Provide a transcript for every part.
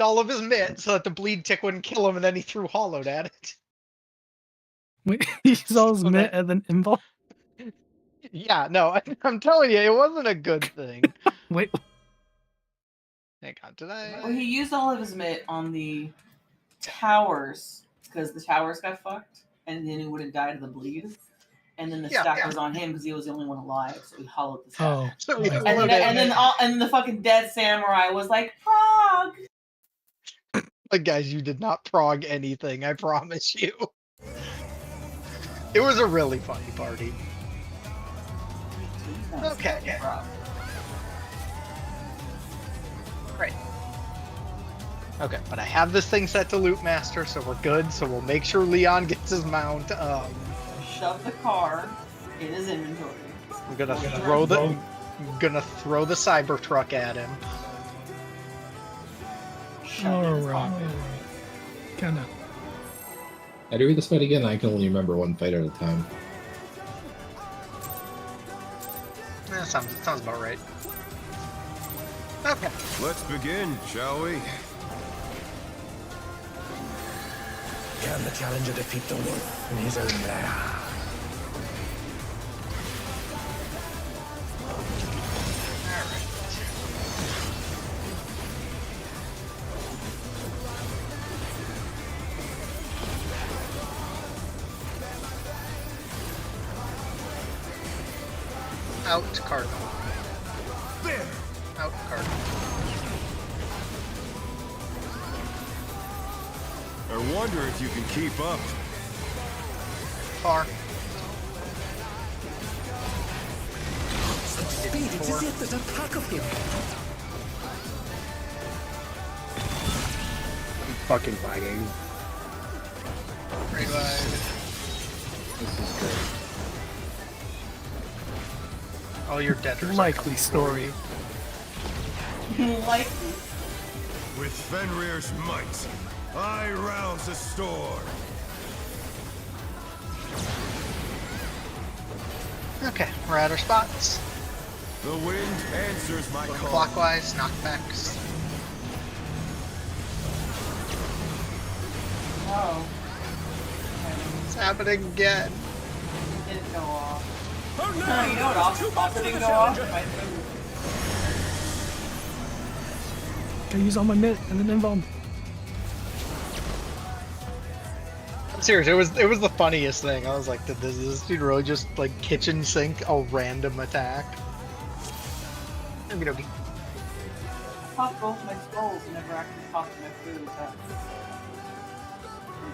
all of his mitt so that the bleed tick wouldn't kill him, and then he threw hollowed at it. Wait, he saw his So mitt that- and then involved. Yeah, no, I'm telling you, it wasn't a good thing. Wait, Hang on, did I? Well, he used all of his mitt on the towers because the towers got fucked, and then he would have died of the bleed. And then the stack was on him because he was the only one alive, so he hollowed the stack. oh, So he okay. hollowed it. And then the fucking dead samurai was like, "Frog." Like, guys, you did not prog anything, I promise you. It was a really funny party. Okay. Great. Okay, but I have this thing set to loot master, so we're good. So we'll make sure Leon gets his mount. Shove the car in his inventory. I'm gonna throw the Cybertruck at him. Alright. Kinda. How do you read this fight again? I can only remember one fight at a time. That sounds about right. Okay. Let's begin, shall we? Can the challenger defeat the wolf in his own lair? Out Cardinal. There! Out Cardinal. I wonder if you can keep up. Far. Such speed, it is yet that attack of him. I'm fucking fighting. Revive. This is great. All your debtors. Likely story. Like, With Fenrir's might, I rouse the storm. Okay, we're at our spots. The wind answers my call. Clockwise, knockbacks. oh. It's happening again. It didn't go off. Oh No, you know what also didn't go off? My food. I use all my mitt and then involve. I'm serious, it was the funniest thing. I was like, did this dude really just like kitchen sink a random attack? Okie dokie. Popped both my skulls and never actually popped my food. We've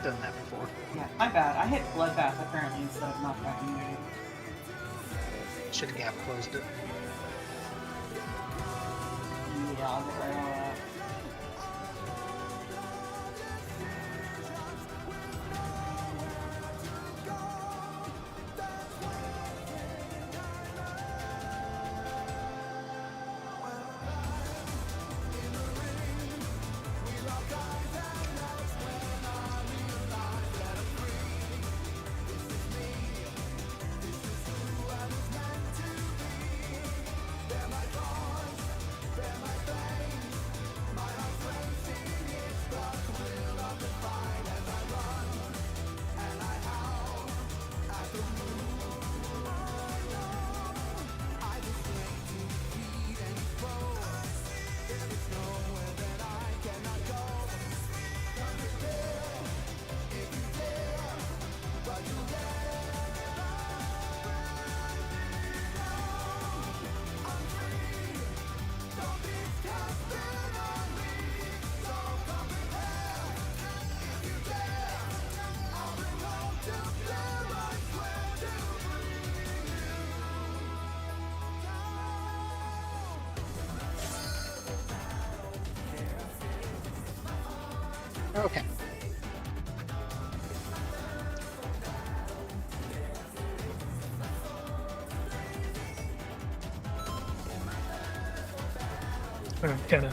done that before. Yeah, my bad. I hit Bloodbath apparently instead of Knockback Immunity. Should have gap closed it. Yeah, I'll get right on that. Okay. Kinda.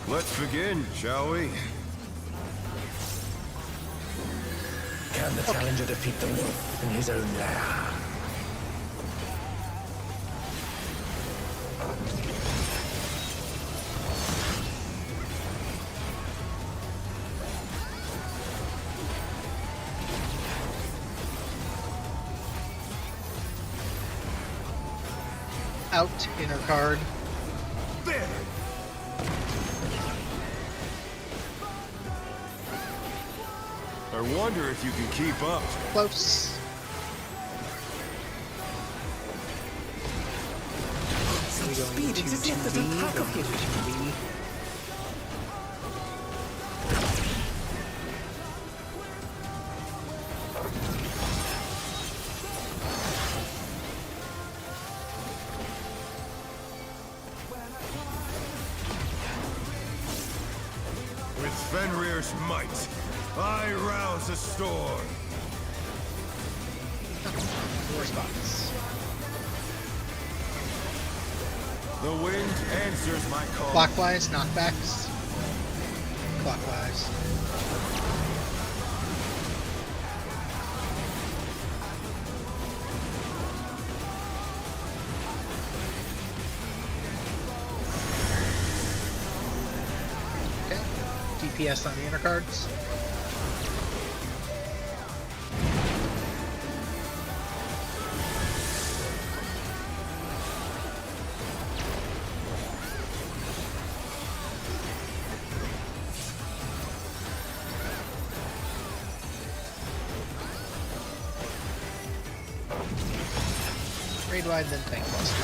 Let's begin, shall we? Can Can the challenger defeat the wolf in his own lair? Out, inner card. There! I wonder if you can keep up. Close. Such We go speed into it's as if there's a 2B, pack go of into him. 2B. With Fenrir's might, I rouse the storm. 4 spots. The wind answers my call. Clockwise, knockbacks. Clockwise. Okay. DPS on the inner cards. Raid wide, then tank buster.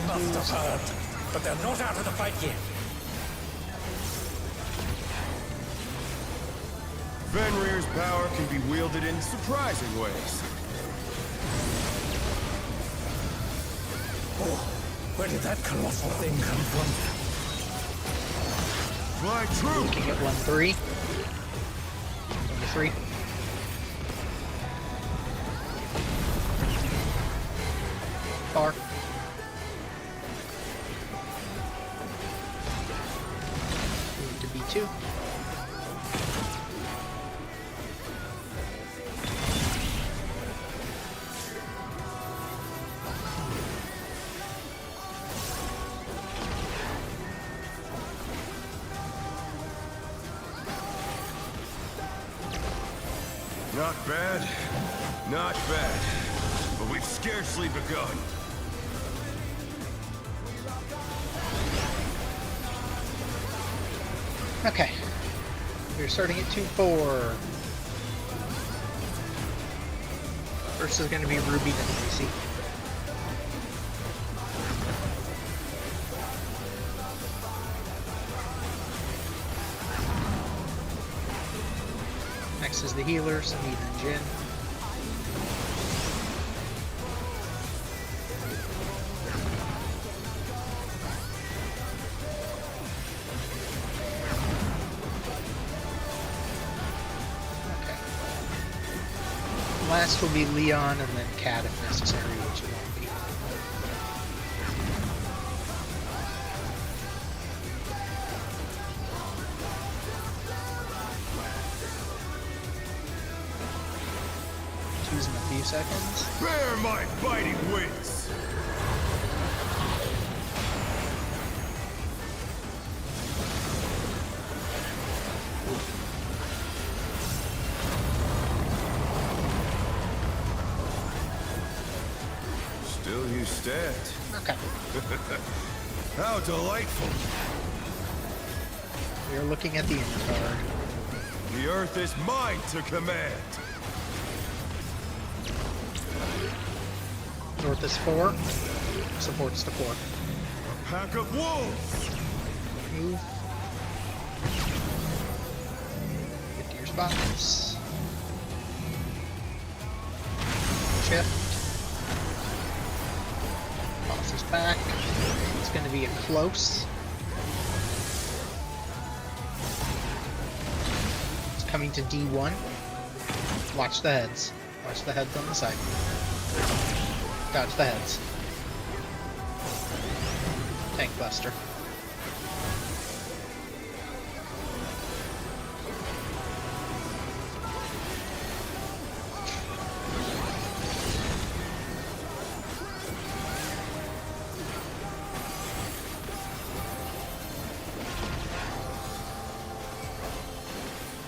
Must have heard, but they're not out of the fight yet. Fenrir's power can be wielded in surprising ways. Oh, where did that colossal thing come from? Fly true! Looking at 1-3. 1-3. Far. Move to B2. Not bad, not bad. But we've scarcely begun. Okay. We're starting at 2-4. First is going to be Ruby, then Lucy. Next is the healers, me then Jin. Okay. Last will be Leon and then Cat if necessary, which it won't be. Choose in a few seconds. Bear my biting wings! Still you stand. Okay. How delightful! We are looking at the inner card. The earth is mine to command! North is 4. Supports to 4. A pack of wolves! Move. Get to your spots. Shift. Tosses back. It's going to be a close. It's coming to D1. Watch the heads. Watch the heads on the side. Dodge the heads. Tank buster.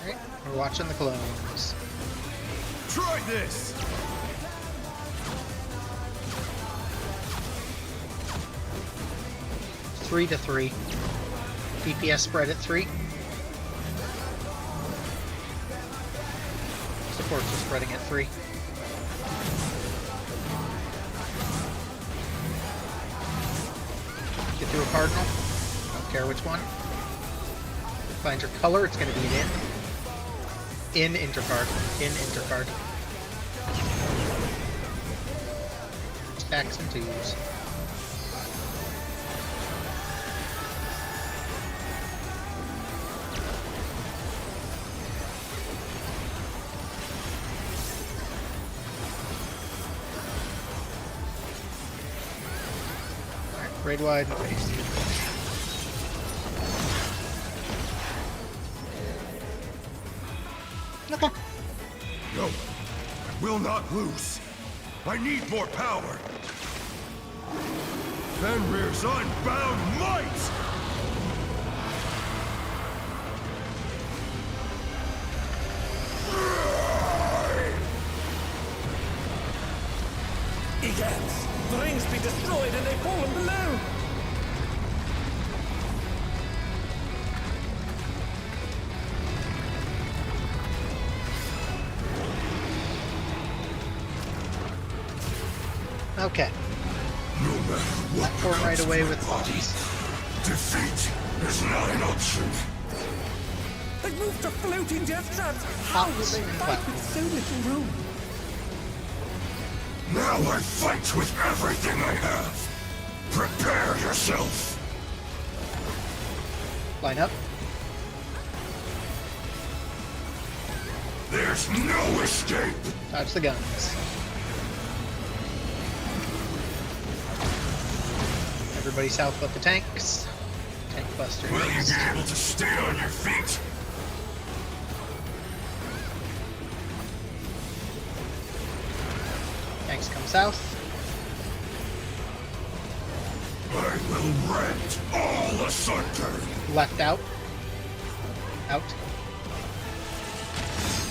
Alright, we're watching the clones. Try this! 3 to 3. DPS spread at 3. Supports are spreading at 3. Get to a cardinal. Don't care which one. Find your color. It's going to be an in. In intercard. In intercard. Stacks and twos. Raid wide and face. Okay. No, I will not lose. I need more power. Fenrir's unbound might! Egads! The rings be destroyed and they've fallen below! Okay. No matter what Platform right away with bodies. defeat is not an option. They've moved to floating death traps! How will Hops they and fight with so little room? Now I fight with everything I have. Prepare yourself. Line up. There's no escape. Dodge the guns. Everybody south but the tanks. Tank buster. Will you next. be able to stay on your feet? Tanks come south. I will rend all asunder. Left out. Out.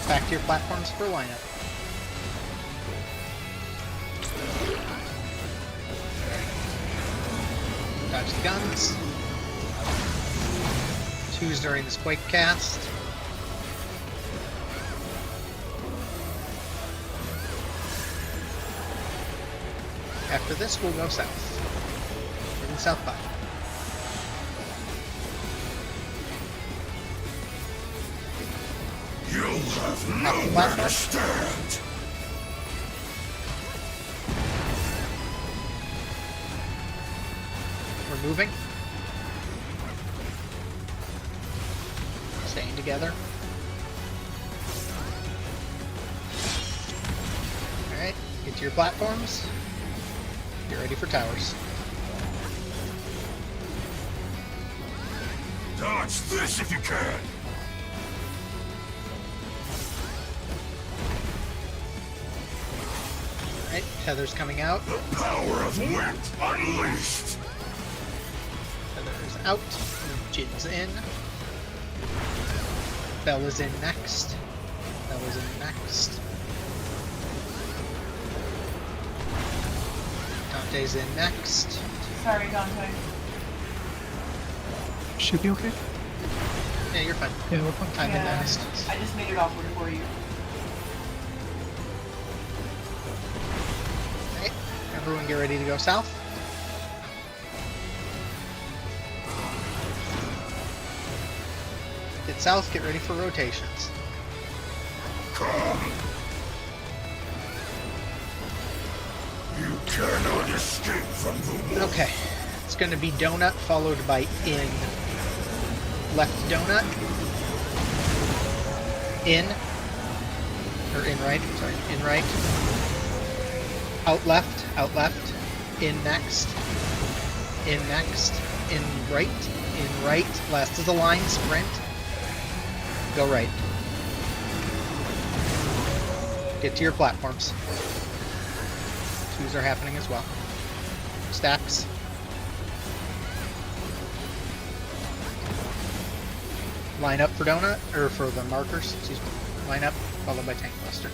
Back to your platforms for lineup. Dodge the guns. Twos during this quake cast. After this, we'll go south. We're in South by. You'll have Half the nowhere platform. to stand. We're moving. Staying together. Alright, get to your platforms. Get ready for towers. Dodge this if you can. Alright, Tether's coming out. The power of wind unleashed. Tether's out. Jin's in. Bella's in next. Bella's in next. Dante's in next. Sorry, Dante. Should be okay. Yeah, you're fine. Yeah, we're fine. I'm in Yeah. next. I just made it awkward for you. Alright, everyone get ready to go south. Get south, get ready for rotations. Come. You cannot escape from the wolf. Okay, it's going to be donut followed by in. Left donut. In. Or in right, sorry, in right. Out left. Out left. In next. In next. In right. In right. Last is a line. Sprint. Go right. Get to your platforms. Twos are happening as well. Stacks. Line up for donut, or for the markers, excuse me. Line up, followed by tank buster.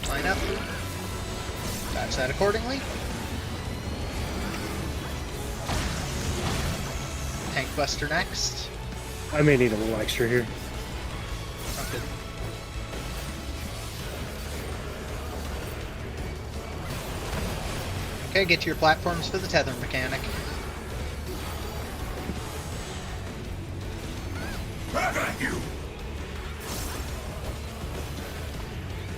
Line up. Dodge that accordingly. Tank buster next. I may need a little extra here. Sounds good. Okay, get to your platforms for the tether mechanic. I got you.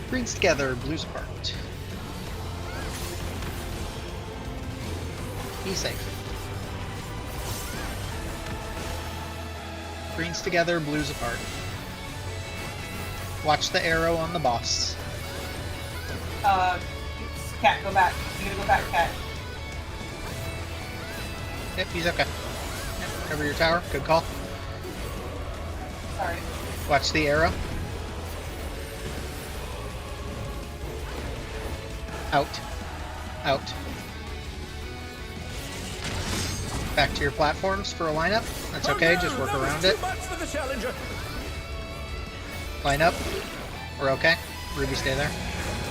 Greens together, blues apart. Be safe. Greens together, blues apart. Watch the arrow on the boss. Cat, go back. You gotta go back, Cat. Yep, he's okay. Yep, cover your tower. Good call. Sorry. Watch the arrow. Out. Out. Back to your platforms for a lineup. That's okay, just work around it. Line up. We're okay. Ruby, stay there.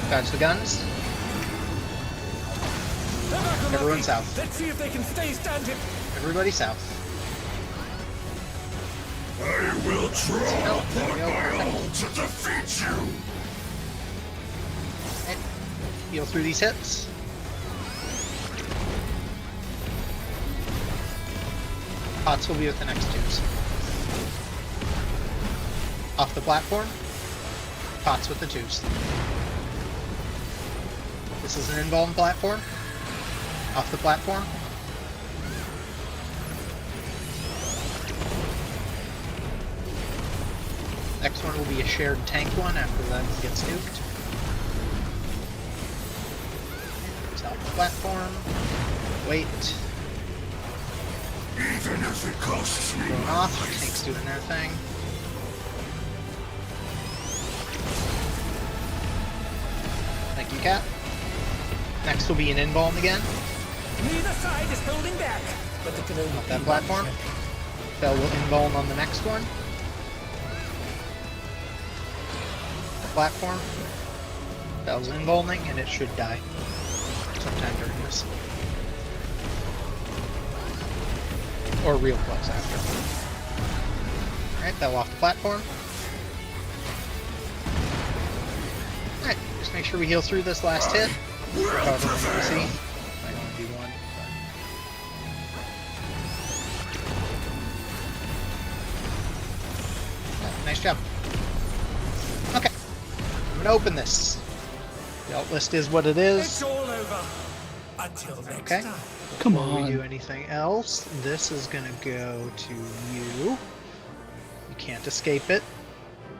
Dodge the guns. Everyone south. Let's see if they can stay standing. Everybody south. I will draw There we go. all to defeat you. Okay. Heal through these hits. Pots will be with the next twos. Off the platform. Pots with the twos. This is an involved platform. Off the platform. Next one will be a shared tank one after that gets nuked. It's off the platform. Wait. Even if it costs me Going my off. life. Tanks doing their thing. Thank you, Cat. Next will be an involve again. Neither side is holding back. But it can only Off that be platform. one. Bell will involve on the next one. The platform. Bell's involving and it should die sometime during this. Or real close after. Alright, Bell off the platform. Alright, just make sure we heal through this last hit. However many we see. Might only be one. But... Nice job. Okay. I'm gonna open this. The alt list is what it It's is. all over. Until next Okay. time. Come Before we do on. anything else, this is gonna go to you. You can't escape it.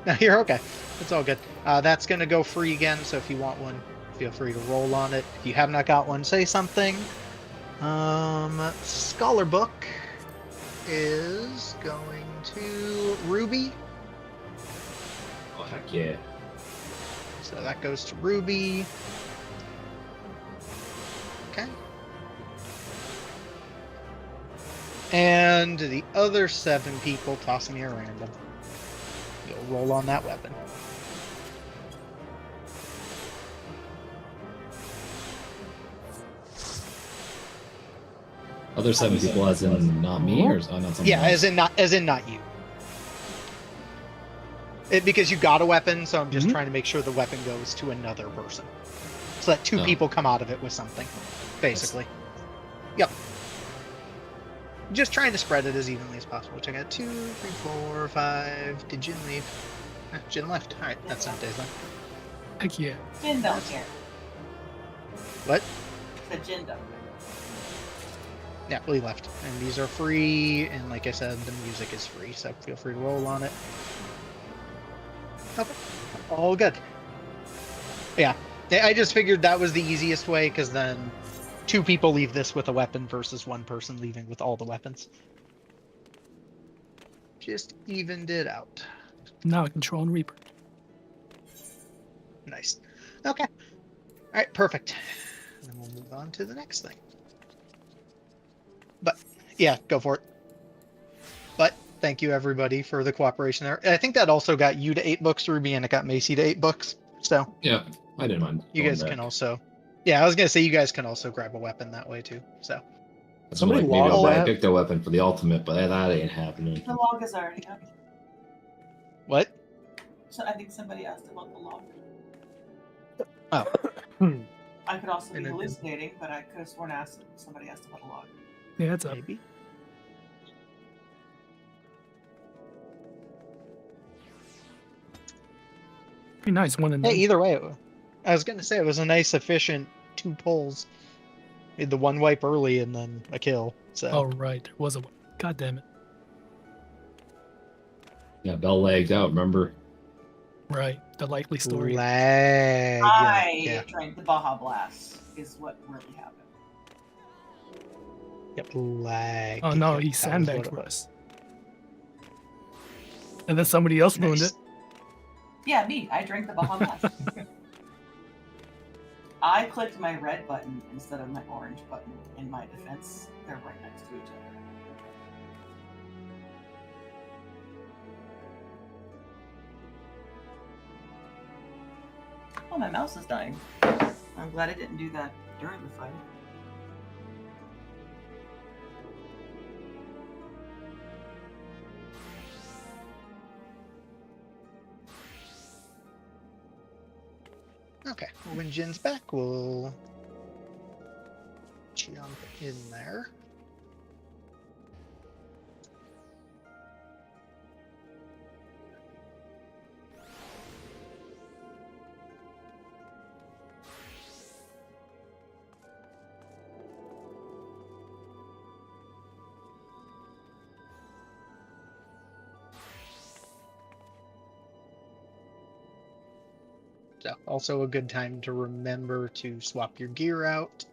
No, you're okay. It's all good. That's gonna go free again, so if you want one, feel free to roll on it. If you have not got one, say something. Scholar Book is going to Ruby. Oh, heck yeah. So that goes to Ruby. Okay. And the other 7 people, toss me a random. You'll roll on that weapon. Other 7 people as in not me, or not something Yeah, else? as in not you. Because you got a weapon, so I'm just trying to make sure the weapon goes to another person. So that 2 Oh. people come out of it with something, basically. Yep. Just trying to spread it as evenly as possible. Which I got 2, 3, 4, 5. Did Jin leave? Jin left. Alright, that's not days then. Heck yeah. Jin don't care. What? The Jin don't care. Yeah, we left. And these are free, and like I said, the music is free, so feel free to roll on it. Okay. All good. Yeah. I just figured that was the easiest way, because then 2 people leave this with a weapon versus 1 person leaving with all the weapons. Just evened it out. Now I control and Reaper. Nice. Okay. All right, perfect. And then we'll move on to the next thing. But yeah, go for it. But thank you everybody for the cooperation there. I think that also got you to 8 books, Ruby, and it got Macy to 8 books. So Yeah, I didn't mind. you going guys back. can also, yeah, I was gonna say you guys can also grab a weapon that way too. So That's Somebody like, maybe I'll logged buy a that. picto weapon for the ultimate, but that ain't happening. The log is already up. what? So I think somebody asked about the log. Oh, I could also be And it- hallucinating, but I could have sworn somebody asked about a log. Yeah, it's up. maybe. Pretty nice. One and Hey, done. either way, I was gonna say it was a nice, efficient 2 pulls. Made the 1 wipe early and then a kill. So Oh, right. There was a one. God damn it. Yeah, Bell lagged out, remember? Right. The likely story. lag. I Yeah. drank the Baja Blast, is what really happened. Yep. Lag. Oh, no. Yep, He that was sandbagged what it for was. us. And then somebody else ruined Nice. it. Yeah, me. I drank the Baja Blast. I clicked my red button instead of my orange button in my defense. They're right next to each other. Oh, my mouse is dying. I'm glad I didn't do that during the fight. Okay. When Jin's back, we'll jump in there. So, also a good time to remember to swap your gear out.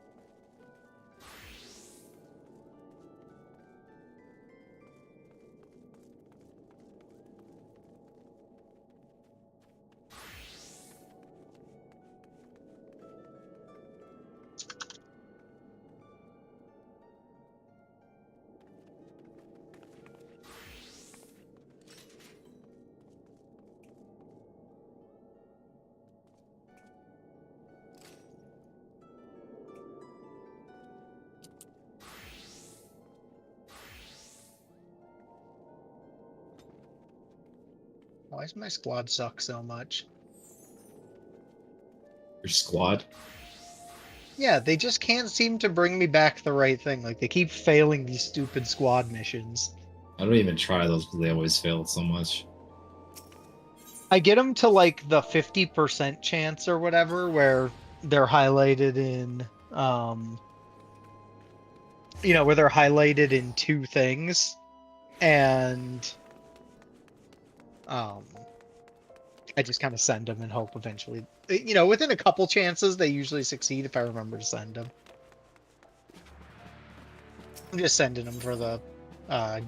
Why does my squad suck so much? Your squad? Yeah, they just can't seem to bring me back the right thing. Like, they keep failing these stupid squad missions. I don't even try those because they always fail so much. I get them to, like, the 50% chance or whatever, where they're highlighted in, where they're highlighted in 2 things. And, I just kind of send them and hope eventually. Within a couple chances, they usually succeed if I remember to send them. I'm just sending them for the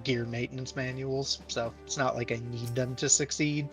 gear maintenance manuals, so it's not like I need them to succeed.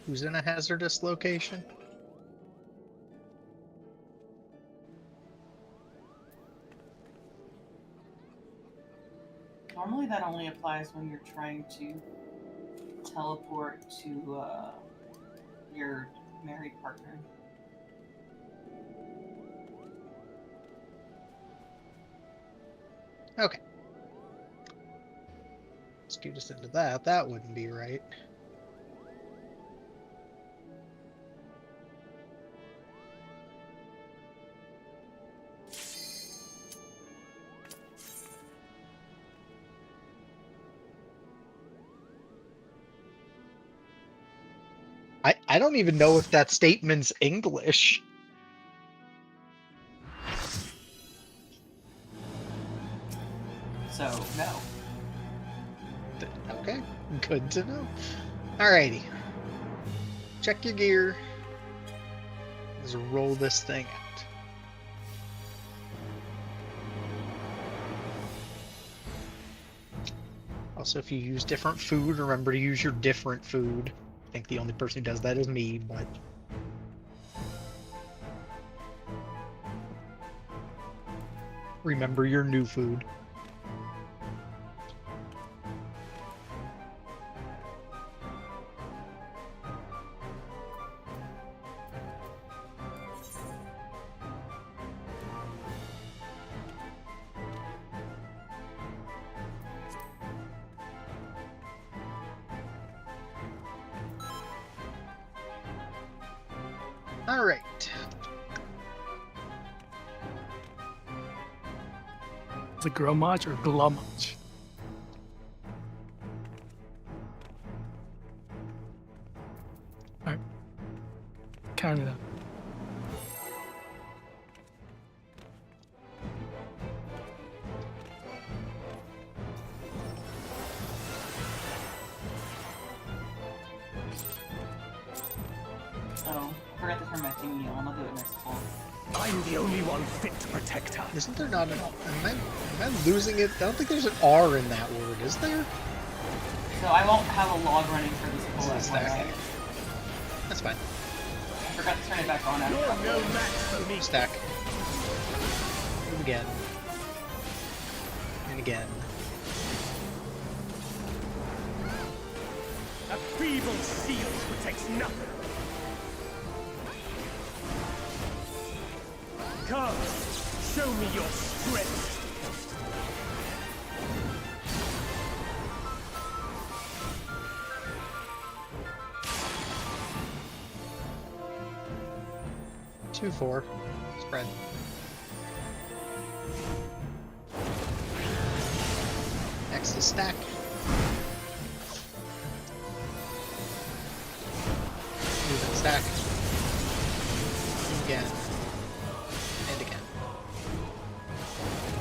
Who's in a hazardous location? Normally that only applies when you're trying to teleport to your married partner. Okay. Let's get us into that. That wouldn't be right. I don't even know if that statement's English. So, no. Okay, good to know. Alrighty. Check your gear. Let's roll this thing out. Also, if you use different food, remember to use your different food. I think the only person who does that is me, but... remember your new food. All right. Is it Gromach or Glomach? Alright. Count it out. Oh, I forgot to turn my thingy on. I'll do it next fall. I'm the only one fit to protect her. Isn't there not an... Am I losing it? I don't think there's an R in that word, is there? So I won't have a log running for this pull That's FYI. fine. That's fine. I forgot to turn it back on after You're that. no match for me. Stack. Move again. And again. A feeble shield protects nothing. Come, show me your strength. Two, 4. Spread. Next is stack. Move and stack. Again. And again.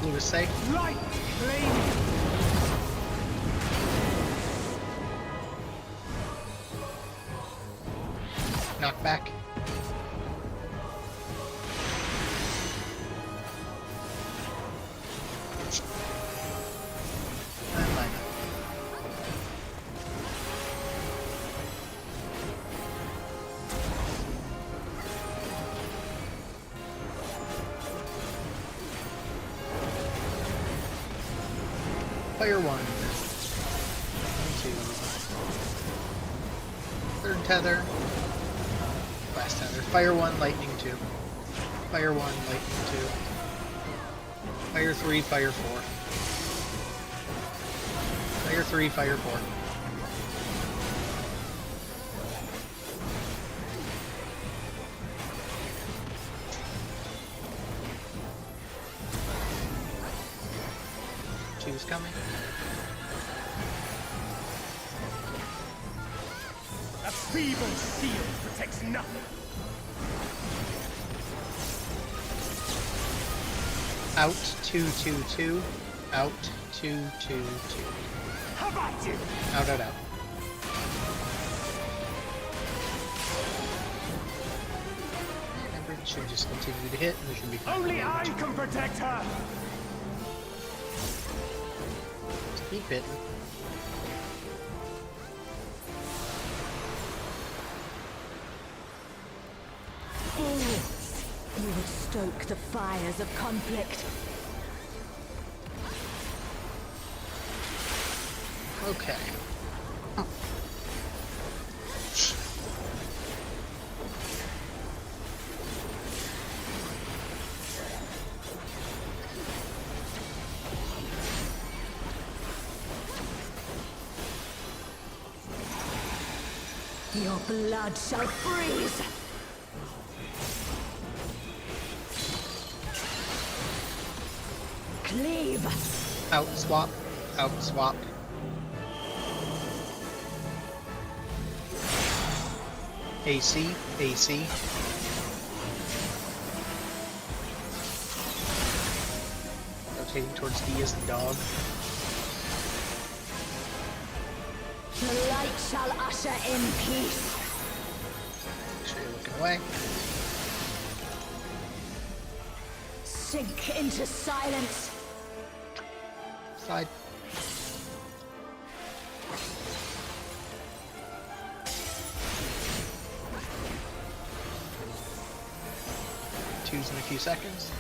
Blue is safe. Light flame. Knock back. And line up. Fire 1. 2. Third tether. Last tether. Fire 1, lightning 2. Fire 1, lightning 2. Fire 3, fire 4. Fire 3, fire 4. Two's coming. A feeble shield protects nothing. Out 2, 2, 2. Out 2, 2, 2. How about you? Out, out, out. Remember, it should just continue to hit, and there should be fine. Only I can protect her. Just keep hitting. In this, you would stoke the fires of conflict. Okay. Your blood shall freeze. Cleave. Out swap. Out swap. AC, AC. Rotating towards D as the dog. The light shall usher in peace. Make sure you're looking away. Sink into silence. Slide. Two's in a few seconds.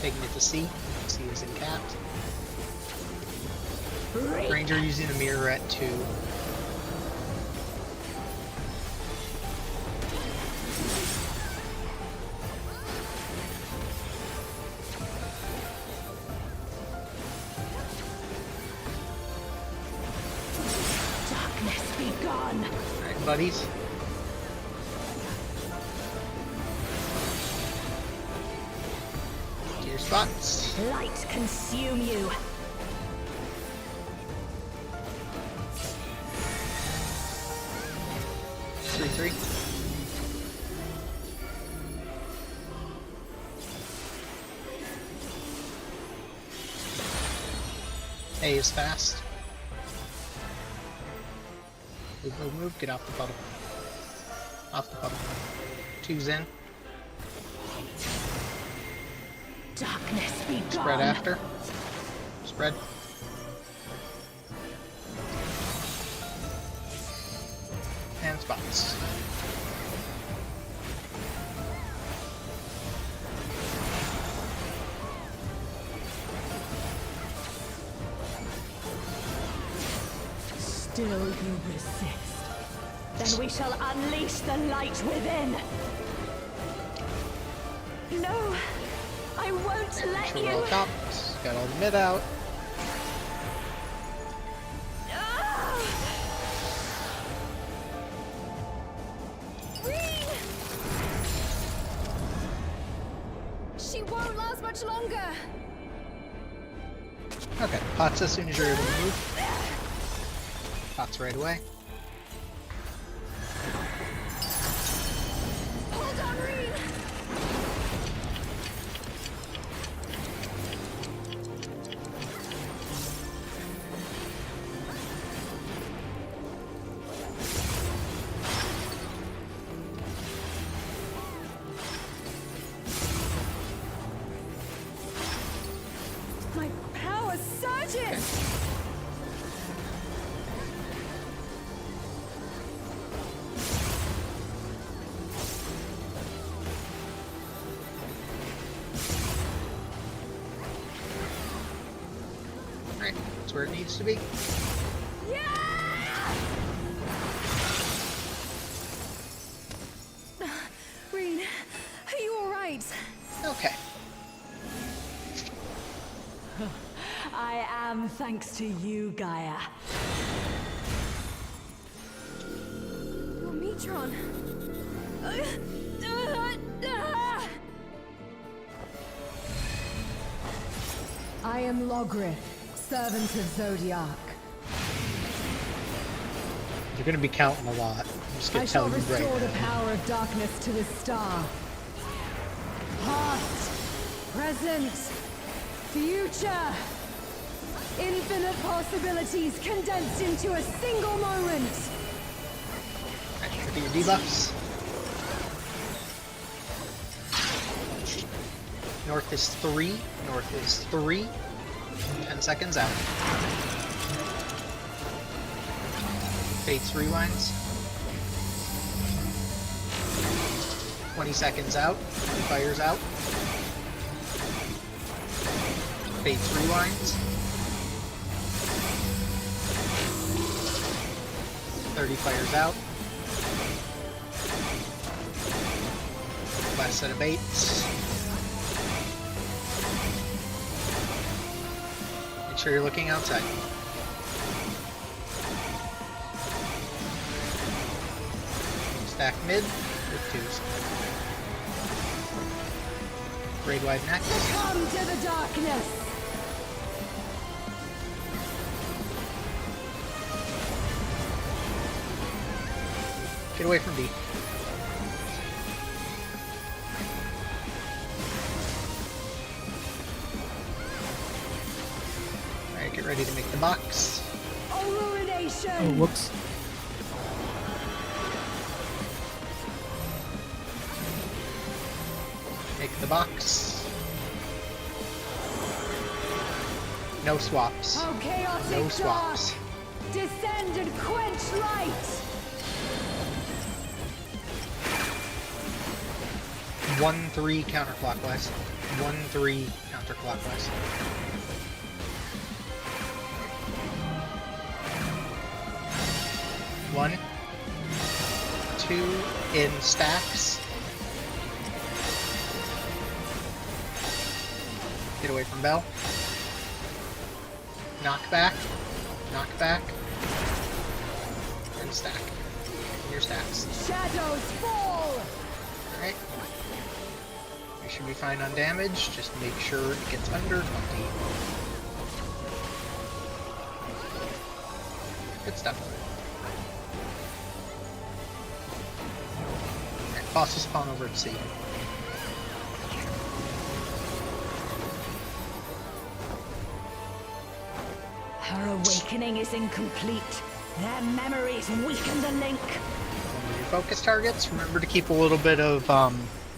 Taking it to C. C is in cat. Ranger using the mirror at 2. Darkness be gone. Alright, buddies. To your spots. Light consume you. Three. A is fast. Move. Get off the puddle. Off the puddle. Two's in. Darkness be gone. Spread after. Spread. And spots. Still you resist. Then we shall unleash the light within. No, I won't let Sure, you. well top. Got all the mid out. Ah! Reen! She won't last much longer. Okay, pots as soon as you're able to move. Pots right away. Hold on, Reen. My power surges. Alright, that's where it needs to be. Yeah! Reen, are you alright? Okay. I am thanks to you, Gaia. Your Metron. I am Logrith, servant of Zodiac. You're gonna be counting a lot. I'm just I gonna shall tell you right restore the now. power of darkness to the star. Past, present, future. Infinite possibilities condensed into a single moment. Alright, look at your debuffs. North is 3. North is 3. 10 seconds out. Fates rewinds. 20 seconds out. Fires out. Fates rewinds. 30 fires out. Last set of baits. Make sure you're looking outside. Stack mid. twos. Grade wide next. Succumb to the darkness. Get away from D. Alright, get ready to make the box. Illumination. Oh, whoops. Make the box. No swaps. How chaotic No swaps. dark. Descend and quench light. 1-3 counterclockwise. 1-3 counterclockwise. One, two in stacks. Get away from Bell. Knock back. Knock back. And stack. In your stacks. Shadows fall. Alright. We should be fine on damage. Just make sure it gets under 20. Good stuff. Alright, boss will spawn over at C. Her awakening is incomplete. Their memories weaken the link. One of your focus targets. Remember to keep a little bit of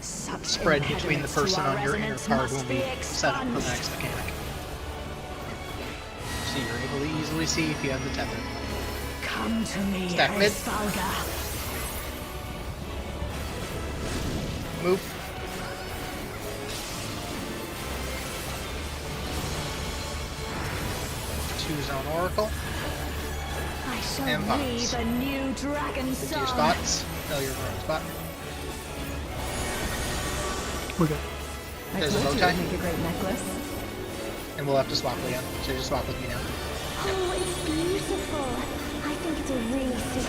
Such spread between the impediments to person our on your inner resonance card must when we be set up for the expunged. next mechanic. So you're able to easily see if you have the tether. Come to me, Stack mid. Hesvalga. Move. Two-zone Oracle. I shall And box. breathe a new dragon Get to your song. spots. Tell your wrong spot. We're good. There's a bow tie. Make a great necklace. And we'll have to swap Leon. So just swap with me now. Oh, it's beautiful. I think it'll really suit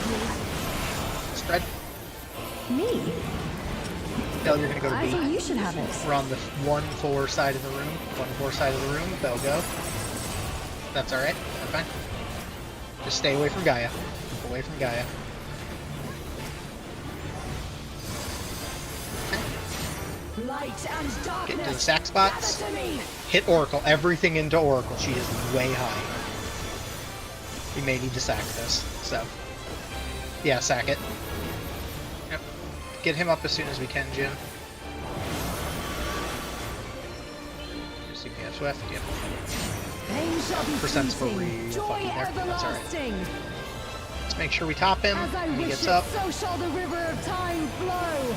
Spread. Me? Bell, you're gonna go to I B. think you should have it. We're on the 1-4 side of the room. 1-4 side of the room. Bell, go. That's alright. That's fine. Just stay away from Gaia. Keep away from Gaia. Light and Get darkness. into the stack spots. Gather to me. Hit Oracle. Everything into Oracle. She is way high. We may need to sack this. So, yeah, sack it. Yep. Get him up as soon as we can, Jim. Your CPF Swift. Yep. Pain shall be Percent's for fleeting. real Joy fucking there. That's alright. everlasting. Let's make sure we top him As I when he wish gets it, up. so shall the river of time flow.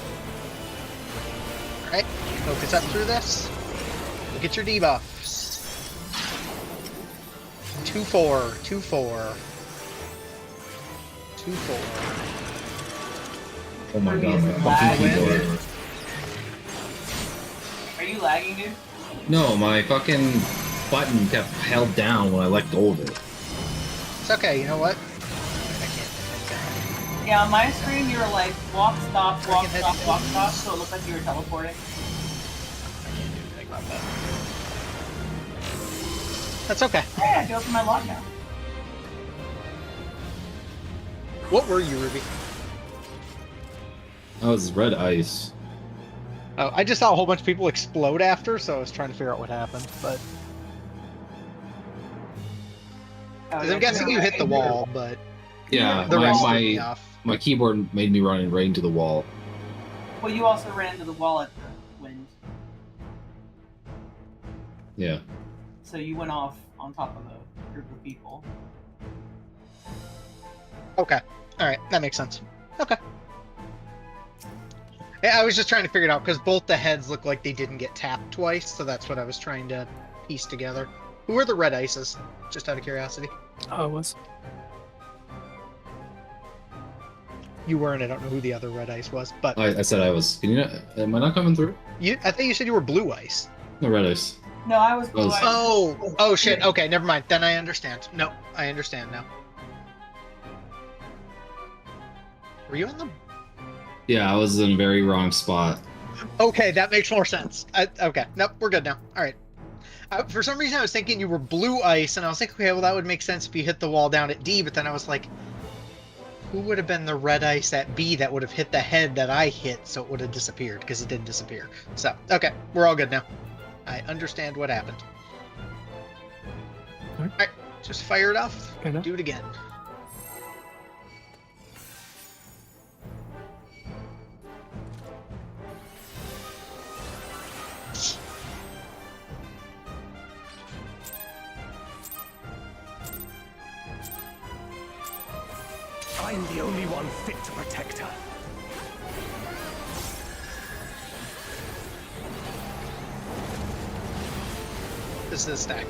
Alright, focus up through this. Look at your debuffs. 2-4, 2-4. 2-4. Oh my god, my Lagging. fucking keyboard. Are you lagging, dude? No, my fucking button kept held down when I let go of it. It's okay, you know what? I can't. Yeah, on my screen you were like walk, stop, walk, Freaking stop, head- walk, stop, so it looked like you were teleporting. I can't do anything about that. That's okay. Hey, I can open my log now. What were you, Ruby? That was red ice. Oh, I just saw a whole bunch of people explode after, so I was trying to figure out what happened, but... Oh, 'cause I'm guessing you hit the wall, but Yeah, the rest my, threw me my, off. my keyboard made me run right into the wall. Well, you also ran into the wall at the wind, Yeah. so you went off on top of a group of people. Okay. Alright, that makes sense. Okay. Yeah, I was just trying to figure it out, because both the heads look like they didn't get tapped twice, so that's what I was trying to piece together. Who are the red ices? Just out of curiosity. Oh, it was. You weren't, I don't know who the other red ice was, but I said I was. Can you not? Am I not coming through? I think you said you were blue ice. No, red ice. No, I was. Oh, Oh shit, okay, never mind. Then I understand. No, I understand now. Were you on the... Yeah, I was in a very wrong spot. Okay, that makes more sense. Okay, nope, we're good now. All right. For some reason, I was thinking you were blue ice, and I was like, okay, well, that would make sense if you hit the wall down at D, but then I was like, who would have been the red ice at B that would have hit the head that I hit, so it would have disappeared, because it didn't disappear. So, okay, we're all good now. I understand what happened. Alright. Alright, just fire it off. Okay, now. Do it again. I'm the only one fit to protect her. This is a stack.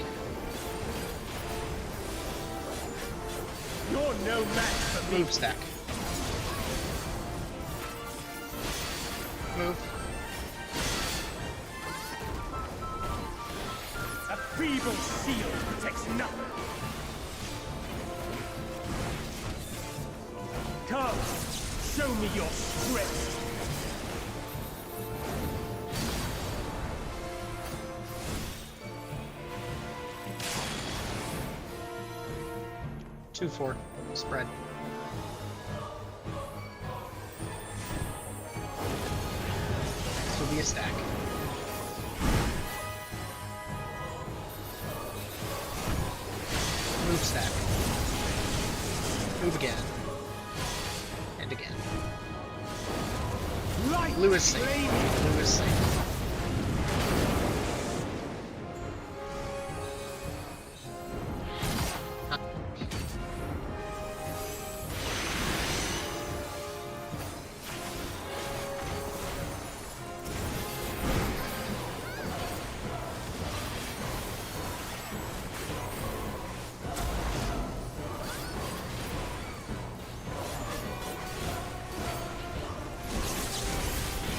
You're no match for me. Move stack. Move. A feeble shield protects nothing. Come, show me your strength. Two, 4. Spread. This will be a stack. Move stack. Move again. And again. Light Blue is safe. flame. Blue is safe.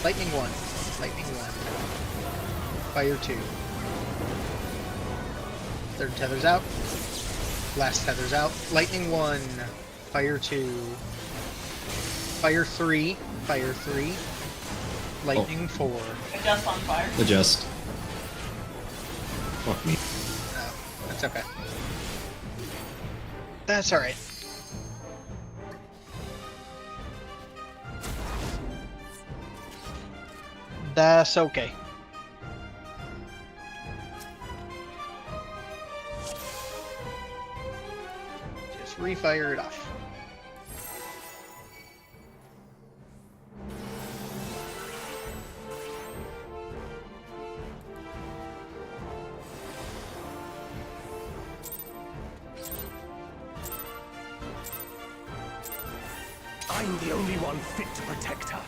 Lightning 1. Lightning 1. Fire 2. Third tether's out. Last tether's out. Lightning 1. Fire 2. Fire 3. Fire 3. Lightning 4. Adjust on fire. Adjust. Fuck me. No, that's okay. That's alright. That's okay. Just refire it off. I'm the only one fit to protect her.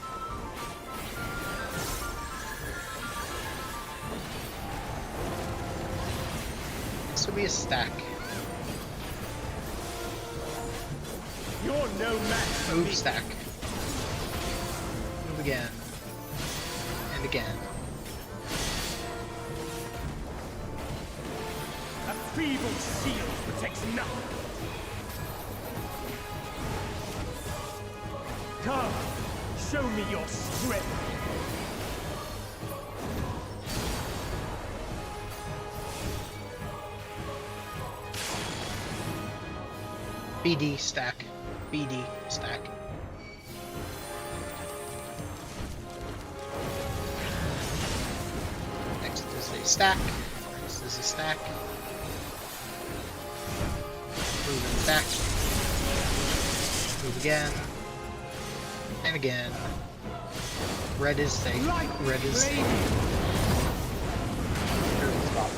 This will be a stack. You're no match for Move me. stack. Move again. And again. A feeble shield protects nothing. Come, show me your strength. BD stack. BD stack. Next is a stack. Next is a stack. Move and stack. Move again. And again. Red is safe. Red is safe. Here's the top.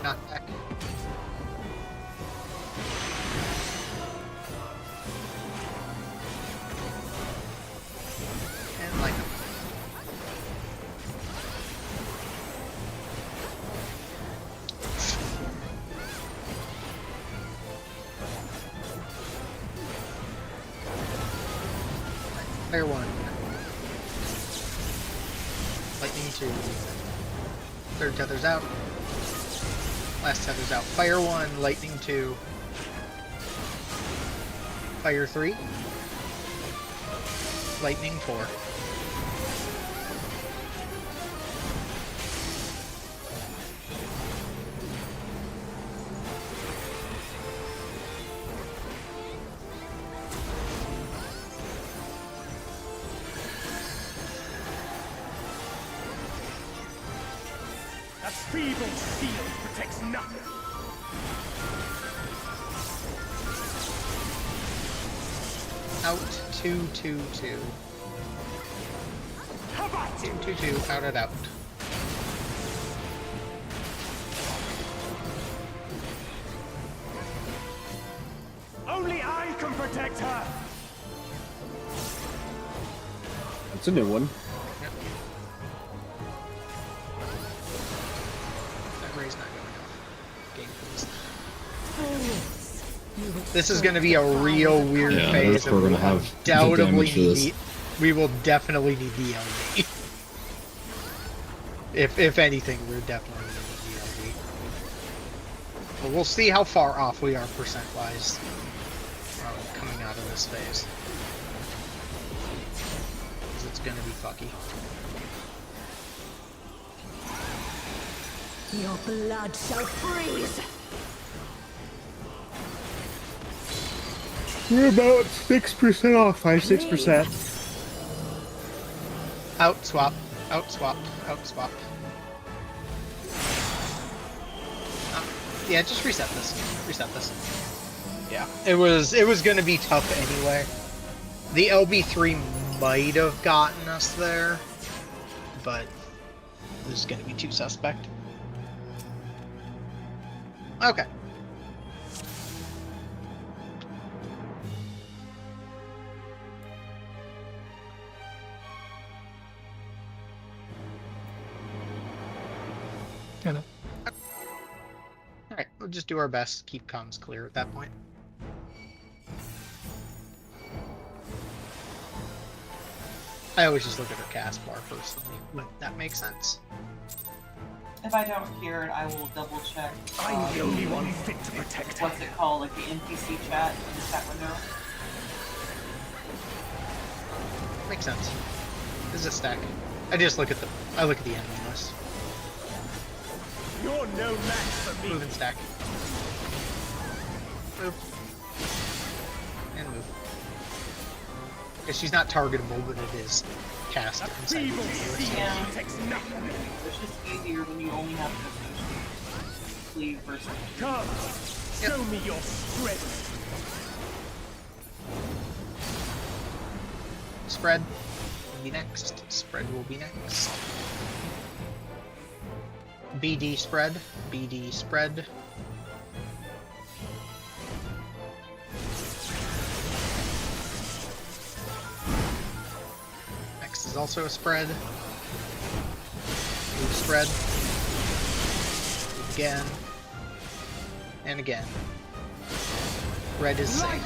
Knock back. And line up. Fire 1. Lightning 2. Third tether's out. Last tether's out. Fire 1, lightning 2. Fire 3. Lightning 4. That feeble shield protects nothing. Out 2, 2, 2. 2, 2, 2. Out and out. Only I can protect her. That's a new one. That ray's not going off. Game please. This is going to be a real weird Yeah, phase. we're gonna have undoubtedly damage for this. we will definitely need the LD. if anything, we're definitely going to need the LD. But we'll see how far off we are percent-wise coming out of this phase. 'Cause it's going to be fucky. Your blood shall freeze. We're about 6% off, 5-6%. Out swap, out swap, out swap. Yeah, just reset this. Reset this. Yeah, it was going to be tough anyway. The LB3 might have gotten us there, but this is going to be too suspect. Okay. Kind of. Alright, we'll just do our best to keep comms clear at that point. I always just look at her cast bar personally, but that makes sense. If I don't hear it, I will double check. I'm the only one fit to protect her. What's it called? Like the NPC chat in the chat window? Makes sense. This is a stack. I look at the enemy list. You're no match for me. Move and stack. Move. And move. Because she's not targetable, but it is cast inside the Feeble viewer. shield protects nothing. It's just easier when you only have to Ffxiv versus. Come, show me your strength. Spread will be next. Spread will be next. BD spread. BD spread. Next is also a spread. Move spread. Again. And again. Red is safe.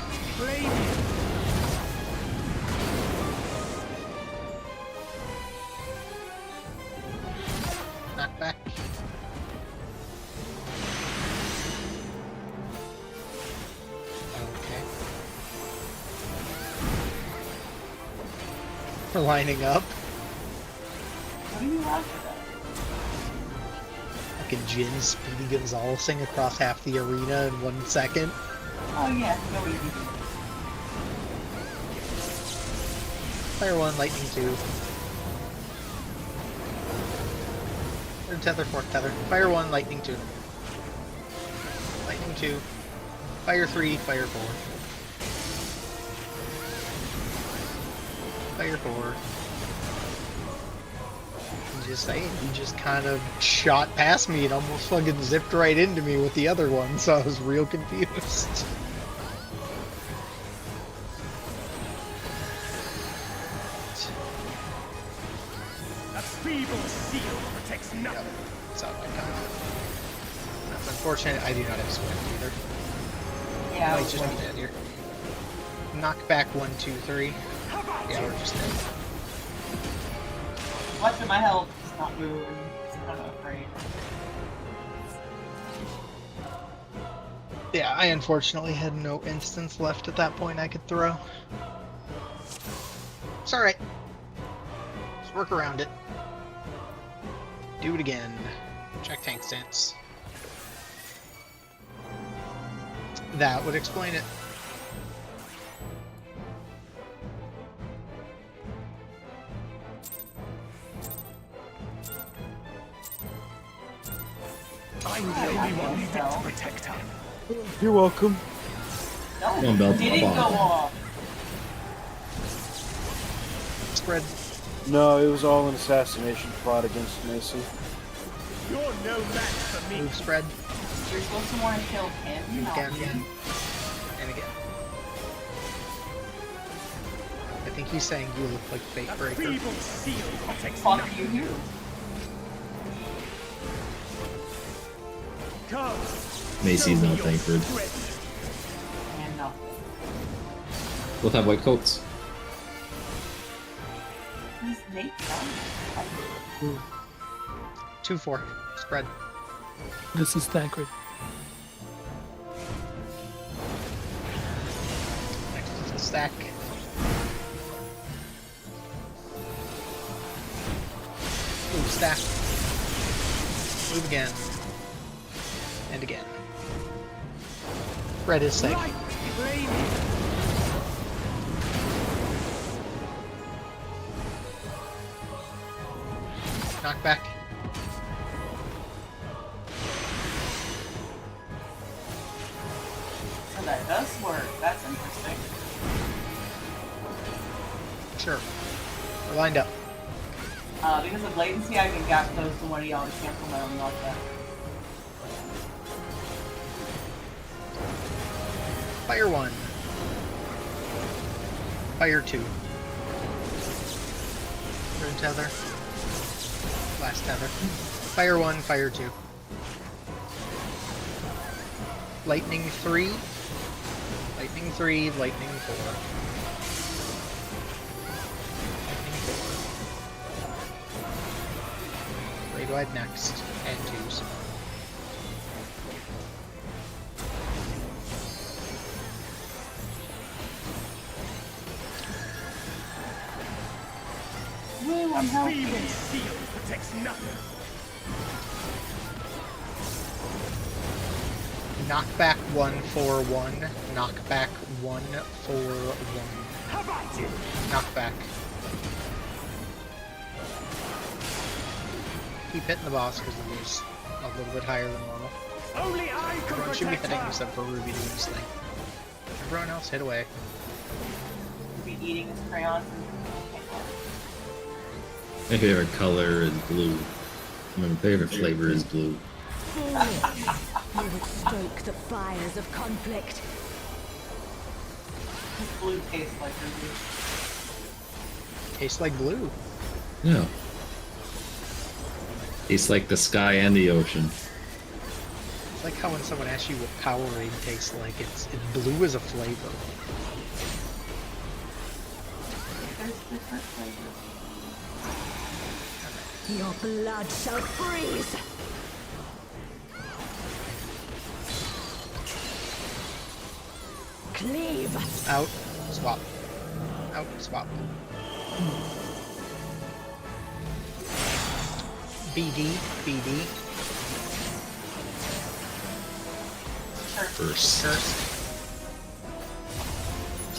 Knock back. Okay. We're lining up. What are you laughing at? Fucking Jin Speedy Gonzalezing across half the arena in 1 second. Oh yeah, no easy. Fire 1, lightning 2. Or tether, fork tether. Fire 1, lightning 2. Lightning 2. Fire 3, fire 4. Fire 4. I'm just saying, he just kind of shot past me and almost fucking zipped right into me with the other one, so I was real confused. A feeble shield protects nothing. It's out my time. That's unfortunate, I do not have swift either. Yeah. Might just be dead here. Knock back 1, 2, 3. Yeah, we're just dead. Watching my health is not moving. I'm kind of afraid. Yeah, I unfortunately had no instance left at that point I could throw. It's alright. Let's work around it. Do it again. Check tank stance. That would explain it. I'm the only one who gets to protect her. You're welcome. No, Come on, Belle. didn't go off. Spread. No, it was all an assassination plot against Macy. You're no match for me. Move spread. You're supposed to want to kill him, Do it not again. me. And again. I think he's saying you look like Fate A Breaker. feeble shield protects Fuck nothing. you. Come. Macy's show me not your Thancred. strength. And nothing. Both have white coats. Who's Nate? 2-4. Spread. This is Thancred. Next is the stack. Move stack. Move again. And again. Red is safe. Light flame. Knock back. So that does work. That's interesting. Sure. We're lined up. Because of latency, I can gap close to one of y'all and cancel my own knockback. Fire 1. Fire 2. Turn tether. Last tether. Fire 1, fire 2. Lightning 3. Lightning 3, lightning 4. Lightning 4. Blade wide next. And 2s. Woo, I'm healthy. Feeble shield protects nothing. Knockback 1 for 1. Knockback 1 for 1. How about you? Knockback. Keep hitting the boss because it was a little bit higher than normal. Only I can Everyone should be protect hitting her. except for Ruby doing this thing. Everyone else hit away. Be eating his crayons. My favorite color is blue. My favorite flavor is blue. You would stoke the fires of conflict. His blue tastes like Ruby. Tastes like blue. Yeah. Tastes like the sky and the ocean. It's like how when someone asks you what Powerade tastes like, it's blue as a flavor. There's different flavors. Your blood shall freeze. Cleave. Out, swap. Out, swap. BD, BD. First. First.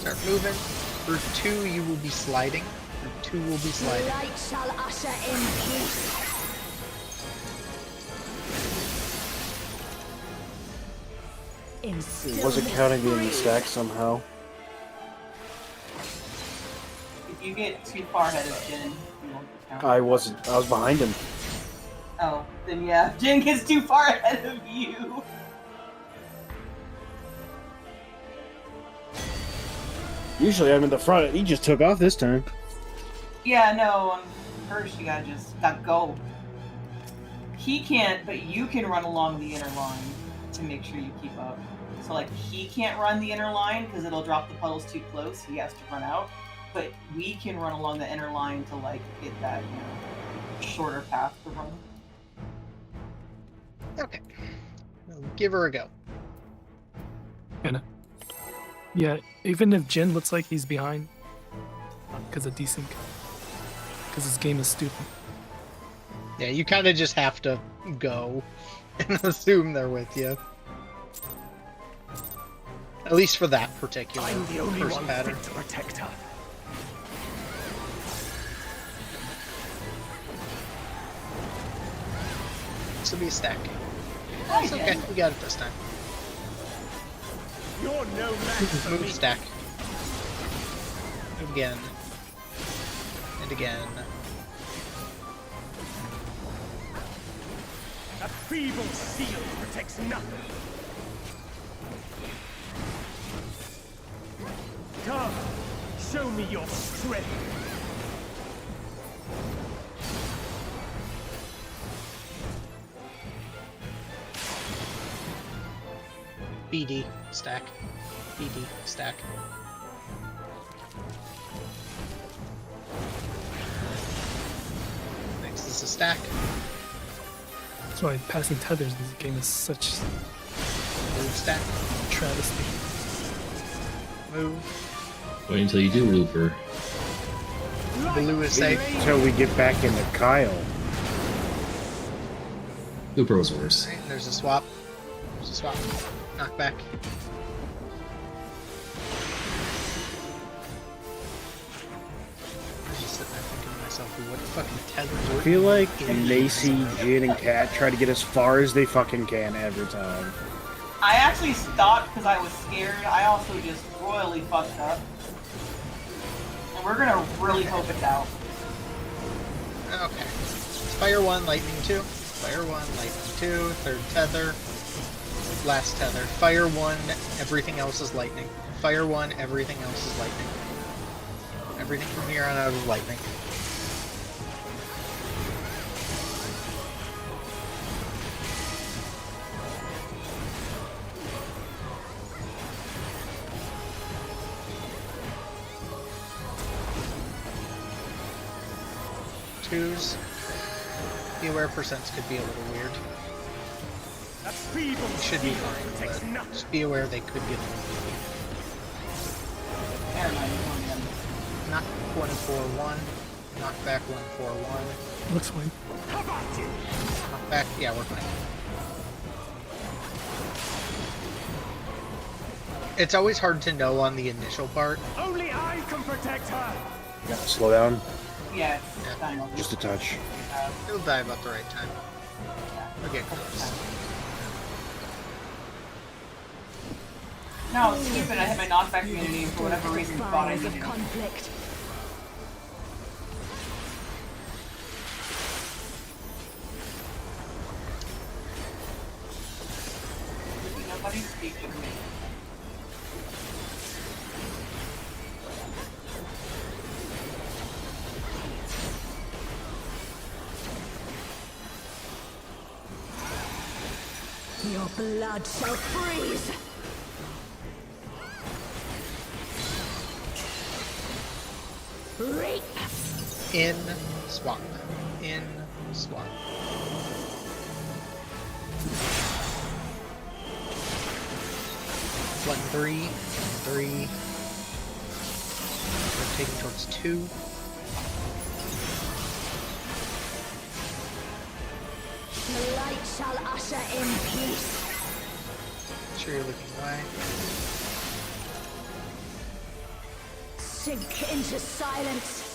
Start moving. Route 2, you will be sliding. Route 2 will be sliding. Light shall usher in peace. It wasn't counting me in the stack somehow. If you get too far ahead of Jin, you won't count. I wasn't. I was behind him. Oh, then yeah, if Jin gets too far ahead of you. Usually I'm in the front. He just took off this time. Yeah, no, first you gotta go. He can't, but you can run along the inner line to make sure you keep up. So like, he can't run the inner line because it'll drop the puddles too close. He has to run out. But we can run along the inner line to like get that, shorter path to run. Okay. We'll give her a go. Kinda. Yeah, even if Jin looks like he's behind, because of desync. Because this game is stupid. Yeah, you kind of just have to go and assume they're with you. At least for that particular I'm the only first one pattern. fit to protect her. This will be a stack. Hi, It's okay, Jen. we got it this time. You're no match for Move me. stack. Again. And again. A feeble shield protects nothing. Come, show me your strength. BD, stack. BD, stack. Next is a stack. That's why passing tethers in this game is such Move stack. a travesty. Move. Wait until you do Looper. Blue is safe. Until we get back into Kyle. Looper was worse. Alright, there's a swap. There's a swap. Knockback. I'm just sitting there thinking to myself, what fucking tethers I are feel like idiots. Macy, Jin, and Kat try to get as far as they fucking can every time. I actually stopped because I was scared. I also just royally fucked up. And we're gonna really hope it's out. Okay. Fire 1, lightning 2. Fire 1, lightning 2. Third tether. Last tether. Fire 1, everything else is lightning. Fire 1, everything else is lightning. Everything from here on out is lightning. Twos. Be aware percents could be a little weird. A feeble It should be shield fine, protects but nothing. just be aware they could get a little weird. Never mind, it's one of them. Knock 1-4-1. Knockback 1-4-1. Looks fine. How about you? Knockback, yeah, we're fine. It's always hard to know on the initial part. Only I can protect her. Yeah, slow down. Yeah, it's Yeah. done. Just a touch. He'll die about the right time. He'll get close. No, it's stupid. I had my knockback immunity and for whatever reason thought I Fires of needed it. conflict. Nobody speak to me. Your blood shall freeze. Reap. In, swap. In, swap. One, three, three. Rotating towards 2. The light shall usher in peace. Make sure you're looking away. Sink into silence.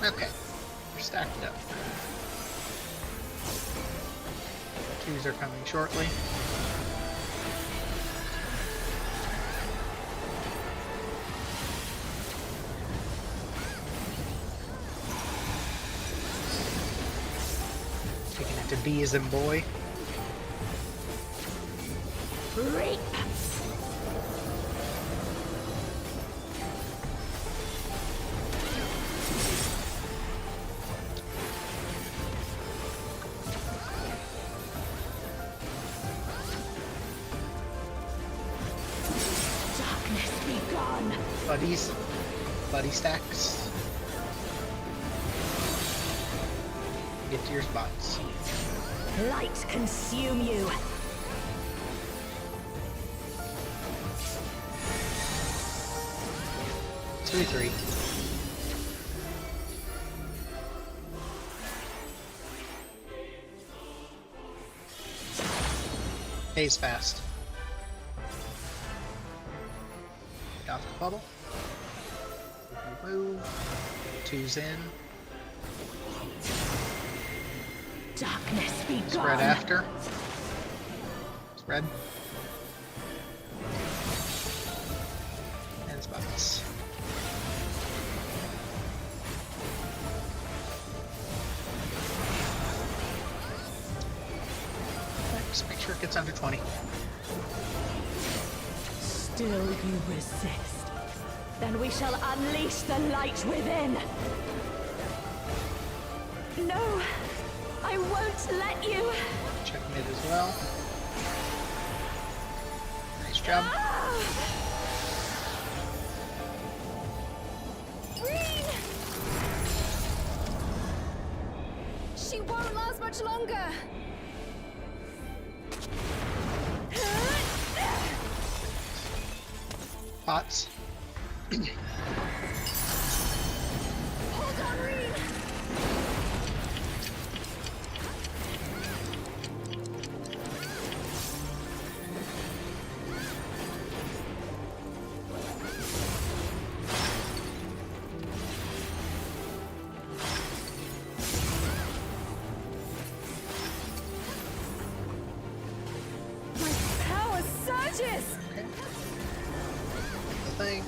Okay. We're stacked up. Twos are coming shortly. Taking it to B as in boy. Reap. Darkness be gone. Buddies. Buddy stacks. Get to your spots. Light consume you. Two, three. Haze fast. Get off the bubble. Move. Two's in. Darkness be gone. Spread after. Spread. And spots. Just make sure it gets under 20. Still you resist. Then we shall unleash the light within. No, I won't let you. Check mid as well. Nice job. Green! She won't last much longer. Pots. Hold on, Reen! My power surges! Okay. The thing.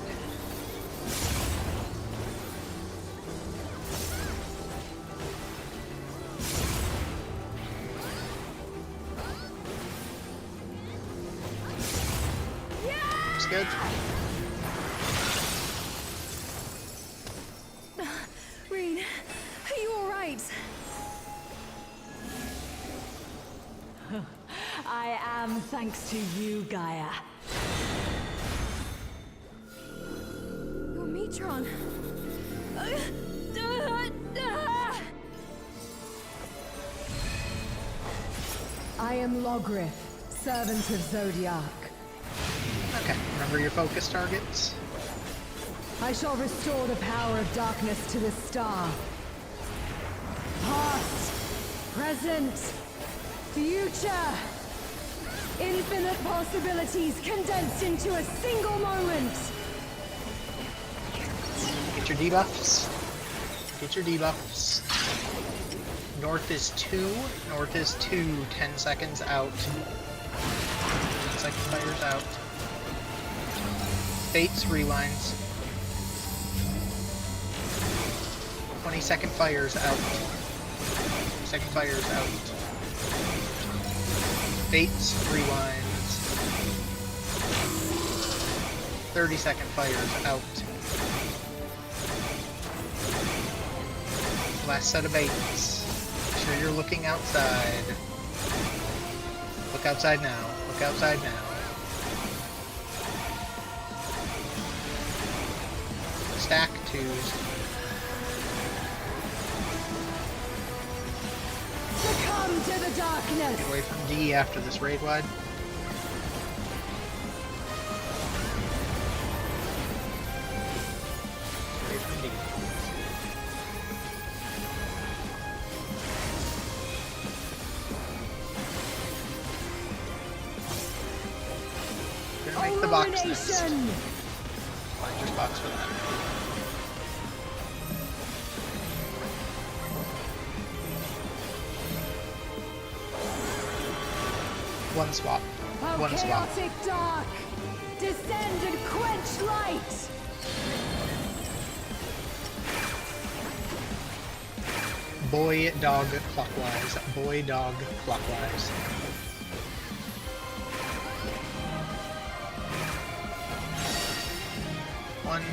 Looks good. Reen, are you alright? I am thanks to you, Gaia. Your Metron. I am Logrith, servant of Zodiac. Okay, remember your focus targets. I shall restore the power of darkness to the star. Past, present, future. Infinite possibilities condensed into a single moment. Get your debuffs. Get your debuffs. North is 2. North is 2. 10 seconds out. 10 second fires out. Fates rewinds. 20-second fires out. 20-second fires out. Fates rewinds. 30-second fires out. Last set of baits. Make sure you're looking outside. Look outside now. Look outside now. Stack twos. Succumb to the darkness. Get away from D after this raid wide. Away from D. Gonna make the box next. Illumination. Find your spots for that. One swap. Oh, One swap. chaotic dark. Descend and quench light. Boy, dog, clockwise. Boy, dog, clockwise. One,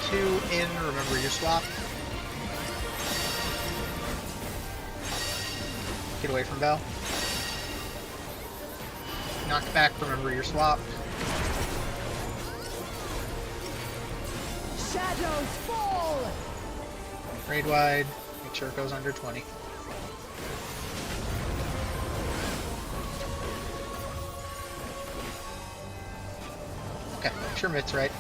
two, in. Remember your swap. Get away from Bell. Knock back. Remember your swap. Shadows fall. Raid wide. Make sure it goes under 20. Okay, make sure Mitt's right.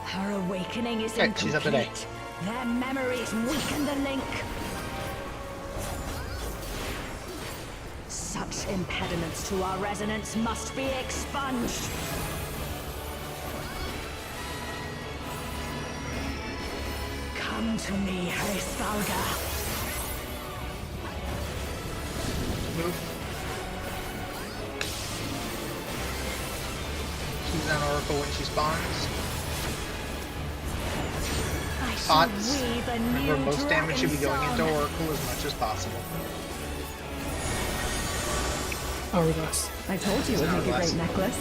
Her awakening is Okay, she's up at 8. incomplete. Their memories weaken the link. Such impediments to our resonance must be expunged. Come to me, Hrisvalga. Move. She's on Oracle when she spawns. I Pots. shall weave a new Remember, most damage should be dragon going into song. Oracle as much as possible. Hourglass. I told you it would make a great necklace.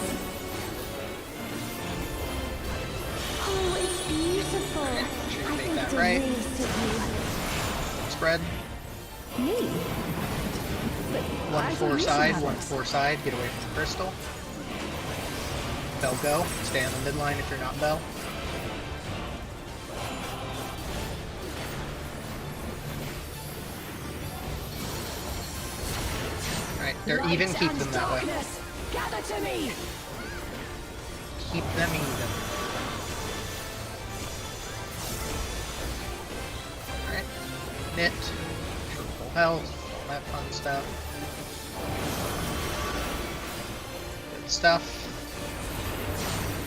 Oh, it's beautiful. Make sure you I make think that it right. really suit Spread. you. Me? But One I four thought you side, should one have it. four side. Get away from the crystal. Bell go. Stay on the midline if you're not Bell. Alright, they're even. Light Keep and them that way. darkness, gather to me. Keep them even. Alright. Knit. Full health. All that fun stuff. Good stuff.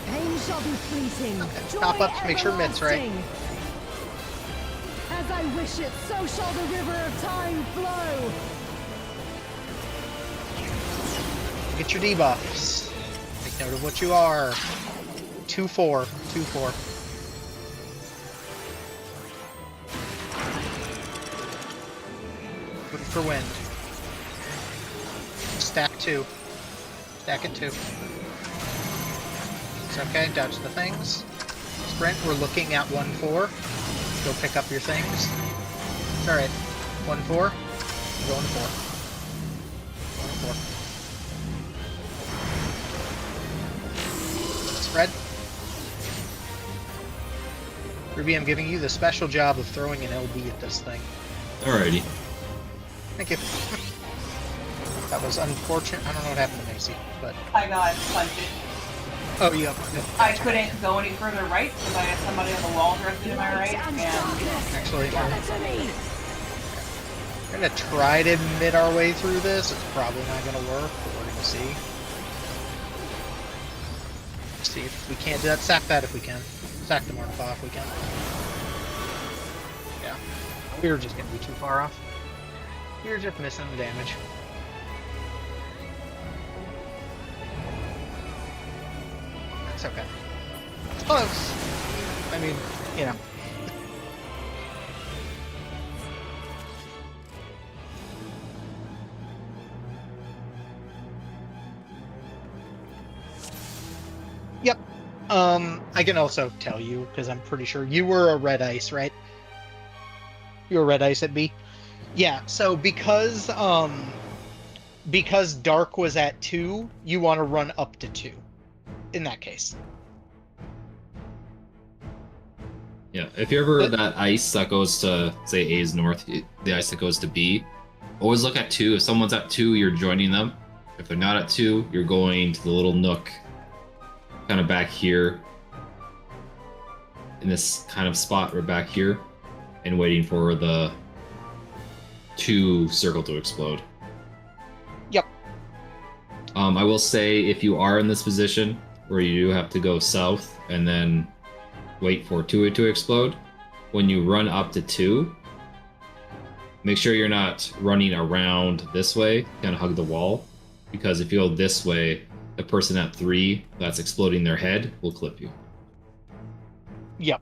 Pain shall be fleeting. Okay. Top up to make sure Mitt's right. everlasting. As I wish it, so shall the river of time flow. Get your debuffs. Take note of what you are. 2-4. 2-4. Looking for wind. Stack 2. Stack it 2. It's okay, dodge the things. Sprint, we're looking at 1-4. Go pick up your things. It's alright. 1-4. Going 4. Going 4. Spread. Ruby, I'm giving you the special job of throwing an LB at this thing. Alrighty. Thank you. That was unfortunate. I don't know what happened to Macy, but... I got punted. Oh, yeah. I couldn't go any further right because I had somebody on the wall directly to my right, and Actually, Gather to me. we're gonna try to mid our way through this. It's probably not gonna work, but we're gonna see. See if we can't do that. Sack that if we can. Sack the Mornify if we can. Yeah. We were just gonna be too far off. We were just missing the damage. It's okay. It's close. I mean, you know. Yep. I can also tell you, because I'm pretty sure you were a red ice, right? You were red ice at B? Yeah, so because dark was at 2, you want to run up to 2. In that case. Yeah, if you're ever that ice that goes to, say, A's north, the ice that goes to B, always look at 2. If someone's at 2, you're joining them. If they're not at 2, you're going to the little nook kind of back here in this kind of spot right back here and waiting for the 2 circle to explode. Yep. I will say if you are in this position where you do have to go south and then wait for 2 to explode, when you run up to 2, make sure you're not running around this way, kind of hug the wall, because if you go this way, the person at 3 that's exploding their head will clip you. Yep.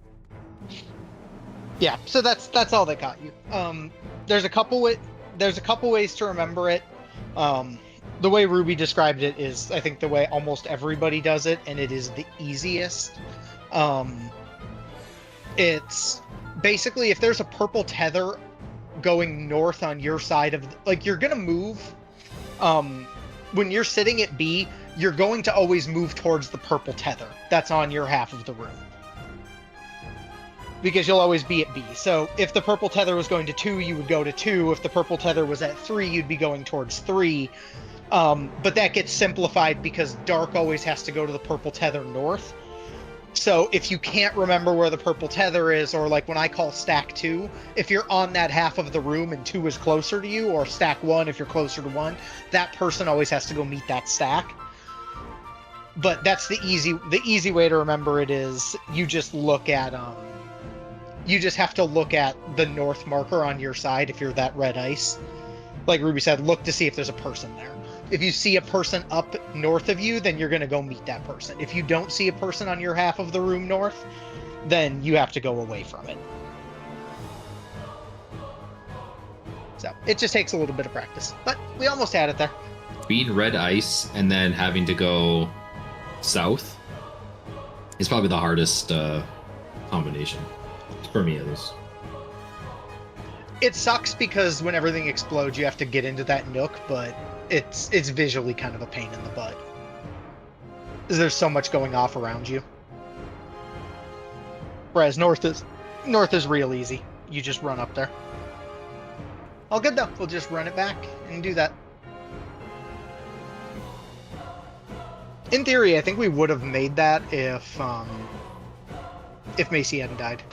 Yeah, so that's all that got you. There's a couple ways to remember it. The way Ruby described it is, I think, the way almost everybody does it, and it is the easiest. It's basically if there's a purple tether going north on your side of, like, you're gonna move when you're sitting at B, you're going to always move towards the purple tether that's on your half of the room. Because you'll always be at B. So if the purple tether was going to 2, you would go to 2. If the purple tether was at 3, you'd be going towards 3. But that gets simplified because dark always has to go to the purple tether north. So if you can't remember where the purple tether is, or like when I call stack 2, if you're on that half of the room and 2 is closer to you, or stack 1 if you're closer to 1, that person always has to go meet that stack. But that's the easy way to remember it is you just look at you just have to look at the north marker on your side if you're that red ice. Like Ruby said, look to see if there's a person there. If you see a person up north of you, then you're going to go meet that person. If you don't see a person on your half of the room north, then you have to go away from it. So it just takes a little bit of practice. But we almost had it there. Being red ice and then having to go south is probably the hardest combination. For me, at least. It sucks because when everything explodes, you have to get into that nook, but it's visually kind of a pain in the butt. There's so much going off around you. Whereas north is real easy. You just run up there. All good though. We'll just run it back and do that. In theory, I think we would have made that if Macy hadn't died.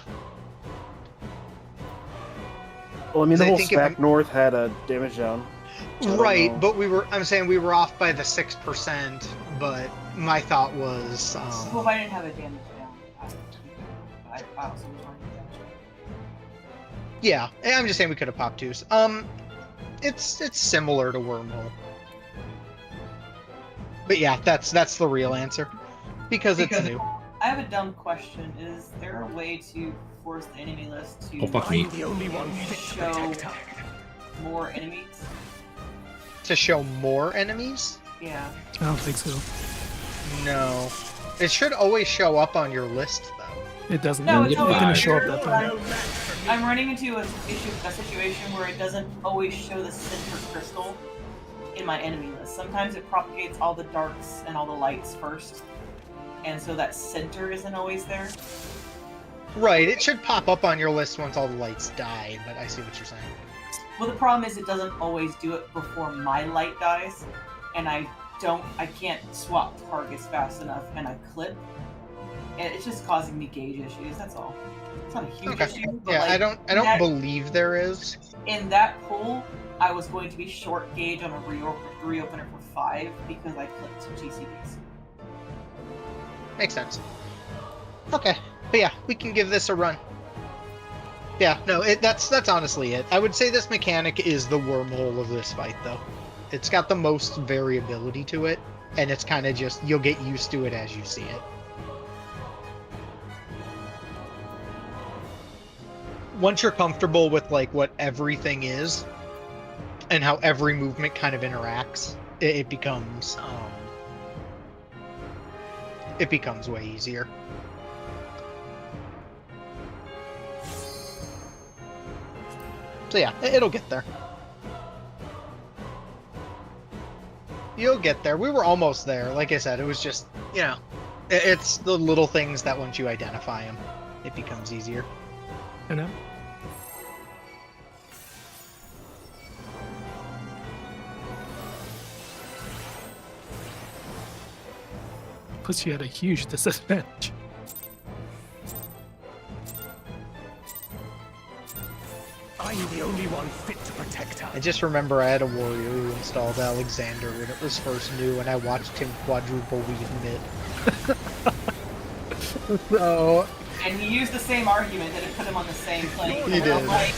Well, I mean, the whole think stack north had a damage down. So right, but I'm saying we were off by the 6%, but my thought was... well, if I didn't have a damage down, I also was running damage. Yeah, I'm just saying we could have popped 2s. It's similar to Wormhole. But yeah, that's the real answer. Because it's new. I have a dumb question. Is there a way to force the enemy list to fuck me. The only one fit to show protect her. more enemies? To show more enemies? Yeah. I don't think so. No. It should always show up on your list, though. It doesn't. No, It's it's not always going to show up that time. I'm running into a situation where it doesn't always show the center crystal in my enemy list. Sometimes it propagates all the darks and all the lights first, and so that center isn't always there. Right, it should pop up on your list once all the lights die, but I see what you're saying. Well, the problem is it doesn't always do it before my light dies, and I can't swap targets fast enough, and I clip. And it's just causing me gauge issues, that's all. It's not a huge issue, but yeah, like, I don't believe there is. in that pool, I was going to be short gauge on a reopener for 5 because I clipped GCDs. Makes sense. Okay, but yeah, we can give this a run. Yeah, no, that's honestly it. I would say this mechanic is the wormhole of this fight, though. It's got the most variability to it, and it's kind of just, you'll get used to it as you see it. Once you're comfortable with, like, what everything is, and how every movement kind of interacts, it becomes way easier. So yeah, it'll get there. You'll get there. We were almost there. Like I said, it was just, you know, it's the little things that once you identify them, it becomes easier. I know. Plus, you had a huge disadvantage. I'm the only one fit to protect her. I just remember I had a warrior who installed Alexander when it was first new, and I watched him quadruple weave mid. So And he used the same argument that it put him on the same playing field. He did. I'm like,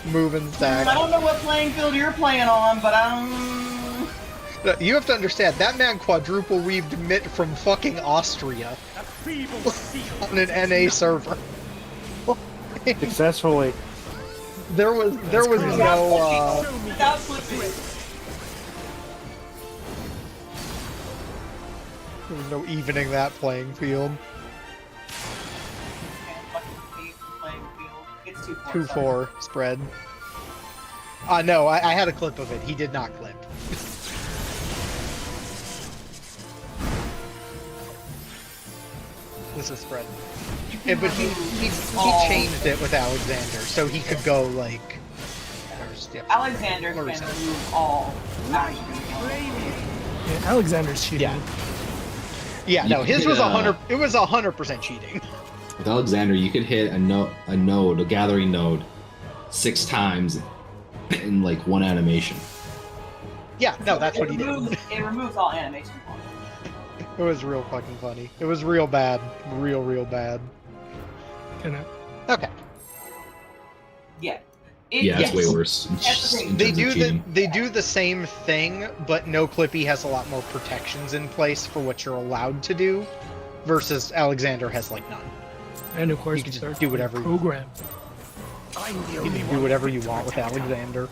moving stack. I don't know what playing field you're playing on, but You have to understand, that man quadruple weaved mid from fucking Austria A feeble seal. on an NA server. Successfully. There was no without flipping. there was no evening that playing field. It's 2-4. 2-4 spread. No, I had a clip of it. He did not clip. This is spread. You Yeah, can but he all- changed it with Alexander, so he could go like. Yep. Alexander Or can reset. move all. actions. Yeah, Alexander's cheating. Yeah. Yeah, You no, can his hit, was 100. It was 100% cheating. With Alexander, you could hit a gathering node 6 times in like one animation. Yeah, no, that's what he did. It removes all animation. It was real fucking funny. It was real bad, real bad. Can I? Okay. Yeah. Yeah, it's way Yes. worse. That's the thing. in They terms of do cheating. they do the same thing, but No Clippy has a lot more protections in place for what you're allowed to do, versus Alexander has like none. And of course, You can just start do whatever you- program. I'm the You only can one do whatever you to want with protect her. Alexander.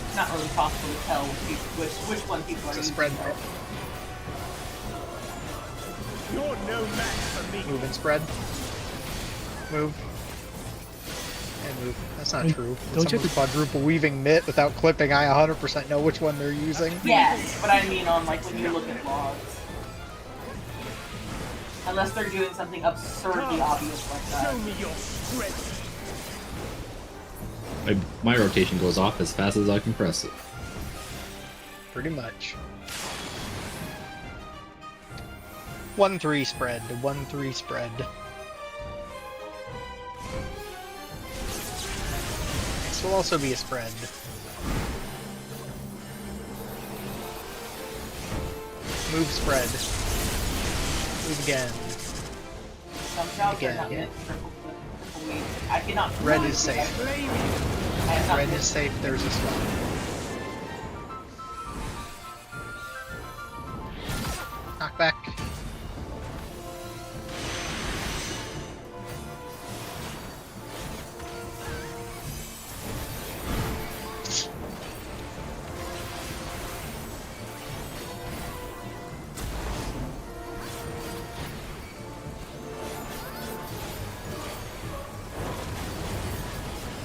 It's not really possible to tell which one people are It's a using. spread. You're no match for me. Move and spread. Move. And move. That's not Hey, true. don't you- Someone's quadruple weaving mitt without clipping. I 100% know which one they're using. Yes, but I mean on like when you look at logs. Unless they're doing something absurdly obvious like that. Show me your strength. My rotation goes off as fast as I can press it. Pretty much. 1-3 spread. 1-3 spread. This will also be a spread. Move spread. Move again. Some jobs Again, are not yeah. meant for triple weave. I cannot. Red is safe. I have not Red been- is safe. There's a swap. Knockback.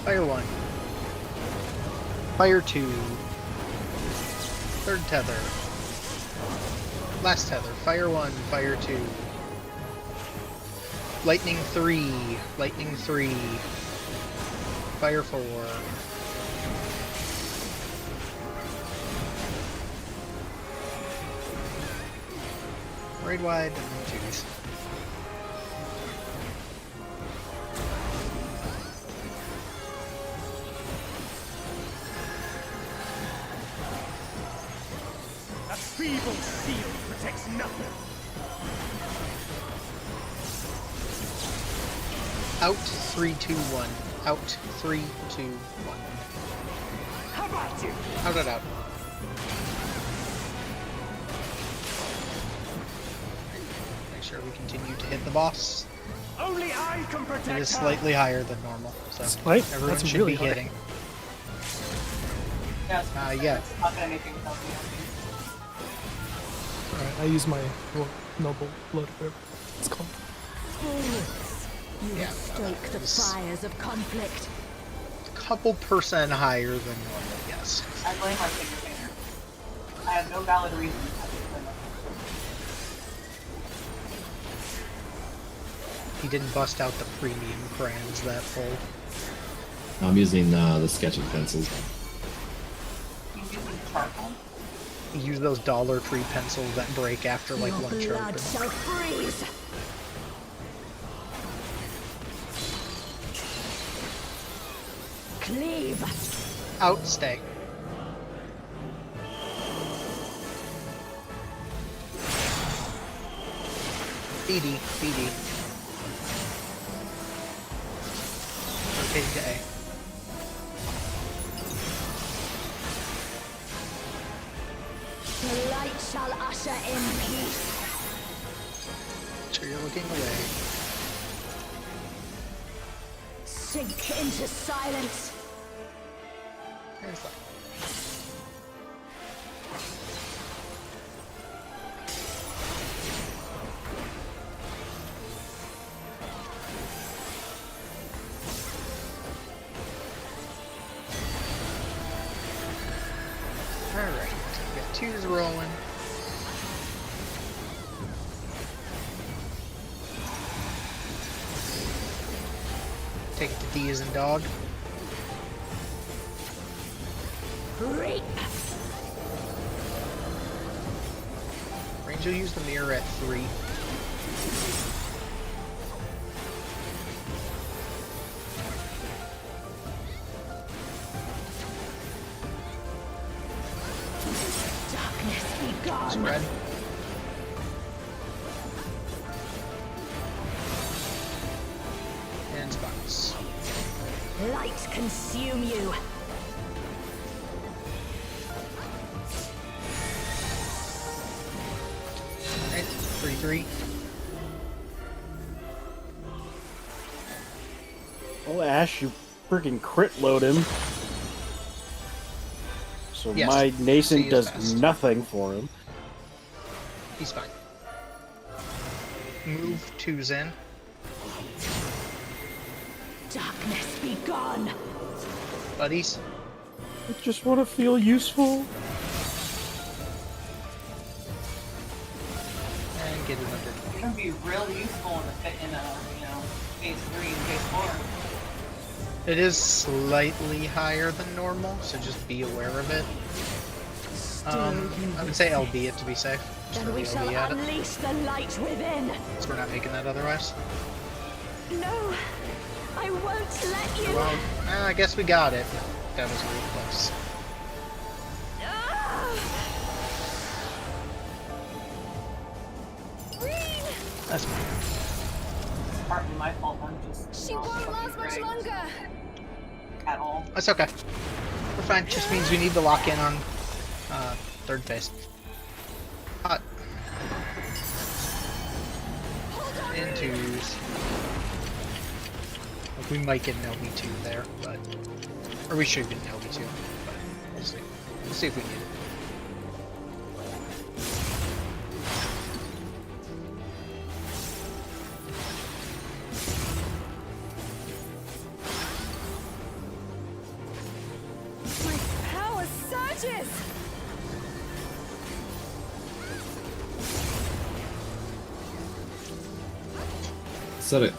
Fire 1. Fire 2. Third tether. Last tether. Fire 1, Fire 2. Lightning 3. Lightning 3. Fire 4. Raid wide and twos. A feeble shield protects nothing. Out 3, 2, 1. Out 3, 2, 1. How about you? Out it out. Make sure we continue to hit the boss. Only I can protect It is her. slightly higher than normal, so Slight? everyone That's should really be high. hitting. Yeah, Yeah. it's not gonna make things healthy. Alright, I use my noble blood, whatever it's called. You Yeah, stoke the this- fires of conflict. Couple percent higher than normal, yes. I blame my finger. I have no valid reason. I just blame my He didn't bust out the premium crayons that full. I'm using the sketching pencils. He's using charcoal. He used those Dollar Tree pencils that break after like Your one blood sharpen. shall freeze. Cleave. Out, stay. BD, BD. Rotating to A. The light shall usher in peace. Sure you're looking away. Sink into silence. There's that. Alright, we got twos rolling. Take it to D as in dog. Reap. Range will use the mirror at 3. Darkness be gone. Spread. And spots. Light consume you. Alright, 3-3. Oh, Ash, you freaking crit load him. So Yes, my C nascent is does best. nothing for him. He's fine. Move 2's in. Darkness be gone. Buddies. I just want to feel useful. And get another. It's gonna be real useful in a phase 3 and phase 4. It is slightly higher than normal, so just be aware of it. I would say LB it to be safe. Just Then we really shall LB at it, unleash the light within. because we're not making that otherwise. No, I won't let you. Well, I guess we got it. That was real close. That's fine. It's partly my fault. I'm just She not won't fucking last much great longer. at all. That's okay. We're fine. Just means we need to lock in on third phase. Hot. Intos. Like, we might get an LB2 there, but... Or we should get an LB2, but we'll see. We'll see if we need it. My power surges. Said it.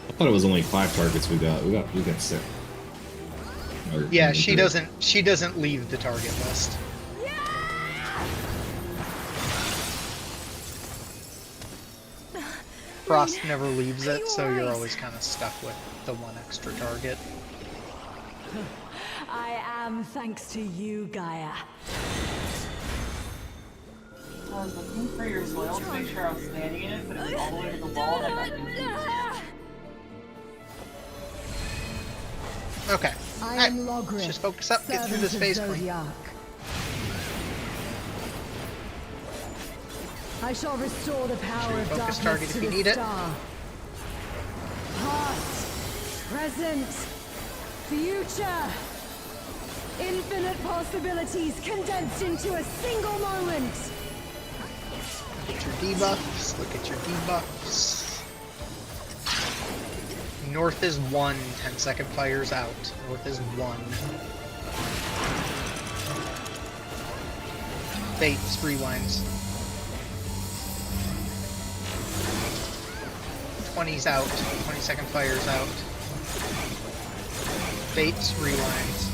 I thought it was only 5 targets we got. We got 6. Or Yeah, maybe she 3. doesn't leave the target list. Frost never leaves it, so you're always kind of stuck with the one extra target. I am thanks to you, Gaia. I was looking for your soil to make sure I was standing in it, but it was all the way to the wall and I got confused. Okay. I Alright, am let's Logrin, just focus up, get through this servant of phase clean. Zodiac. I shall restore the power of Focus darkness target to if you the need it. star. Past, present, future. Infinite possibilities condensed into a single moment. Look at your debuffs, look at your debuffs. North is 1, 10-second fires out. North is 1. Bates, rewinds. 20's out, 20-second fires out. Bates, rewinds.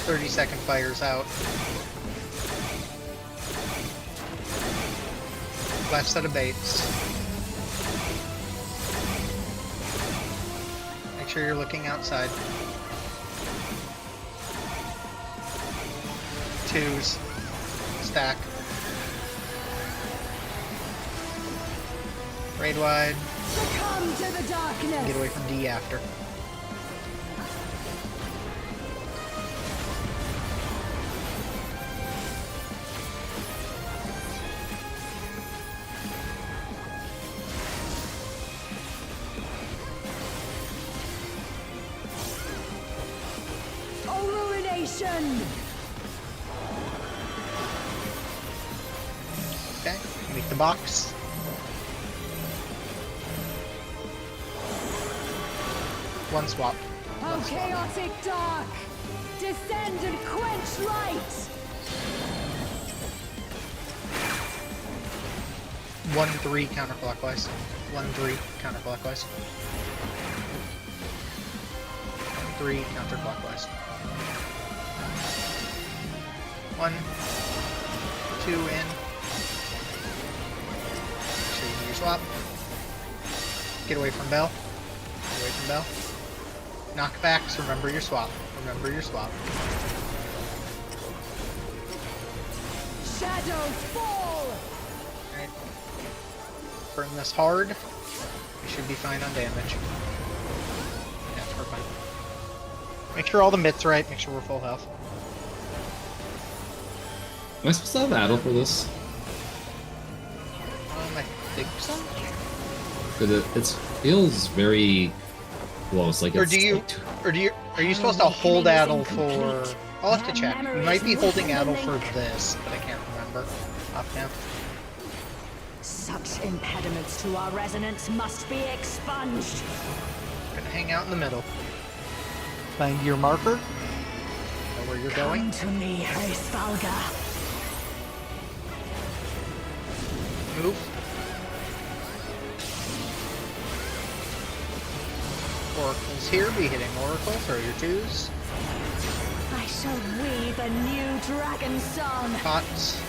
30-second fires out. Left set of baits. Make sure you're looking outside. 2s. Stack. Raid wide. Succumb to the darkness. Get away from D after. Illumination. Okay, make the box. One swap. Oh, chaotic dark. Descend and quench light. 1-3 counterclockwise. 1-3 counterclockwise. 1-3 counterclockwise. 1, 2 in. Make sure you do your swap. Get away from Bell. Get away from Bell. Knockbacks, remember your swap. Remember your swap. Shadows fall! Alright. Burn this hard. We should be fine on damage. Yeah, we're fine. Make sure all the mitts right, make sure we're full health. Am I supposed to have Addle for this? I think so. Because it feels very close. Like Or it's do you, like are you supposed to hold Addle for... I'll have to check. You might be holding Addle for this, but I can't remember offhand. Such impediments to our resonance must be expunged. Gonna hang out in the middle. Find your marker. Know where you're going. Come to me, Ffxiv. Move. Oracle's here. Be hitting Oracle. Throw your 2s. I shall weave a new dragon song. Pots.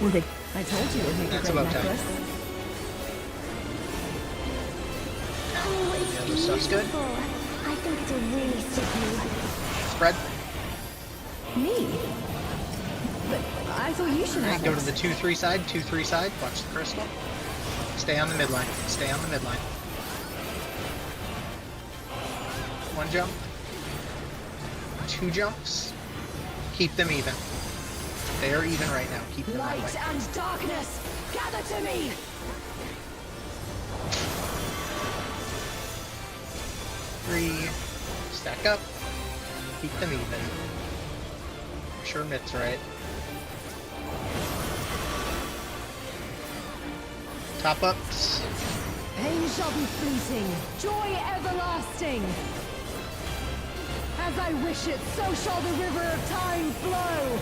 I told you it would make That's a great about time. necklace. Yeah, this stuff's good. I think it'll really suit Spread. Me? But I thought you should Alright, have go it. to the 2-3 side. 2-3 side. Watch the crystal. Stay on the midline. Stay on the midline. 1 jump. 2 jumps. Keep them even. They are even right now. Keep them that Light way. and darkness, gather to me. 3. Stack up. Keep them even. Make sure Mitt's right. Top ups. Pain shall be fleeting, joy everlasting. As I wish it, so shall the river of time flow.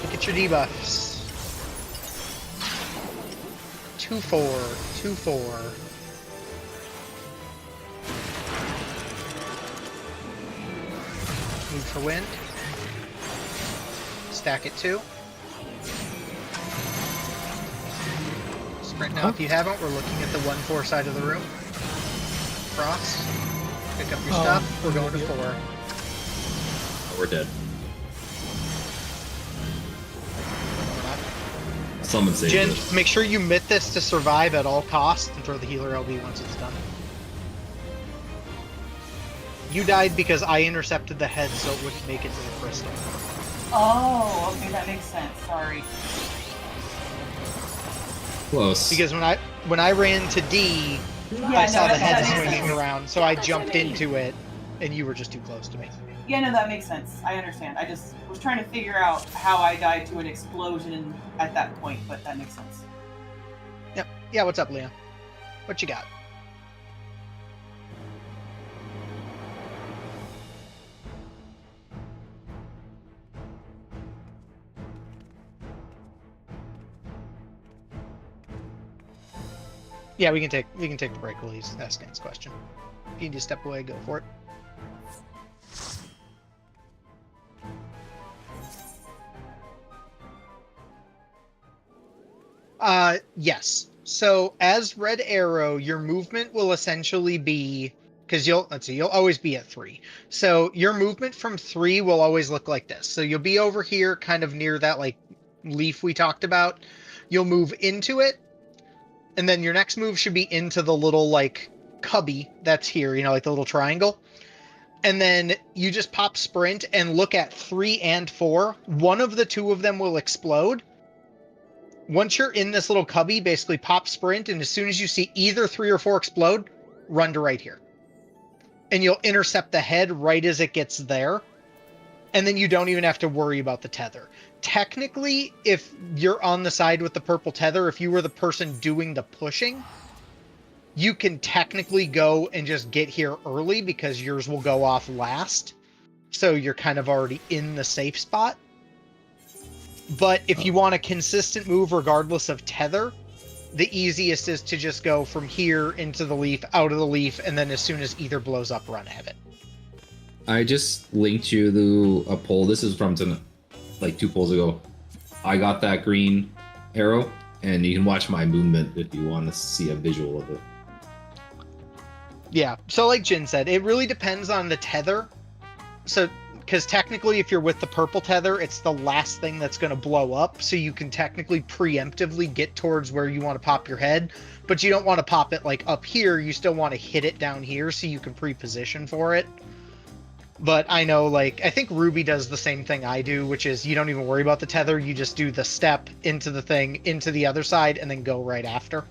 Look at your debuffs. 2-4. 2-4. Move for wind. Stack it 2. Sprint now if you haven't. We're looking at the 1-4 side of the room. Cross. Pick up your stuff. We're going to 4. oh, we're dead. Someone save Jin, this. make sure you mitt this to survive at all costs and throw the healer LB once it's done. You died because I intercepted the head so it wouldn't make it to the crystal. Oh, okay, that makes sense. Sorry. Close. Because when I ran to D, Yeah, I saw the that head makes swinging sense. around, so I jumped into it, and you were just too close to me. Yeah, no, that makes sense. I understand. I just was trying to figure out how I died to an explosion at that point, but that makes sense. Yep. Yeah, what's up, Leon? What you got? Yeah, we can take the break while he's asking his question. If you need to step away, go for it. Yes. So as Red Arrow, your movement will essentially be, because you'll always be at 3. So your movement from 3 will always look like this. So you'll be over here, kind of near that like leaf we talked about. You'll move into it, and then your next move should be into the little like cubby that's here, like the little triangle. And then you just pop sprint and look at 3 and 4. One of the 2 of them will explode. Once you're in this little cubby, basically pop sprint, and as soon as you see either 3 or 4 explode, run to right here. And you'll intercept the head right as it gets there. And then you don't even have to worry about the tether. Technically, if you're on the side with the purple tether, if you were the person doing the pushing, you can technically go and just get here early because yours will go off last. so you're kind of already in the safe spot. But if you want a consistent move regardless of tether, the easiest is to just go from here into the leaf, out of the leaf, and then as soon as either blows up, run at it. I just linked you to a poll. This is from like 2 polls ago. I got that green arrow, and you can watch my movement if you want to see a visual of it. Yeah, so like Jin said, it really depends on the tether. So, because technically if you're with the purple tether, it's the last thing that's going to blow up, so you can technically preemptively get towards where you want to pop your head, but you don't want to pop it like up here, you still want to hit it down here so you can pre-position for it. But I know, like, I think Ruby does the same thing I do, which is you don't even worry about the tether, you just do the step into the thing, into the other side, and then go right after.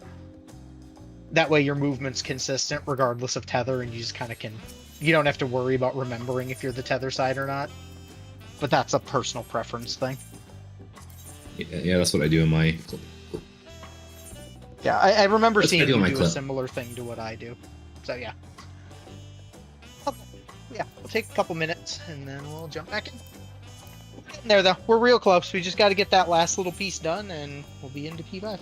That way your movement's consistent regardless of tether, and you just kind of can... You don't have to worry about remembering if you're the tether side or not. But that's a personal preference thing. Yeah, that's what I do in my... Yeah, I remember That's seeing what I do you in my do a clip. similar thing to what I do. So yeah. Okay. Yeah, we'll take a couple minutes, and then we'll jump back in. We're getting there, though. We're real close. We just got to get that last little piece done, and we'll be into P5.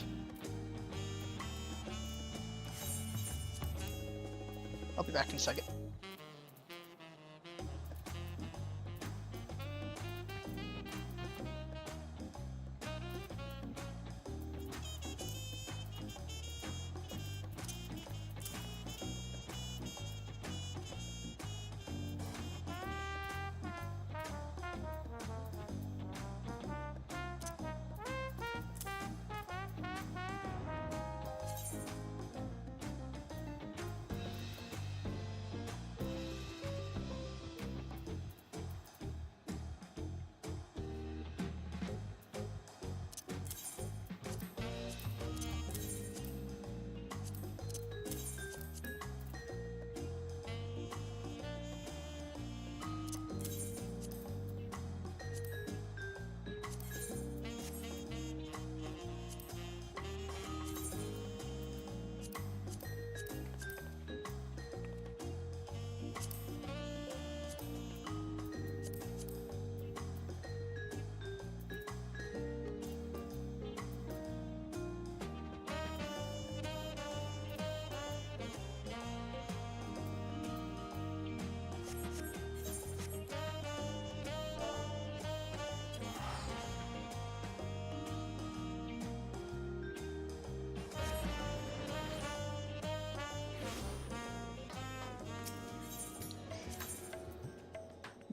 I'll be back in a second.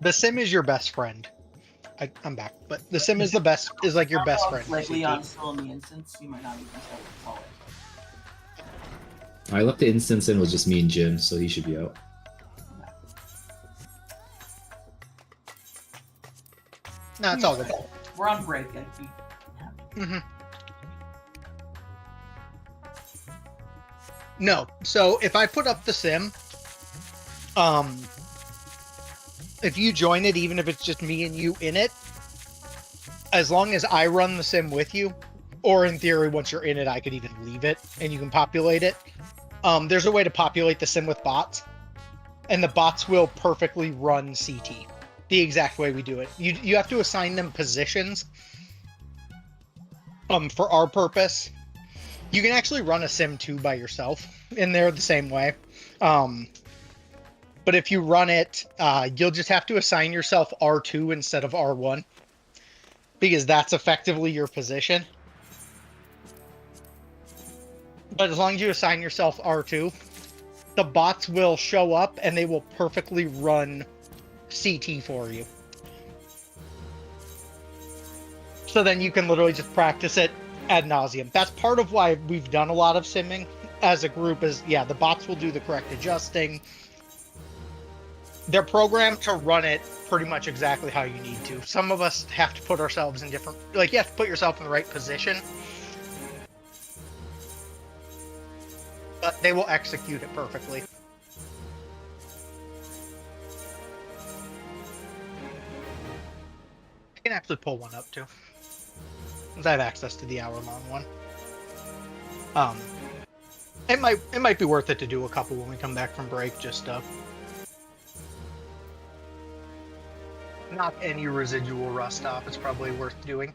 The sim is your best friend. I'm back, but the sim is the best. Is like your best friend. Like for Leon's CT. still in the instance, you might not even start to call it. I left the instance in with just me and Jin, so he should be out. No, it's all good. We're on break. Mm-hmm. No, so if I put up the sim, if you join it, even if it's just me and you in it, as long as I run the sim with you, or in theory, once you're in it, I could even leave it and you can populate it. There's a way to populate the sim with bots, and the bots will perfectly run CT the exact way we do it. You have to assign them positions. For our purpose, you can actually run a sim 2 by yourself, and they're the same way. But if you run it, you'll just have to assign yourself R2 instead of R1, because that's effectively your position. But as long as you assign yourself R2, the bots will show up and they will perfectly run CT for you. So then you can literally just practice it ad nauseum. That's part of why we've done a lot of simming as a group is, yeah, the bots will do the correct adjusting. They're programmed to run it pretty much exactly how you need to. Some of us have to put ourselves in different, like you have to put yourself in the right position. But they will execute it perfectly. I can actually pull one up too, since I have access to the hour-long one. It might be worth it to do a couple when we come back from break, just knock any residual rust off. It's probably worth doing.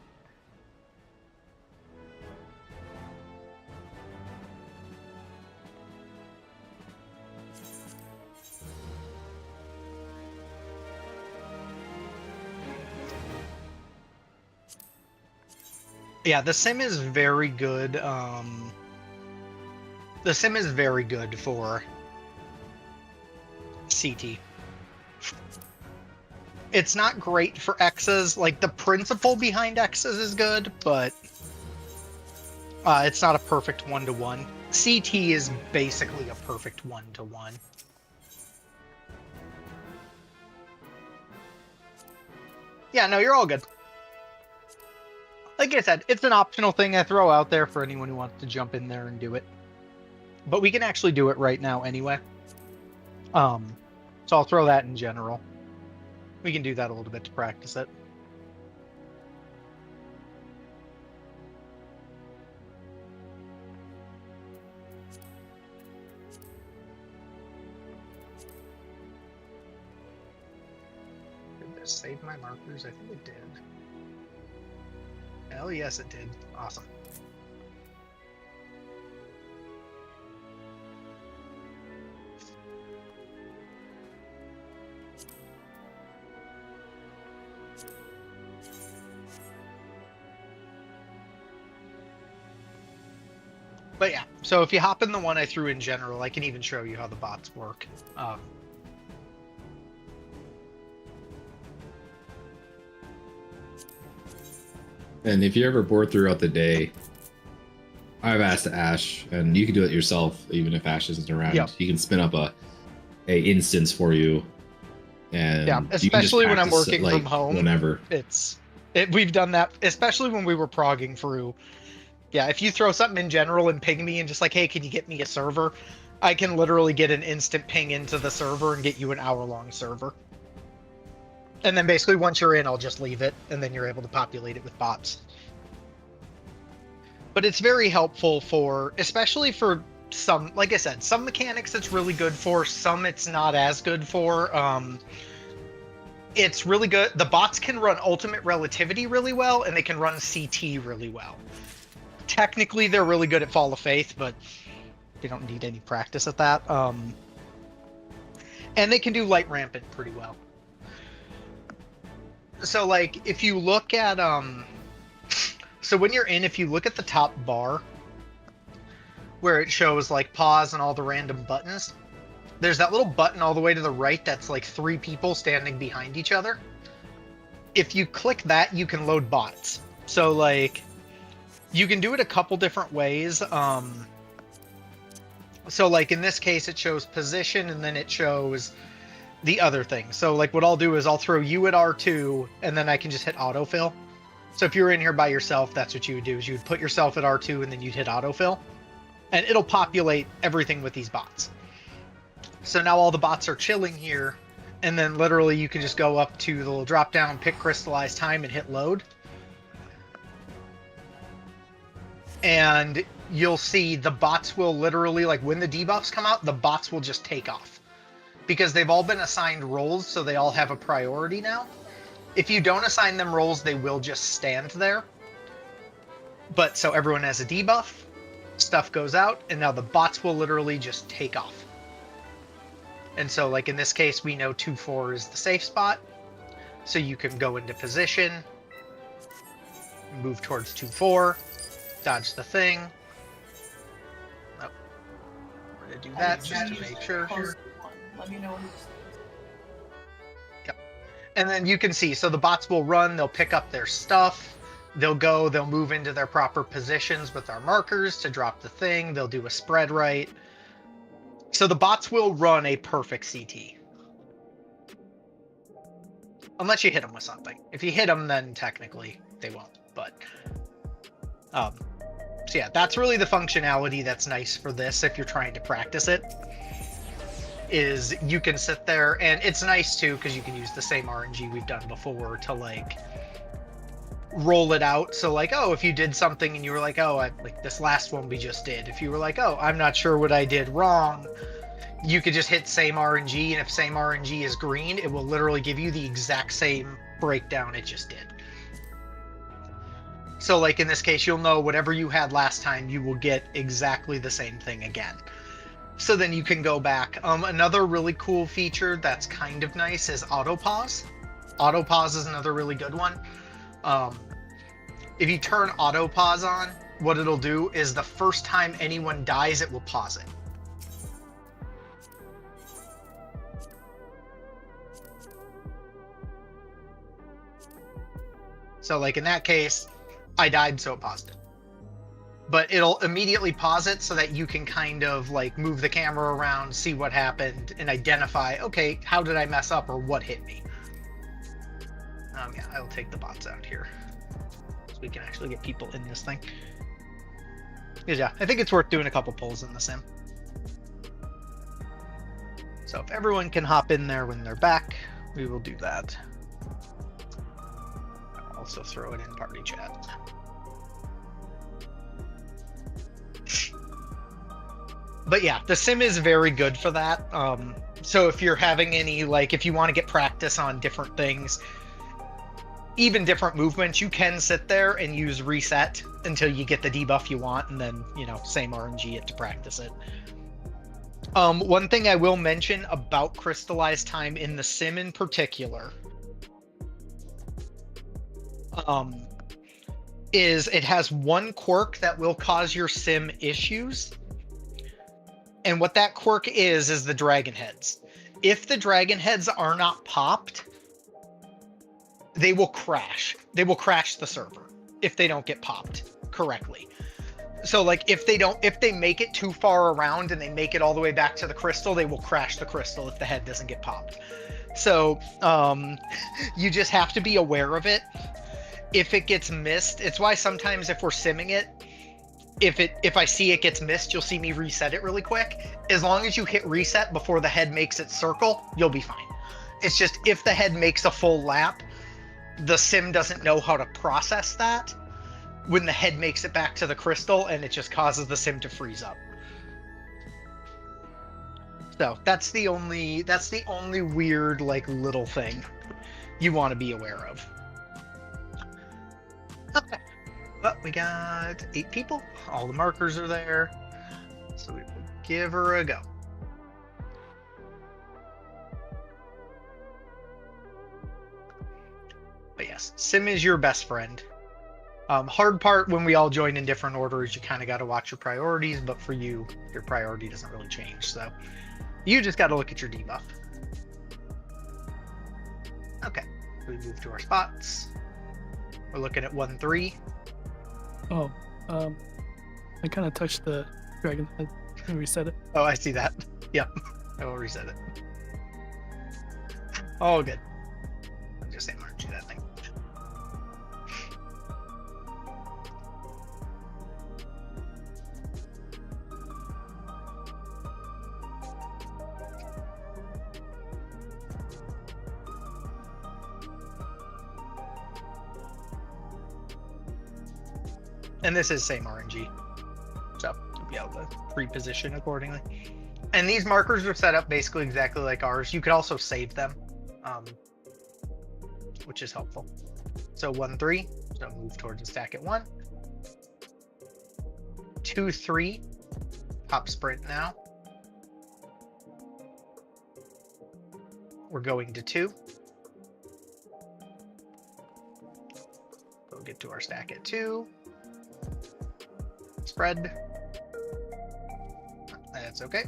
Yeah, the sim is very good. The sim is very good for CT. It's not great for X's. Like, the principle behind X's is good, but it's not a perfect 1-to-1. CT is basically a perfect 1-to-1. Yeah, no, you're all good. Like I said, it's an optional thing I throw out there for anyone who wants to jump in there and do it. But we can actually do it right now anyway. So I'll throw that in general. We can do that a little bit to practice it. Did this save my markers? I think it did. Hell yes, it did. Awesome. But yeah, so if you hop in the one I threw in general, I can even show you how the bots work. And if you're ever bored throughout the day, I've asked Ash, and you can do it yourself, even if Ash isn't around. Yep. He can spin up a instance for you, and yeah, you can just especially when I'm practice working it, from home. Whenever We've done that, especially when we were progging through. Yeah, if you throw something in general and ping me and just like, hey, can you get me a server? I can literally get an instant ping into the server and get you an hour-long server. And then basically once you're in, I'll just leave it, and then you're able to populate it with bots. But it's very helpful for, especially for some, like I said, some mechanics it's really good for, some it's not as good for. It's really good. The bots can run Ultimate Relativity really well, and they can run CT really well. Technically, they're really good at Fall of Faith, but they don't need any practice at that. And they can do Light Rampant pretty well. So, like, if you look at, so when you're in, if you look at the top bar, where it shows, like, pause and all the random buttons, there's that little button all the way to the right that's, like, 3 people standing behind each other. If you click that, you can load bots. So, like, you can do it a couple different ways. So, like, in this case, it shows position, and then it shows the other thing. So, like, what I'll do is I'll throw you at R2, and then I can just hit autofill. So if you're in here by yourself, that's what you would do, is you would put yourself at R2, and then you'd hit autofill. And it'll populate everything with these bots. So now all the bots are chilling here, and then literally you can just go up to the little drop down, pick crystallized time, and hit load. And you'll see the bots will literally, like, when the debuffs come out, the bots will just take off. Because they've all been assigned roles, so they all have a priority now. If you don't assign them roles, they will just stand there. But, so everyone has a debuff, stuff goes out, and now the bots will literally just take off. And so, like, in this case, we know 2-4 is the safe spot. So you can go into position, move towards 2-4, dodge the thing. Oh, we're gonna do that just to make sure. Let me know when Yep. And then you can see, so the bots will run, they'll pick up their stuff, they'll go, they'll move into their proper positions with our markers to drop the thing, they'll do a spread right. So the bots will run a perfect CT. Unless you hit them with something. If you hit them, then technically they won't, but... so yeah, that's really the functionality that's nice for this if you're trying to practice it. Is you can sit there, and it's nice too because you can use the same RNG we've done before to, like, roll it out. So, like, oh, if you did something and you were like, oh, like this last one we just did, if you were like, oh, I'm not sure what I did wrong, you could just hit same RNG, and if same RNG is green, it will literally give you the exact same breakdown, it just did. So like in this case, you'll know whatever you had last time, you will get exactly the same thing again. So then you can go back. Another really cool feature that's kind of nice is auto pause. Auto pause is another really good one. If you turn auto pause on, what it'll do is the first time anyone dies, it will pause it. So like in that case, I died, so it paused it. But it'll immediately pause it so that you can kind of like move the camera around, see what happened, and identify, okay, how did I mess up or what hit me? Yeah, I'll take the bots out here so we can actually get people in this thing. Because yeah, I think it's worth doing a couple pulls in the sim. So if everyone can hop in there when they're back, we will do that. I'll also throw it in party chat. But yeah, the sim is very good for that. So if you're having any, like, if you want to get practice on different things, even different movements, you can sit there and use reset until you get the debuff you want, and then, you know, same RNG it to practice it. One thing I will mention about crystallized time in the sim in particular is it has one quirk that will cause your sim issues. And what that quirk is the dragon heads. If the dragon heads are not popped, they will crash. They will crash the server if they don't get popped correctly. So like if they make it too far around and they make it all the way back to the crystal, they will crash the crystal if the head doesn't get popped. So you just have to be aware of it. If it gets missed, it's why sometimes if we're simming it, if I see it gets missed, you'll see me reset it really quick. As long as you hit reset before the head makes its circle, you'll be fine. It's just if the head makes a full lap, the sim doesn't know how to process that when the head makes it back to the crystal, and it just causes the sim to freeze up. So that's the only weird, like, little thing you want to be aware of. Okay. But we got 8 people. All the markers are there. So we will give her a go. But yes, sim is your best friend. Hard part when we all join in different orders, you kind of got to watch your priorities, but for you, your priority doesn't really change. So you just got to look at your debuff. Okay, we move to our spots. We're looking at 1-3. Oh, I kind of touched the dragon head and reset it. Oh, I see that. Yep, I will reset it. All good. I'm just saying, aren't you that thing? And this is same RNG, so you'll be able to reposition accordingly. And these markers are set up basically exactly like ours. You could also save them, which is helpful. So 1-3, so move towards the stack at 1. 2-3, hop sprint now. We're going to 2. We'll get to our stack at 2. Spread. That's okay.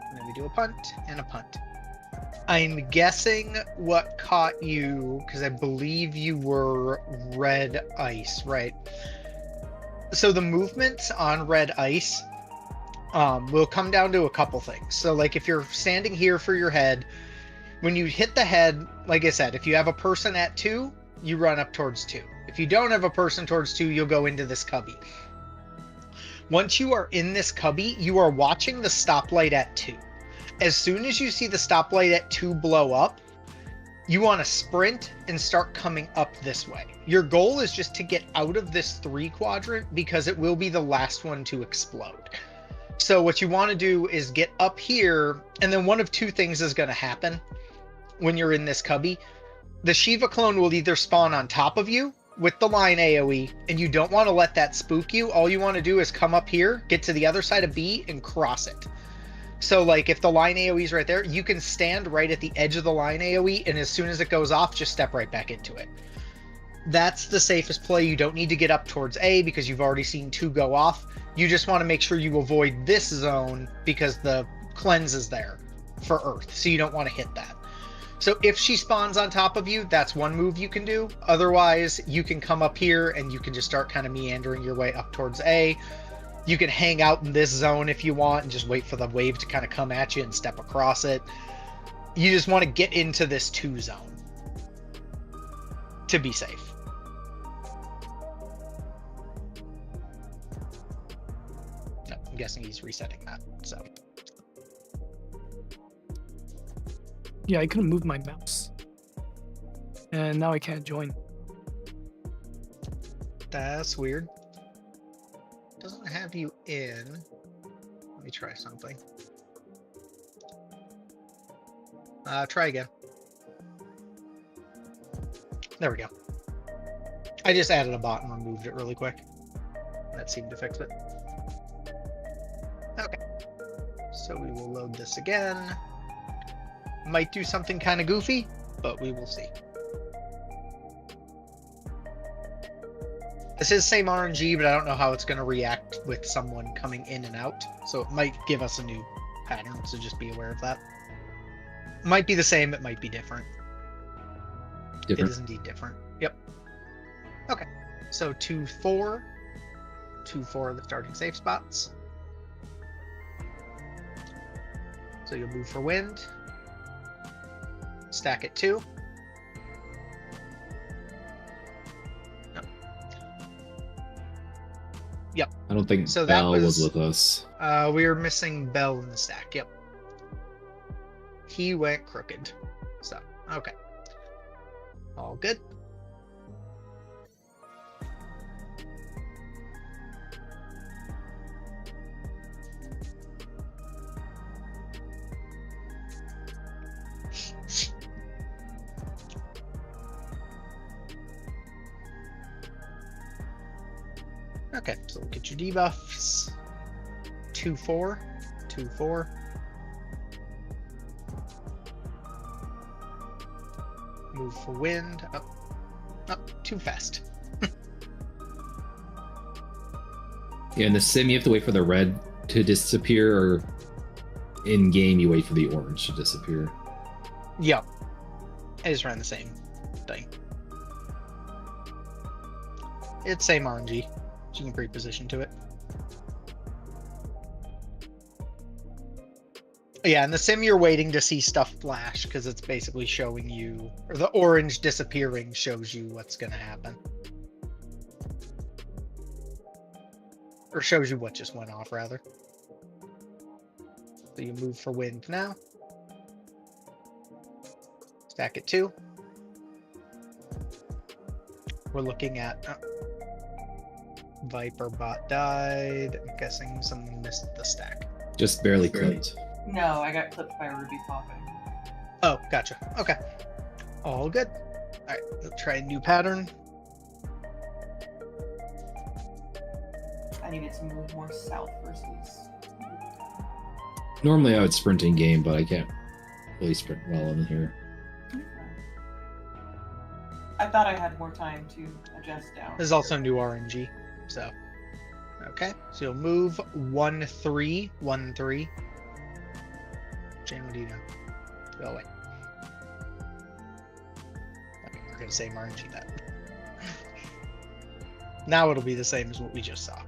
And then we do a punt and a punt. I'm guessing what caught you, because I believe you were red ice, right? So the movements on red ice will come down to a couple things. So like if you're standing here for your head, when you hit the head, like I said, if you have a person at 2, you run up towards 2. If you don't have a person towards 2, you'll go into this cubby. Once you are in this cubby, you are watching the stoplight at 2. As soon as you see the stoplight at 2 blow up, you want to sprint and start coming up this way. Your goal is just to get out of this 3 quadrant because it will be the last one to explode. So what you want to do is get up here, and then one of two things is going to happen when you're in this cubby. The Shiva clone will either spawn on top of you with the line AoE, and you don't want to let that spook you. All you want to do is come up here, get to the other side of B, and cross it. So, like, if the line AoE is right there, you can stand right at the edge of the line AoE, and as soon as it goes off, just step right back into it. That's the safest play. You don't need to get up towards A because you've already seen 2 go off. You just want to make sure you avoid this zone because the cleanse is there for Earth, so you don't want to hit that. So if she spawns on top of you, that's one move you can do. Otherwise, you can come up here and you can just start kind of meandering your way up towards A. You can hang out in this zone if you want and just wait for the wave to kind of come at you and step across it. You just want to get into this 2 zone to be safe. No, I'm guessing he's resetting that, so. Yeah, I couldn't move my mouse. And now I can't join. That's weird. Doesn't have you in. Let me try something. Try again. There we go. I just added a bot and removed it really quick. That seemed to fix it. Okay. So we will load this again. Might do something kind of goofy, but we will see. This is same RNG, but I don't know how it's going to react with someone coming in and out. So it might give us a new pattern, so just be aware of that. Might be the same, it might be different. It is indeed different. Yep. Okay. So 2-4. 2-4 are the starting safe spots. So you'll move for wind. Stack it 2. No. Yep. I don't think So Bell that was with us. We were missing Bell in the stack. Yep. He went crooked. So, okay. All good. Okay, so we'll get your debuffs. 2-4. 2-4. Move for wind. Oh, oh, too fast. Yeah, in the sim, you have to wait for the red to disappear, or in game, you wait for the orange to disappear. Yep. I just ran the same thing. It's same RNG. So you can pre-position to it. Yeah, in the sim you're waiting to see stuff flash because it's basically showing you, or the orange disappearing shows you what's going to happen. Or shows you what just went off, rather. So you move for wind now. Stack it 2. We're looking at... Viper bot died. I'm guessing someone missed the stack. Just barely clipped. No, I got clipped by Ruby popping. Oh, gotcha. Okay. All good. Alright, let's try a new pattern. I needed to move more south versus... Normally I would sprint in game, but I can't really sprint well in here. I thought I had more time to adjust down. There's also new RNG, so. Okay, so you'll move 1-3, 1-3. Jane, what do you know? Go away. Okay, we're gonna say RNG that. Now it'll be the same as what we just saw.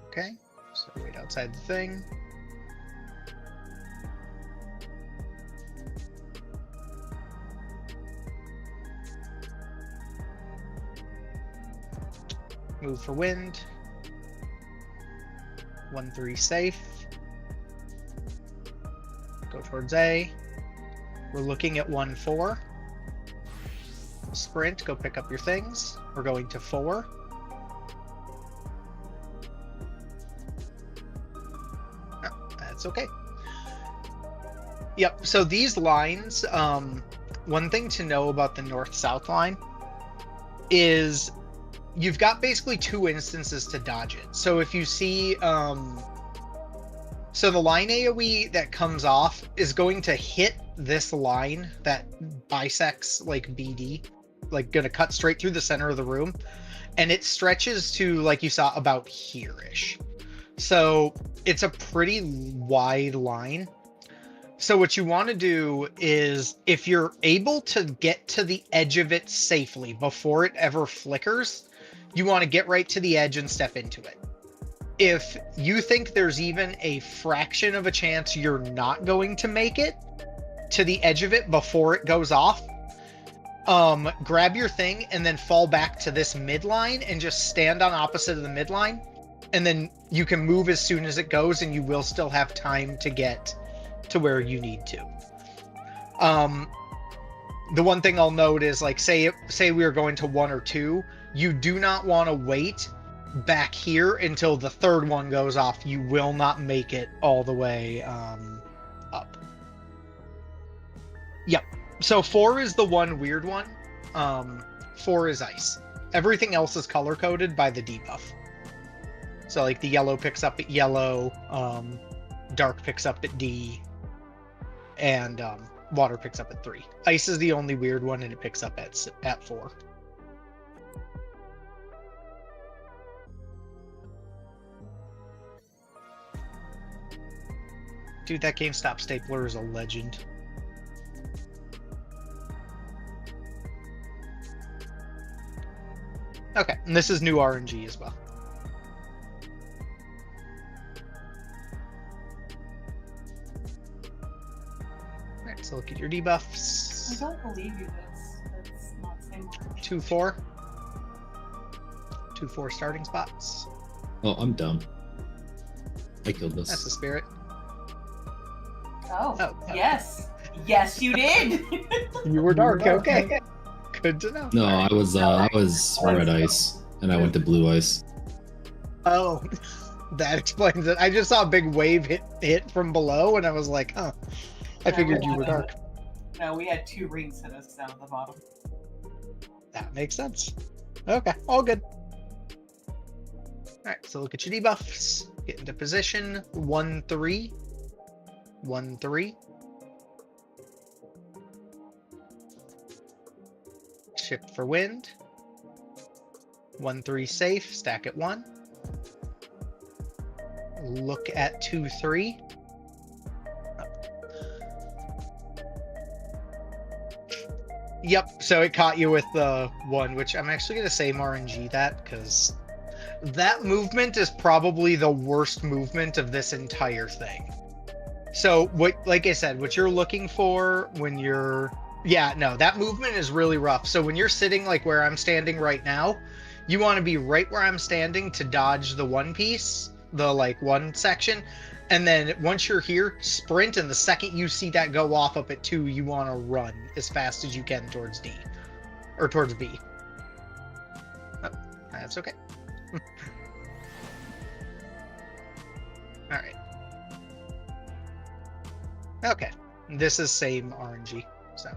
Okay, so wait outside the thing. Move for wind. 1-3 safe. Go towards A. We're looking at 1-4. Sprint, go pick up your things. We're going to 4. Oh, that's okay. Yep, so these lines, one thing to know about the north-south line is you've got basically 2 instances to dodge it. So if you see, so the line AoE that comes off is going to hit this line that bisects like BD, like gonna cut straight through the center of the room, and it stretches to, like you saw, about here-ish. So it's a pretty wide line. So what you want to do is, if you're able to get to the edge of it safely before it ever flickers, you want to get right to the edge and step into it. If you think there's even a fraction of a chance you're not going to make it to the edge of it before it goes off, grab your thing and then fall back to this midline and just stand on opposite of the midline, and then you can move as soon as it goes and you will still have time to get to where you need to. The one thing I'll note is, like, say we are going to 1 or 2, you do not want to wait back here until the 3rd one goes off. You will not make it all the way up. Yep. So 4 is the one weird one. 4 is ice. Everything else is color coded by the debuff. So like the yellow picks up at yellow, dark picks up at D, and water picks up at 3. Ice is the only weird one, and it picks up at 4. Dude, that GameStop stapler is a legend. Okay, and this is new RNG as well. Alright, so look at your debuffs. I don't believe you. That's not same. 2-4. 2-4 starting spots. Oh, I'm dumb. I killed this. That's the spirit. Oh, yes. Yes, you did. You were dark, okay. Good to know. No, I was red ice, and I went to blue ice. Oh, that explains it. I just saw a big wave hit from below, and I was like, huh. I figured you were dark. No, we had 2 rings hit us down at the bottom. That makes sense. Okay, all good. Alright, so look at your debuffs. Get into position. 1-3. 1-3. Shift for wind. 1-3 safe. Stack at 1. Look at 2-3. Yep, so it caught you with the 1, which I'm actually going to say RNG that, because that movement is probably the worst movement of this entire thing. So, what, like I said, what you're looking for when you're... Yeah, no, that movement is really rough. So when you're sitting like where I'm standing right now, you want to be right where I'm standing to dodge the one piece, the like 1 section. And then once you're here, sprint, and the second you see that go off up at 2, you want to run as fast as you can towards D. Or towards B. Oh, that's okay. Alright. Okay. This is same RNG, so.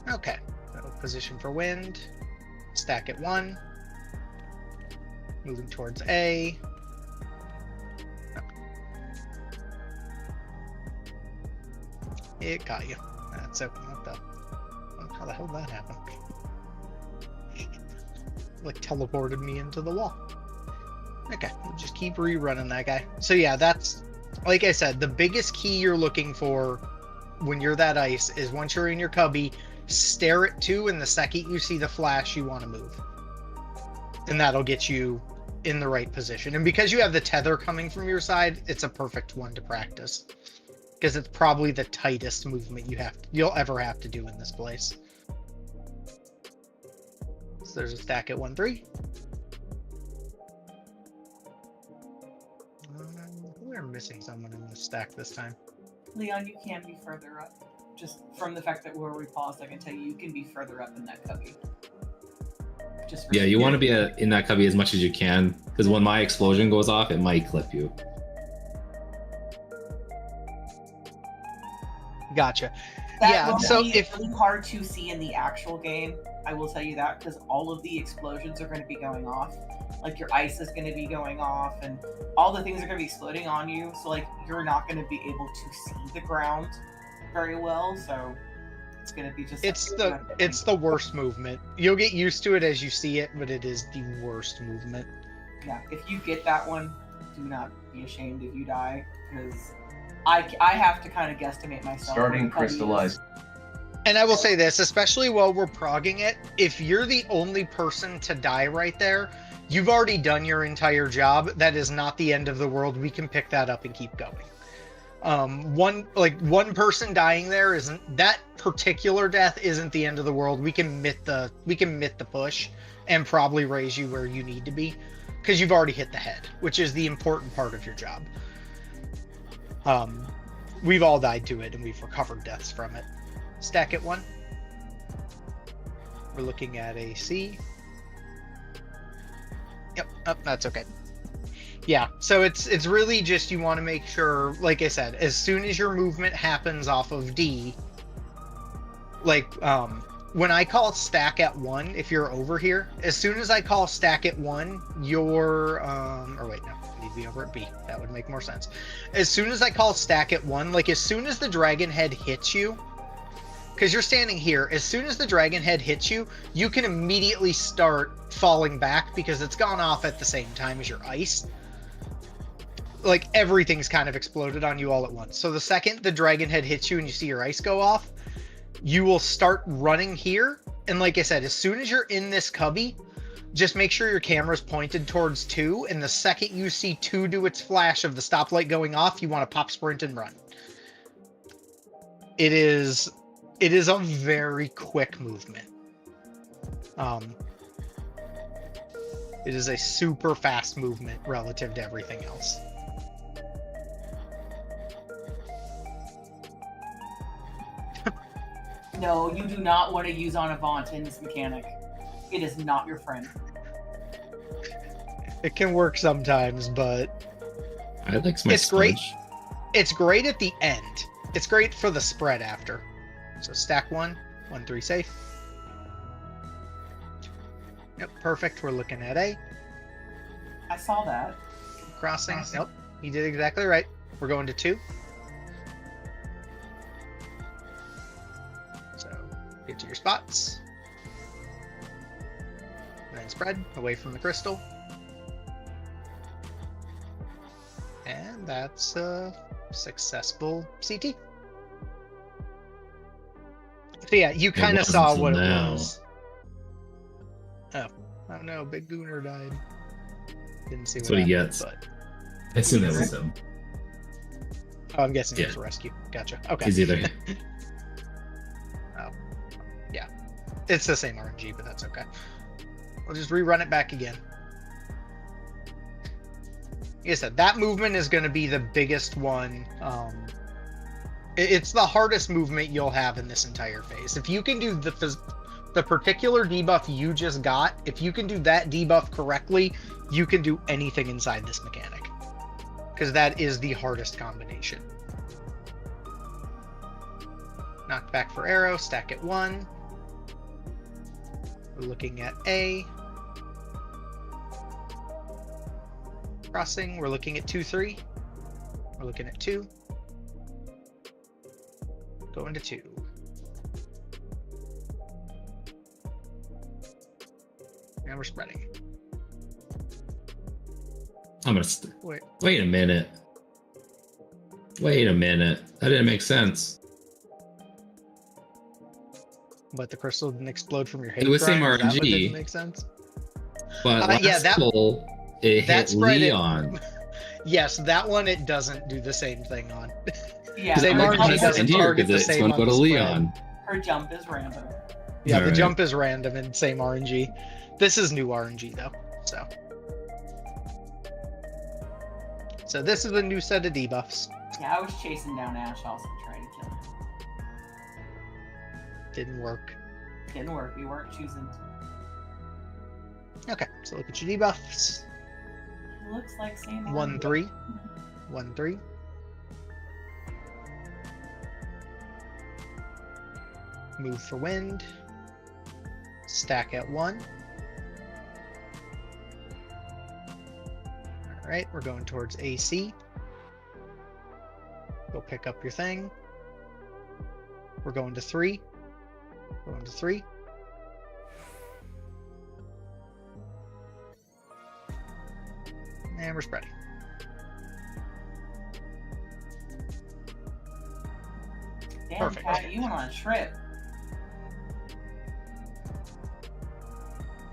Okay, so position for wind, stack at 1, moving towards A. It got you. That's okay. How the hell did that happen? Like teleported me into the wall. Okay, we'll just keep rerunning that guy. So yeah, that's, like I said, the biggest key you're looking for when you're that ice is once you're in your cubby, stare at 2, and the second you see the flash, you want to move. And that'll get you in the right position. And because you have the tether coming from your side, it's a perfect one to practice. Because it's probably the tightest movement you'll ever have to do in this place. So there's a stack at 1-3. We're missing someone in this stack this time. Leon, you can be further up. Just from the fact that where we paused, I can tell you, you can be further up in that cubby. Just for Yeah, you want to be in that cubby as much as you can, because when my explosion goes off, it might clip you. Gotcha. That Yeah, will so be if really hard to see in the actual game, I will tell you that, because all of the explosions are going to be going off. Like your ice is going to be going off, and all the things are going to be exploding on you. So like you're not going to be able to see the ground very well. So it's going to be just. it's the worst movement. You'll get used to it as you see it, but it is the worst movement. Yeah, if you get that one, do not be ashamed if you die, because I have to kind of guesstimate myself. Starting crystallized. And I will say this, especially while we're progging it, if you're the only person to die right there, you've already done your entire job. That is not the end of the world. We can pick that up and keep going. One person dying there isn't, that particular death isn't the end of the world. We can mitt the push and probably raise you where you need to be, because you've already hit the head, which is the important part of your job. We've all died to it and we've recovered deaths from it. Stack at 1. We're looking at a C. Yep, oh, that's okay. Yeah, so it's really just, you want to make sure, like I said, as soon as your movement happens off of D, like when I call stack at 1, if you're over here, as soon as I call stack at 1, you're or wait, no, I need to be over at B. That would make more sense. As soon as I call stack at 1, like as soon as the dragon head hits you, because you're standing here, as soon as the dragon head hits you, you can immediately start falling back because it's gone off at the same time as your ice. Like everything's kind of exploded on you all at once. So the second the dragon head hits you and you see your ice go off, you will start running here. And like I said, as soon as you're in this cubby, just make sure your camera's pointed towards 2. And the second you see 2 do its flash of the stoplight going off, you want to pop, sprint, and run. It is a very quick movement. It is a super fast movement relative to everything else. No, you do not want to use on Avant in this mechanic. It is not your friend. It can work sometimes, but I like my it's great. sponge. It's great at the end. It's great for the spread after. So stack 1, 1-3 safe. Yep, perfect. We're looking at A. I saw that. Crossing. Yep, he did exactly right. We're going to 2. So get to your spots. And then spread away from the crystal. And that's a successful CT. So yeah, you kind of saw what it was. Oh no, Big Gooner died. Didn't see That's what he gets. But... I assume that was him. Oh, I'm guessing Yeah. it was a rescue. Gotcha. Okay. He's either. Oh, yeah. It's the same RNG, but that's okay. We'll just rerun it back again. Like I said, that movement is going to be the biggest one. It's the hardest movement you'll have in this entire phase. If you can do the particular debuff you just got, if you can do that debuff correctly, you can do anything inside this mechanic. Because that is the hardest combination. Knocked back for arrow, stack at 1. We're looking at A. Crossing, we're looking at 2-3. We're looking at 2. Going to 2. And we're spreading. I'm gonna. Wait a minute. Wait a minute. That didn't make sense. But the crystal didn't explode from your hate It was same crime? Is that what RNG. didn't make sense? But last yeah, that... pull, It That hit spread it- Leon. Yes, that one it doesn't do the same thing on. Yeah, Same her, RNG jump, doesn't target the it's same going on to go the to spread. Leon. her jump is random. Yeah, the Alright. jump is random and same RNG. This is new RNG though, so. So this is a new set of debuffs. Yeah, I was chasing down Ash also trying to kill him. Didn't work. Didn't work. We weren't choosing to. Okay, so look at your debuffs. It looks like same. 1-3. 1-3. Move for wind. Stack at 1. Alright, we're going towards AC. Go pick up your thing. We're going to 3. Going to 3. And we're spreading. Damn, Perfect. Cat, you went on a trip.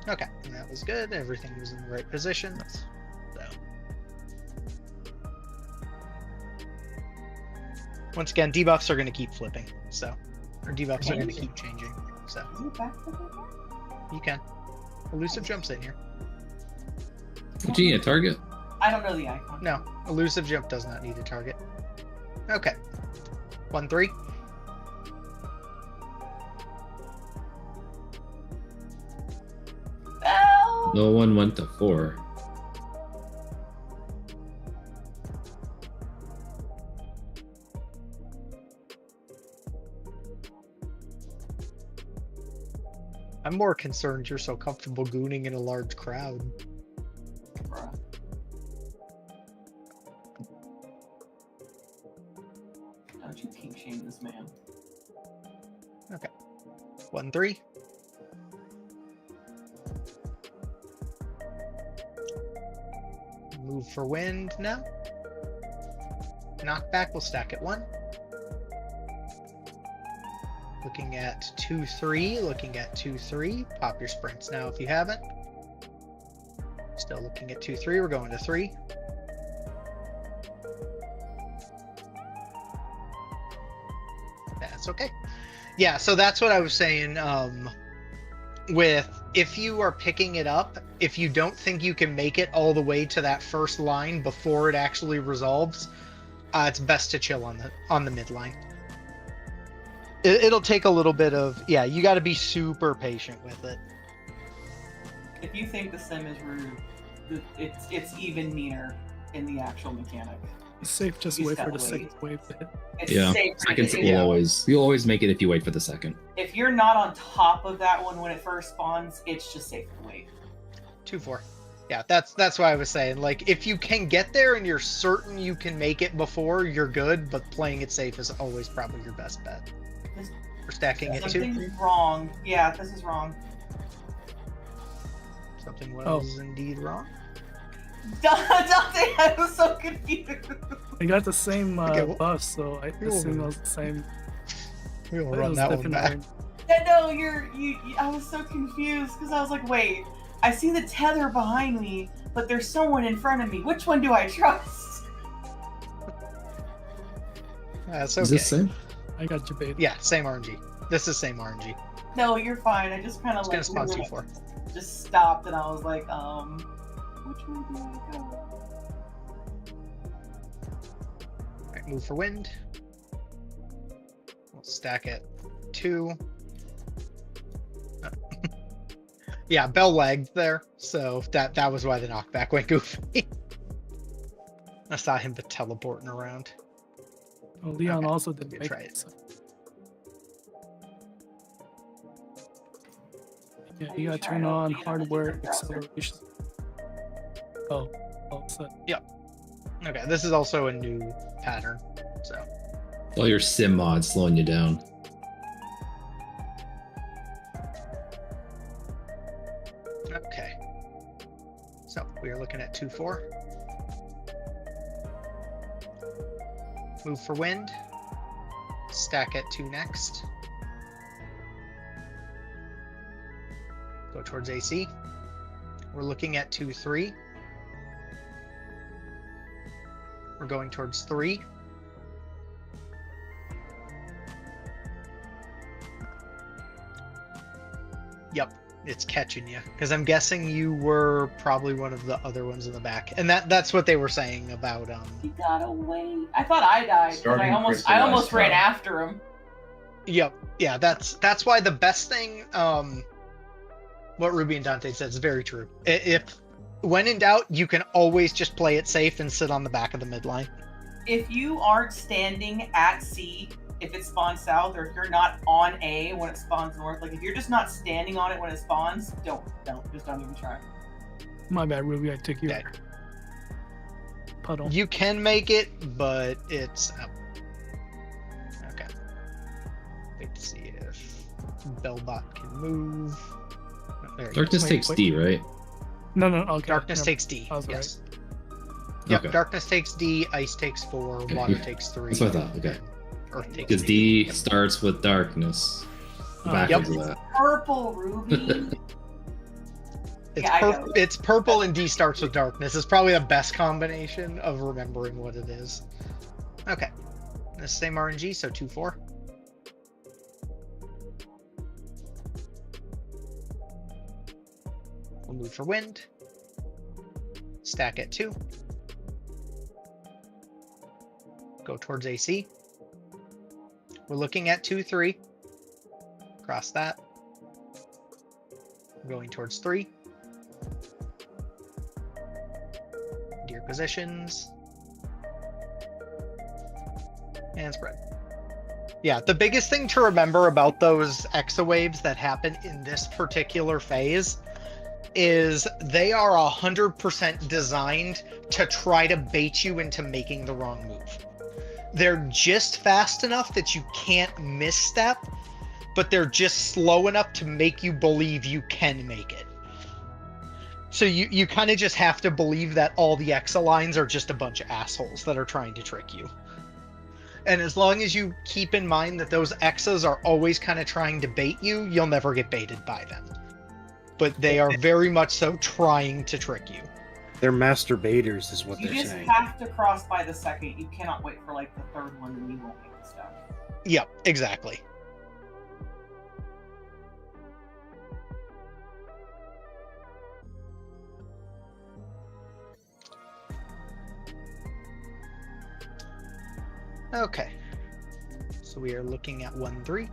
Okay, and that was good. Everything was in the right positions. So. Once again, debuffs are going to keep flipping. So, or debuffs are going to keep changing. So, Is it back to the you can. Elusive jumps in here. Do you need a target? I don't know the icon. No, elusive jump does not need a target. Okay. 1-3. Oh! No one went to 4. I'm more concerned you're so comfortable gooning in a large crowd. Bruh. Don't you pink shame this man. 1-3. Move for wind now. Knockback will stack at 1. Looking at 2-3. Looking at 2-3. Pop your sprints now if you haven't. Still looking at 2-3. We're going to 3. That's okay. Yeah, so that's what I was saying. With if you are picking it up, if you don't think you can make it all the way to that first line before it actually resolves, it's best to chill on the midline. It'll take a little bit of, yeah, you got to be super patient with it. If you think the sim is rude, it's even meaner in the actual mechanic. It's safe just You wait for gotta the wait. second wave to hit. It's Yeah, safe. seconds if, you'll always make it if you wait for the second. if you're not on top of that one when it first spawns, it's just safe to wait. 2-4. Yeah, that's why I was saying, like, if you can get there and you're certain you can make it before, you're good, but playing it safe is always probably your best bet. This- We're stacking it 2. Something's wrong. Yeah, this is wrong. Something was Oh. indeed wrong. Dante, I was so confused. They got the same Okay, well- buff, so I assume it was the same. We'll but it run was that one different back. iron. Yeah, no, I was so confused because I was like, wait, I see the tether behind me, but there's someone in front of me. Which one do I trust? That's Is okay. this same? I got your bait. Yeah, same RNG. This is same RNG. No, you're fine. I just kind of It's gonna like spawn 2-4. just stopped and I was like, which way do I go? Alright, move for wind. We'll stack at 2. Yeah, Bell lagged there, so that was why the knockback went goofy. I saw him but teleporting around. Oh, Leon Okay, also didn't we make try it. it. So. Yeah, you gotta turn on hardware acceleration. Oh, so Okay, this is also a new pattern, so. All your sim mods slowing you down. Okay. So we are looking at 2-4. Move for wind. Stack at 2 next. Go towards AC. We're looking at 2-3. We're going towards 3. Yep, it's catching you. Because I'm guessing you were probably one of the other ones in the back. And that's what they were saying about He got away. I thought I died. 'Cause I almost ran after him. Yep. Yeah, that's why the best thing, what Ruby and Dante said is very true. If when in doubt, you can always just play it safe and sit on the back of the midline. If you aren't standing at C, if it spawns south, or if you're not on A when it spawns north, like if you're just not standing on it when it spawns, don't even try. My bad, Ruby. I took your Okay. puddle. You can make it, but it's okay. Wait to see if Bellbot can move. Oh, there he Darkness goes. takes D, right? No. Okay. Darkness never- takes D. I was Yes. Yep. Okay. Darkness takes D. Ice takes 4. Okay, Water yeah. takes 3. That's what I thought. Okay. Earth takes Because 3. D Yep. starts with darkness. Oh, Backwards yep. of that. Purple, Ruby. It's, Yeah, I know. it's purple and D starts with darkness. It's probably the best combination of remembering what it is. Okay. The same RNG, so 2-4. We'll move for wind. Stack at 2. Go towards AC. We're looking at 2-3. Cross that. We're going towards 3. Deer positions. And spread. Yeah, the biggest thing to remember about those exawaves that happen in this particular phase is they are 100% designed to try to bait you into making the wrong move. They're just fast enough that you can't misstep, but they're just slow enough to make you believe you can make it. So you kind of just have to believe that all the Exa lines are just a bunch of assholes that are trying to trick you. And as long as you keep in mind that those Exas are always kind of trying to bait you, you'll never get baited by them. But they are very much so trying to trick you. They're masturbators, is what You they're just saying. have to cross by the second. You cannot wait for like the third one, and you won't make the stuff. Yep, exactly. Okay. So we are looking at 1-3.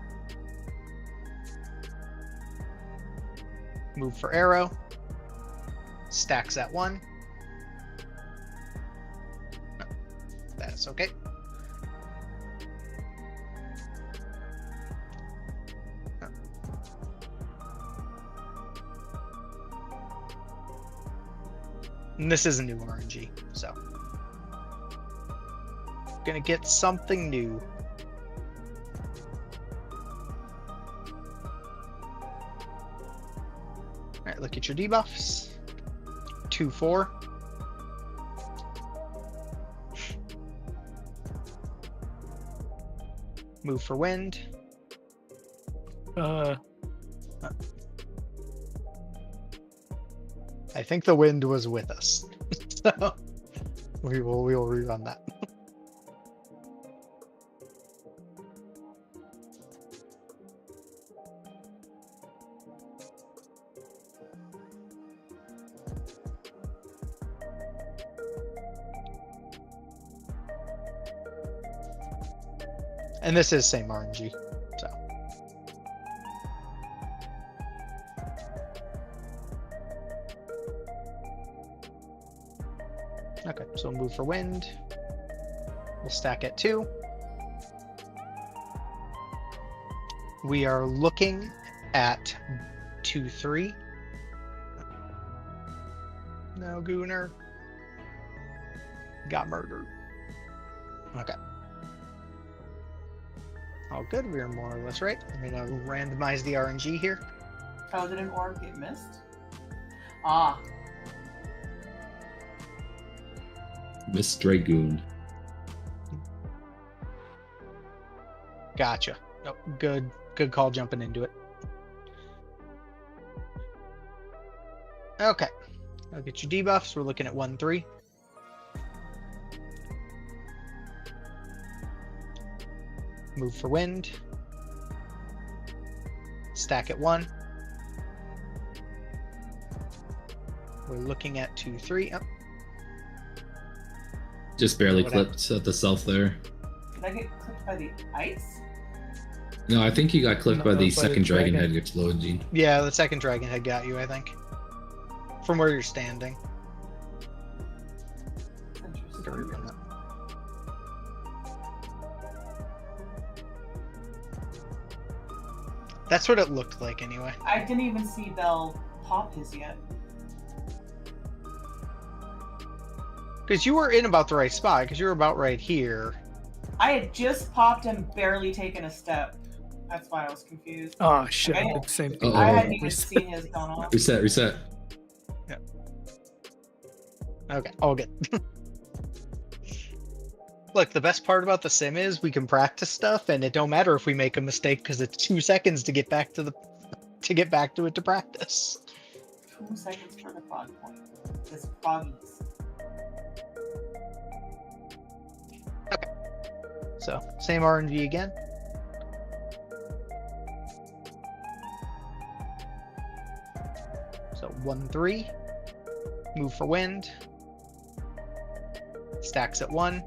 Move for arrow. Stacks at 1. No, that's okay. No. And this is a new RNG, so gonna get something new. Alright, look at your debuffs. 2-4. Move for wind. I think the wind was with us. So we will rerun that. And this is same RNG, so. Okay, so we'll move for wind. We'll stack at 2. We are looking at 2-3. No, Gooner. Got murdered. Okay. All good, we're more or less right. I'm gonna randomize the RNG here. Oh, did an orb get missed? Ah. Miss Dragoon. Gotcha. Oh, good call jumping into it. Okay. I'll get your debuffs. We're looking at 1-3. Move for wind. Stack at 1. We're looking at 2, 3. Oh, Just barely What clipped at the self there. Did I get clipped by the ice? No, I think you got clipped No, by the by the second dragon dragon. head explosion. yeah, the second dragon had got you, I think. From where you're standing. Interesting. That's what it looked like anyway. I didn't even see Bell pop his yet. Because you were in about the right spot, because you were about right here. I had just popped and barely taken a step. That's why I was confused. Oh shit! Okay. I did the same thing. Uh-oh. I hadn't even seen his gone off. Reset. Okay, all good. Look, the best part about the sim is we can practice stuff, and it don't matter if we make a mistake because it's 2 seconds to get back to it to practice. 2 seconds for the prog point. This proggies. So same RNG again. So 1, 3. Move for wind. Stacks at 1.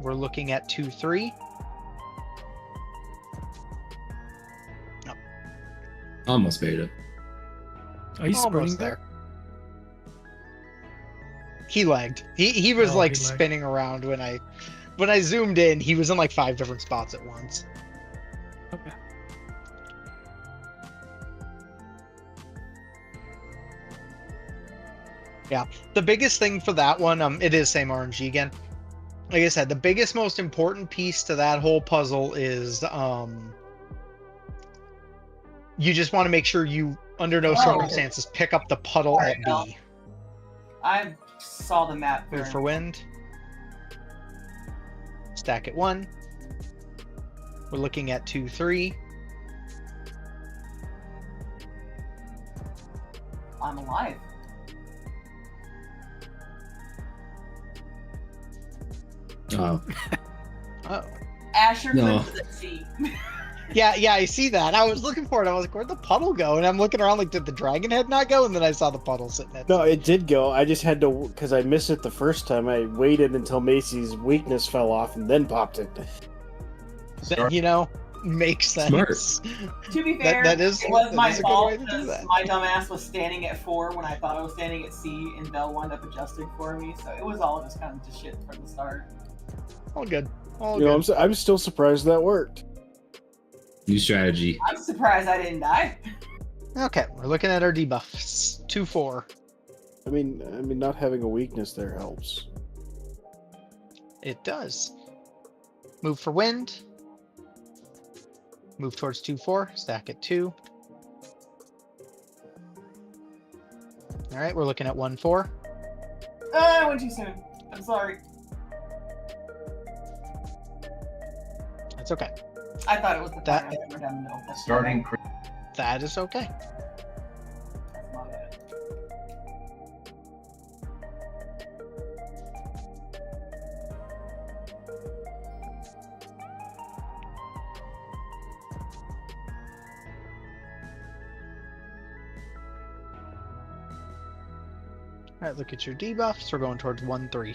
We're looking at 2, 3. Almost made it. Are you sprinting Almost there? He lagged. He was Oh, like he lagged. spinning around when I zoomed in. He was in like 5 different spots at once. Okay. Yeah, the biggest thing for that one, it is same RNG again. Like I said, the biggest, most important piece to that whole puzzle is, you just want to make sure you, under no circumstances, pick up the puddle at B. I saw the map. Move for wind. Stack at 1. We're looking at 2, 3. I'm alive. Oh, Oh. Asher No. clipped the sea. Yeah, I see that. I was looking for it. I was like, where'd the puddle go? And I'm looking around like, did the dragon head not go? And then I saw the puddle sitting at No, it did go. I just had to, because I missed it the first time. I waited until Macy's weakness fell off and then popped it. You know, makes sense. Smart. To be fair, that is- it was that my is a good fault way to do because that. my dumbass was standing at 4 when I thought I was standing at C, and Bell wound up adjusting for me. So it was all just kind of just shit from the start. All good. All You know, good. I'm still surprised that worked. new strategy. I'm surprised I didn't die. Okay, we're looking at our debuffs. 2, 4. I mean, not having a weakness there helps. It does. Move for wind. Move towards 2, 4. Stack at 2. All right, we're looking at 1, 4. I went too soon. I'm sorry. That's okay. I thought it was the That- fire hammer down the middle. That's Starting. That is okay. That's my bad. All right, look at your debuffs. We're going towards 1, 3.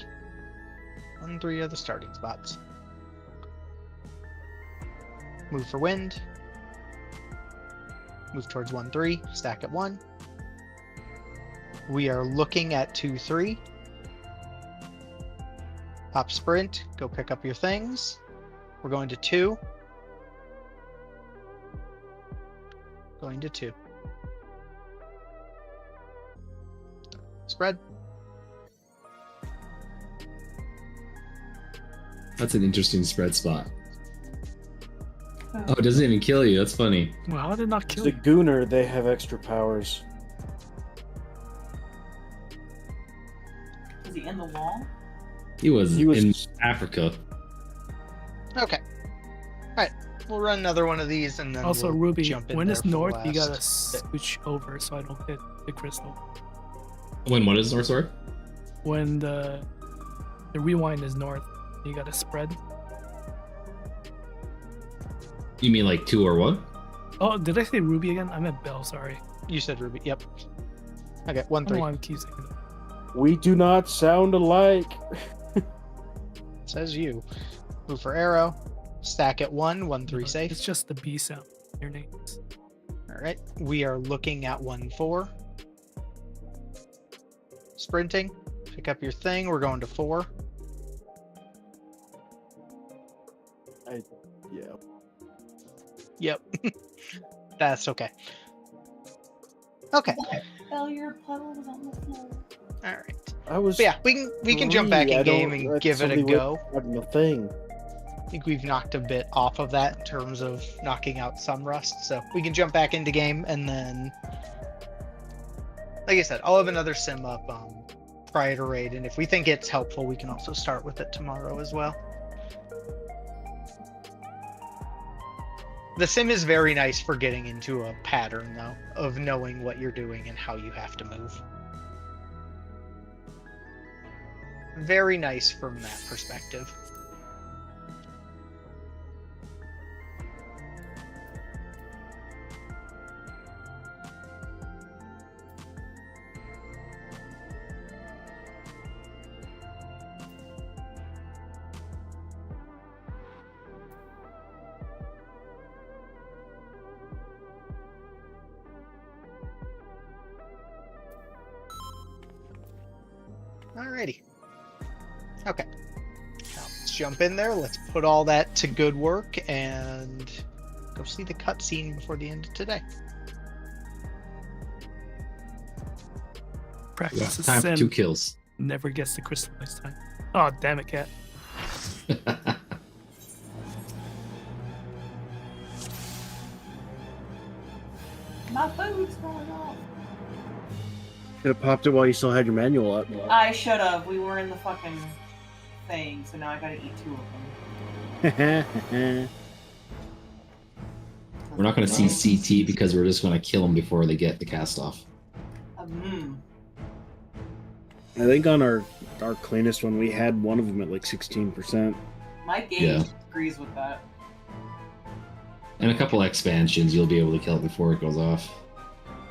1, 3 are the starting spots. Move for wind. Move towards 1, 3. Stack at 1. We are looking at 2, 3. Pop sprint. Go pick up your things. We're going to 2. Going to 2. Spread. That's an interesting spread spot. Oh, it doesn't even kill you. That's funny. Well, how did it not kill The you? Gooner, they have extra powers. Is he in the wall? He was He was- in Africa. Okay. Alright. We'll run another one of these and then Also, we'll Ruby, jump in when there it's for the north, you gotta last. switch over so I don't hit the crystal. When what is North Sword? When the rewind is north, you gotta spread. You mean like 2 or what? Oh, did I say Ruby again? I meant Bell, sorry. You said Ruby. Yep. Okay, 1 I don't 3. know why I keep saying that. We do not sound alike. Says you. Move for arrow. Stack at 1 1 3 safe. It's just the B sound in your names. All right. We are looking at 1 4. Sprinting. Pick up your thing. We're going to 4. Yeah. Yep. That's okay. Okay. Bell, your puddle was on the floor. All right. I was. But yeah, we can jump back in game and give it a go. The thing. I think we've knocked a bit off of that in terms of knocking out some rust, so we can jump back into game and then, like I said, I'll have another sim up prior to raid, and if we think it's helpful, we can also start with it tomorrow as well. The sim is very nice for getting into a pattern, though, of knowing what you're doing and how you have to move. Very nice from that perspective. Alrighty. Okay. Now let's jump in there. Let's put all that to good work and go see the cutscene before the end of today. Practice Time for sin. 2 kills. Never gets the crystal next time. Oh, damn it, cat. My food's going off. Should have popped it while you still had your manual up. I should have. We were in the fucking thing, so now I gotta eat 2 of them. We're not going to see CT because we're just going to kill them before they get the cast off. I think on our cleanest one, we had one of them at like 16%. My game agrees with that. And a couple expansions, you'll be able to kill it before it goes off.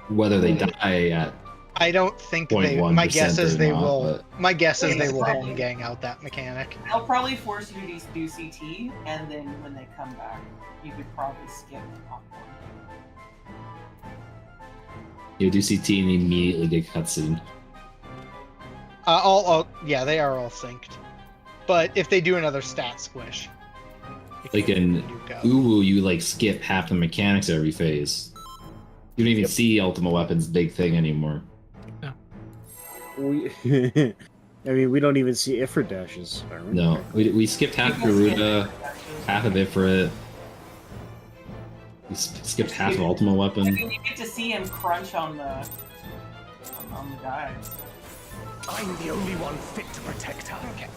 Whether they die at I don't think they. 0.1% My guess is or they not, will. but- My guess is they will home gang out that mechanic. They'll probably force you to do CT, and then when they come back, you could probably skip the popcorn. You do CT and immediately get cutscene. Yeah, they are all synced. But if they do another stat squish, Like in Uwu, you like skip half the mechanics every phase. You don't even see Ultimate Weapon's big thing anymore. We, I mean, we don't even see Ifrit dashes. if I remember No, correctly. we skipped half Garuda, half of Ifrit. We skipped half of Ultimate I Weapon. mean, you get to see him crunch on the guys. I'm the only one fit to protect her. Okay.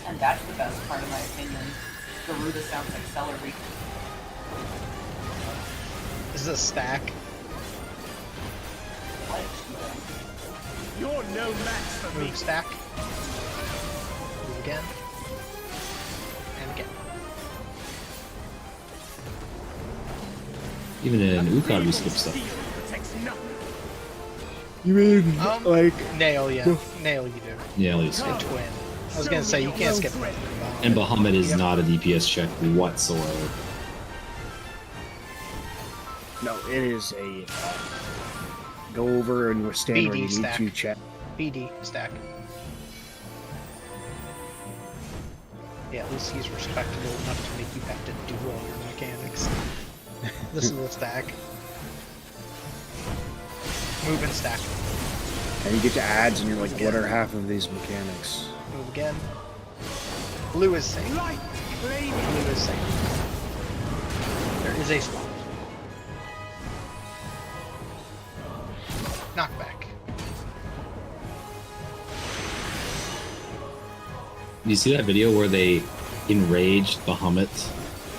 And that's the best part, in my opinion. Garuda sounds like celery. This is a stack. You're no match for me. Move stack. Move again. And again. Even in Ukar, we skip stuff. You mean like nail? Yeah, nail. You do. Yeah, at least. And twin. I was gonna say you can't skip. And Bahamut is not a DPS check whatsoever. no, it is a go over and stand where BD you need stack. to check. BD stack. Yeah, at least he's respectable enough to make you have to do all your mechanics. This is the stack. Move and stack. And you get to ads, and you're like, what are half of these mechanics? Move again. Blue is safe. Blue is safe. There is a spot. Knockback. You see that video where they enraged Bahamut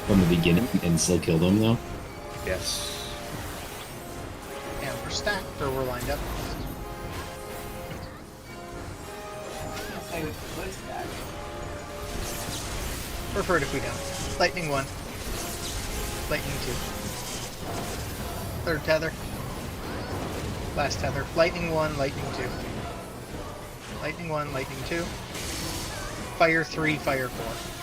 from the beginning and still killed him though? Yes. And we're stacked, or we're lined up. I would put that. Prefer it if we don't. Lightning one. Lightning 2. Third tether. Last tether. Lightning 1, lightning 2. Lightning 1, lightning 2. Fire 3, fire 4.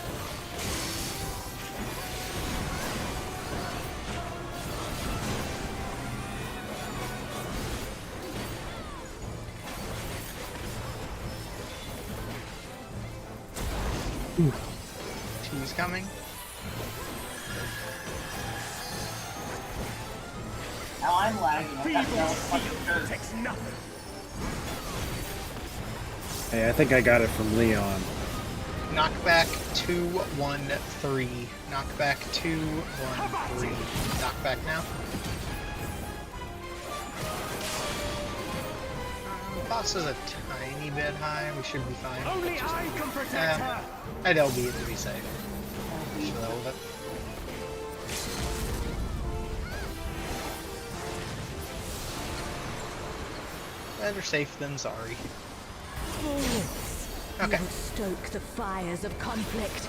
Two's coming. Now I'm lagging. I got no fucking shirt. Takes nothing. Hey, I think I got it from Leon. Knockback 2, 1, 3. Knockback 2, 1, 3. Knockback now. Boss is a tiny bit high. We should be fine. Only Just- I can protect her. I'd LB it to be safe. Just roll with it. Better safe than sorry. Fearless. Okay. You would stoke the fires of conflict.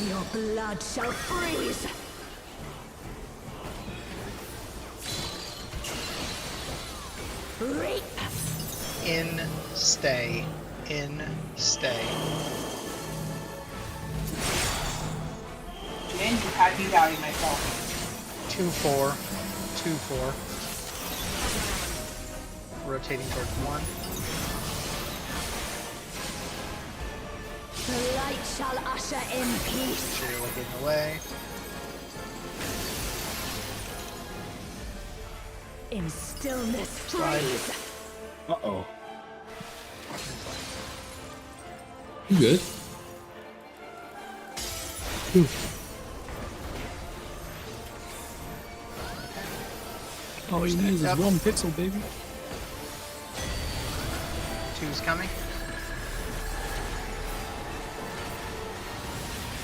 Your blood shall freeze. Reap. In, stay. In, stay. Jin, you had me doubting myself. 2-4. 2-4. Rotating towards 1. The light shall usher in peace. Sure you're looking away. In stillness Slide. freeze. Uh-oh. You good? All you need is Yep. 1 pixel, baby. 2's coming.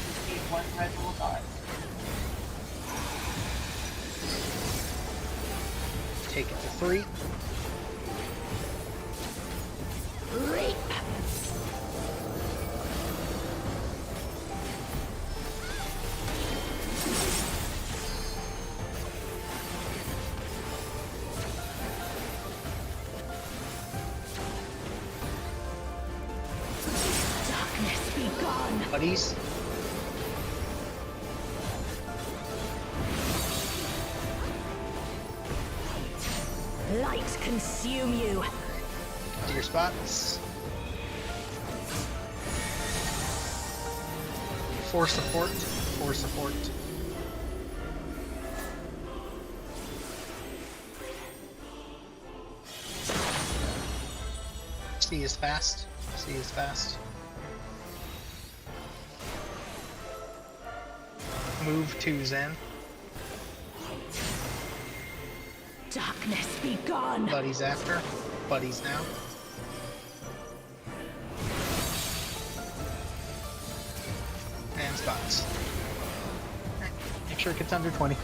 Just need one residual dot. Take it to 3. Reap. Darkness be gone. Buddies. Light consume you. To your spots. 4 support. 4 support. C is fast. C is fast. Move 2's in. Darkness be gone. Buddies after. Buddies now. And spots. Okay. Make sure it gets under 20.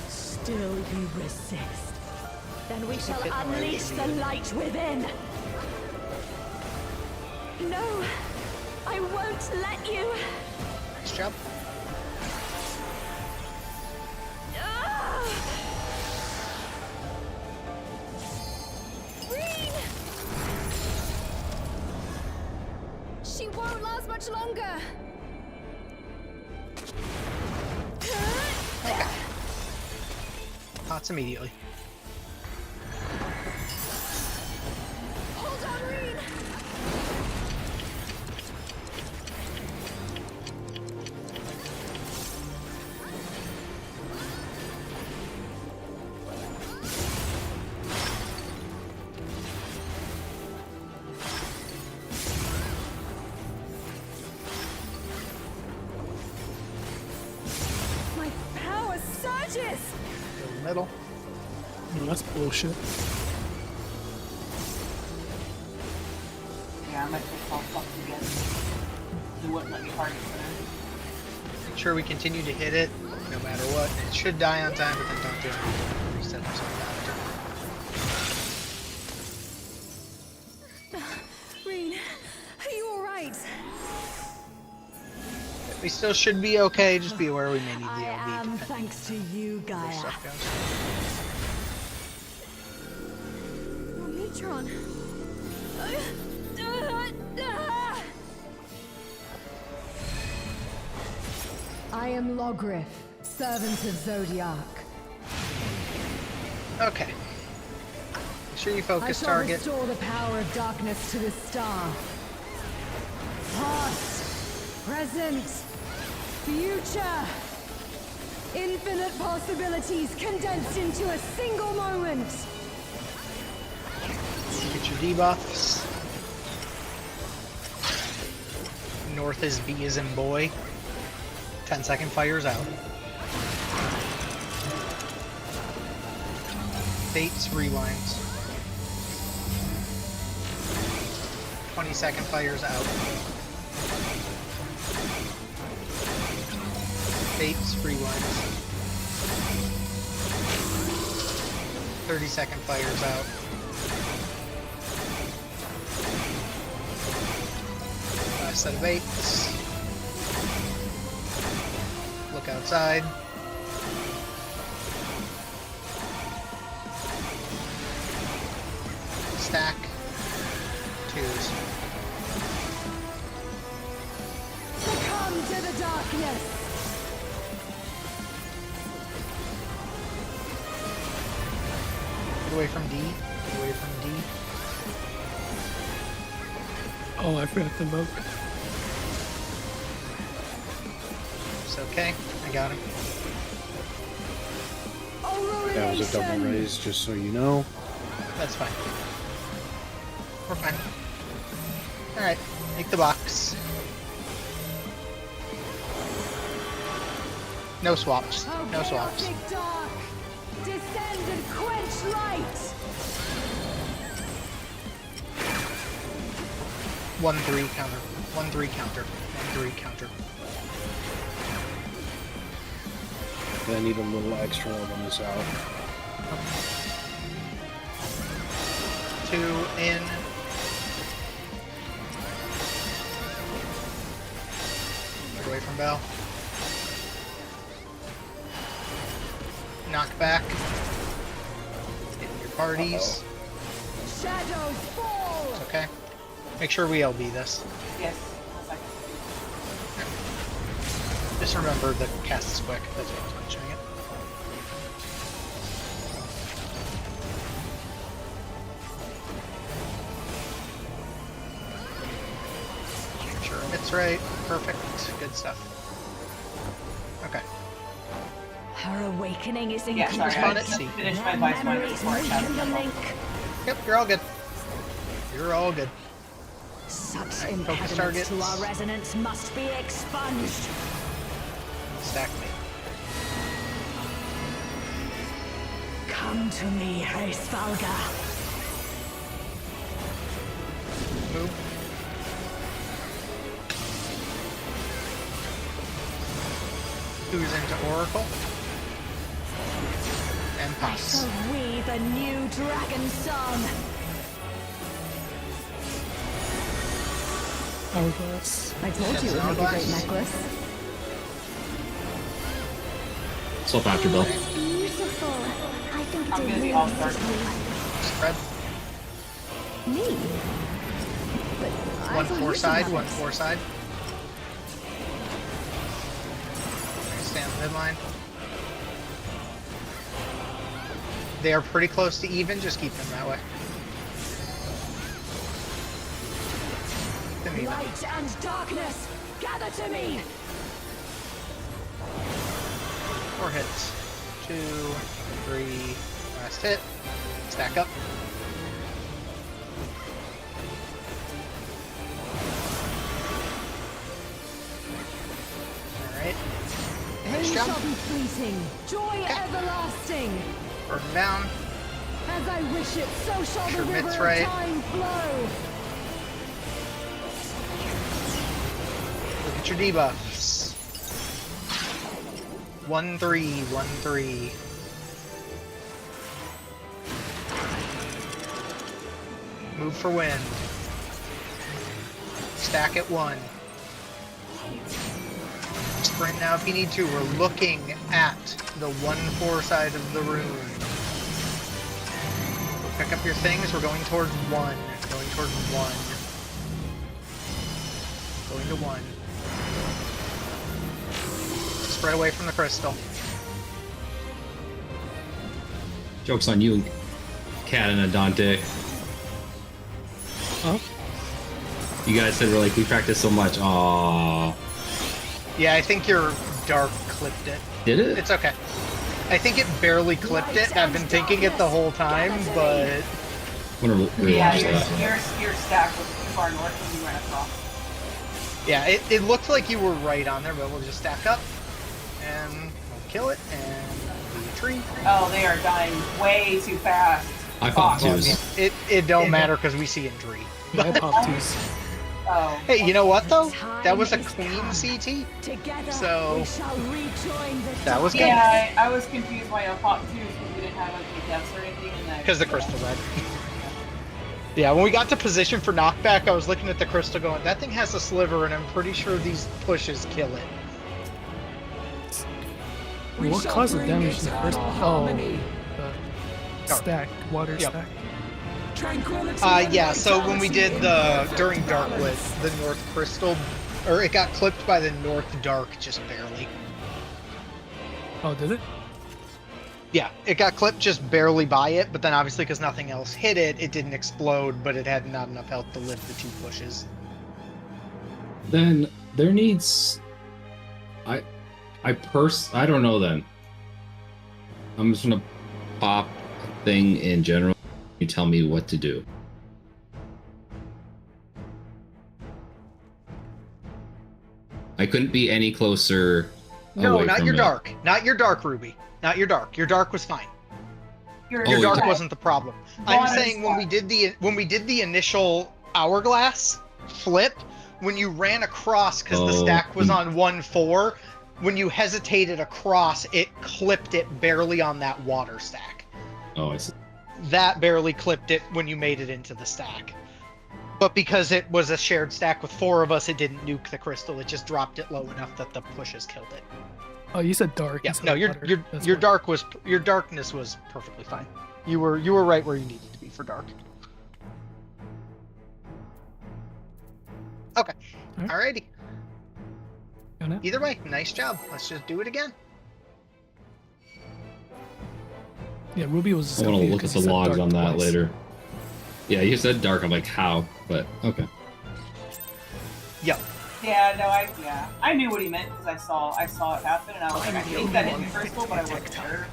Still you resist. Then we shall Hit the right unleash the immediately. light within. No, I won't let you. Nice job. Ah! Reen! She won't last much longer. Pots immediately. Hold on, Reen! My power approaches. Go to the middle. That's bullshit. Yeah, my kick's all fucked again. He wouldn't let me target center. Make sure we continue to hit it, no matter what. It should die on time, but then don't do anything. Reset yourself after. Reen, are you alright? We still should be okay, just be aware we may need the I LB am depending thanks to you, on where Gaia. stuff goes. Oh, Metron. I am Logrith, servant of Zodiac. Okay. Make sure you I focus shall target. restore the power of darkness to the star. Past, present, future. Infinite possibilities condensed into a single moment. Get your debuffs. North is B as in boy. 10-second fires out. Fates rewinds. 20-second fires out. Fates rewinds. 30-second fires out. Last set of 8s. Look outside. Stack. 2s. Succumb to the darkness. Get away from D. Get away from D. Oh, I forgot the milk. It's okay. I got him. That was a double raise, just so you know. That's fine. We're fine. Alright. Make the box. No swaps. No swaps. Chaotic dark, descend and quench light. 1-3 counter. 1-3 counter. 1-3 counter. I need a little extra on this out. 2 in. Get away from Bell. Knock back. Hitting your parties. Shadows fall. It's okay. Make sure we LB this. Yes. Second. Just remember the cast is quick. That's why I was mentioning it. Make sure it hits right. Perfect. Good stuff. Okay. Her awakening is in Yeah, sorry, Spawn I at just sea. finished my advice point before I shouted the them link. off. Yep, you're all good. You're all good. Such Focus impediments targets. to our resonance must be expunged. Stack me. Come to me, Hreysvalga. Move. Who's into Oracle? And I Pops. shall weave a new dragon song. Hourglass. I told Yes, you it would make a great hourglass. necklace. Swap after Bill. Beautiful. I think I'm gonna be all dark. Spread. Me? But I One thought four you should side, have one it. four side. Stay on the midline. They are pretty close to even, just keep them that way. Keep them even. Light and darkness, gather to me. 4 hits. 2, 3, last hit. Stack up. Alright. Nice job. shall be fleeting, joy everlasting. Burn him down. As I wish it, so shall Sure, the river Mitt's of right. time flow. Look at your debuffs. 1-3, 1-3. Move for wind. Stack at 1. Sprint now if you need to. We're looking at the 1-4 side of the room. Pick up your things. We're going towards 1. Going towards 1. Going to 1. Spread away from the crystal. Joke's on you, Cat and Adante. Oh, You guys said we practiced so much. Aww. Yeah, I think your dark clipped it. Did it? It's okay. I think it barely clipped it. I've been thinking it the whole time, but I'm gonna Yeah, rewatch that. your stack was far north when you ran across. yeah, it looked like you were right on there, but we'll just stack up and we'll kill it and be a tree. Oh, they are dying way too fast. I popped Fuck. twos. It don't matter because we see in tree. yeah, I popped twos. Oh. Hey, you know what though? That was a clean CT. Together So- we shall rejoin the That was good. Yeah, I was confused why I popped twos because we didn't have like the deaths or anything in that. Because the crystal red. Yeah, when we got to position for knockback, I was looking at the crystal going, that thing has a sliver and I'm pretty sure these pushes kill it. What caused the damage to the first? Oh, the Dark. stack, water Yep. stack. Yeah, so when we did during Darkwood, the North Crystal, or it got clipped by the North Dark just barely. Oh, did it? Yeah, it got clipped just barely by it, but then obviously because nothing else hit it, it didn't explode, but it had not enough health to live the 2 pushes. Then there needs. I don't know. Then I'm just gonna pop a thing in general. You tell me what to do. I couldn't be any closer. No, away not from your it. dark. Not your dark, Ruby. Not your dark. Your dark was fine. Your, Oh, Your you're dark talking- wasn't the problem. I'm Water saying when we did the initial hourglass flip, when you ran across because the Oh, stack was on 1-4, when you hesitated across, it clipped it barely on that water stack. Oh, I see. That barely clipped it when you made it into the stack. But because it was a shared stack with 4 of us, it didn't nuke the crystal. It just dropped it low enough that the pushes killed it. Oh, you said dark. Yeah, instead no, of your water. your That's your why. dark was your darkness was perfectly fine. You were right where you needed to be for dark. Okay. Alright. Alrighty. Go now? Either way, nice job. Let's just do it again. Yeah, Ruby was. just I want to confused look at 'cause the he said logs dark on that twice. later. Yeah, you said dark. I'm like, how? But okay. Yep. Yeah, I knew what he meant because I saw it happen and I was like, I think that hit the crystal, but I wasn't sure.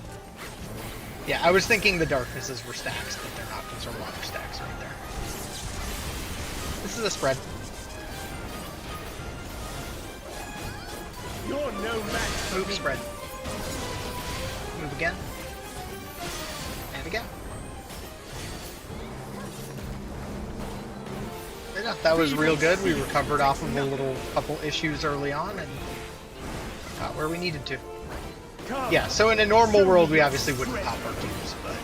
Yeah, I was thinking the darknesses were stacks, but they're not because they're water stacks right there. This is a spread. You're no match. Move spread. Move again. And again. Yeah, that was real good. We recovered off of a little couple issues early on and got where we needed to. Yeah, so in a normal world we obviously wouldn't pop our twos, but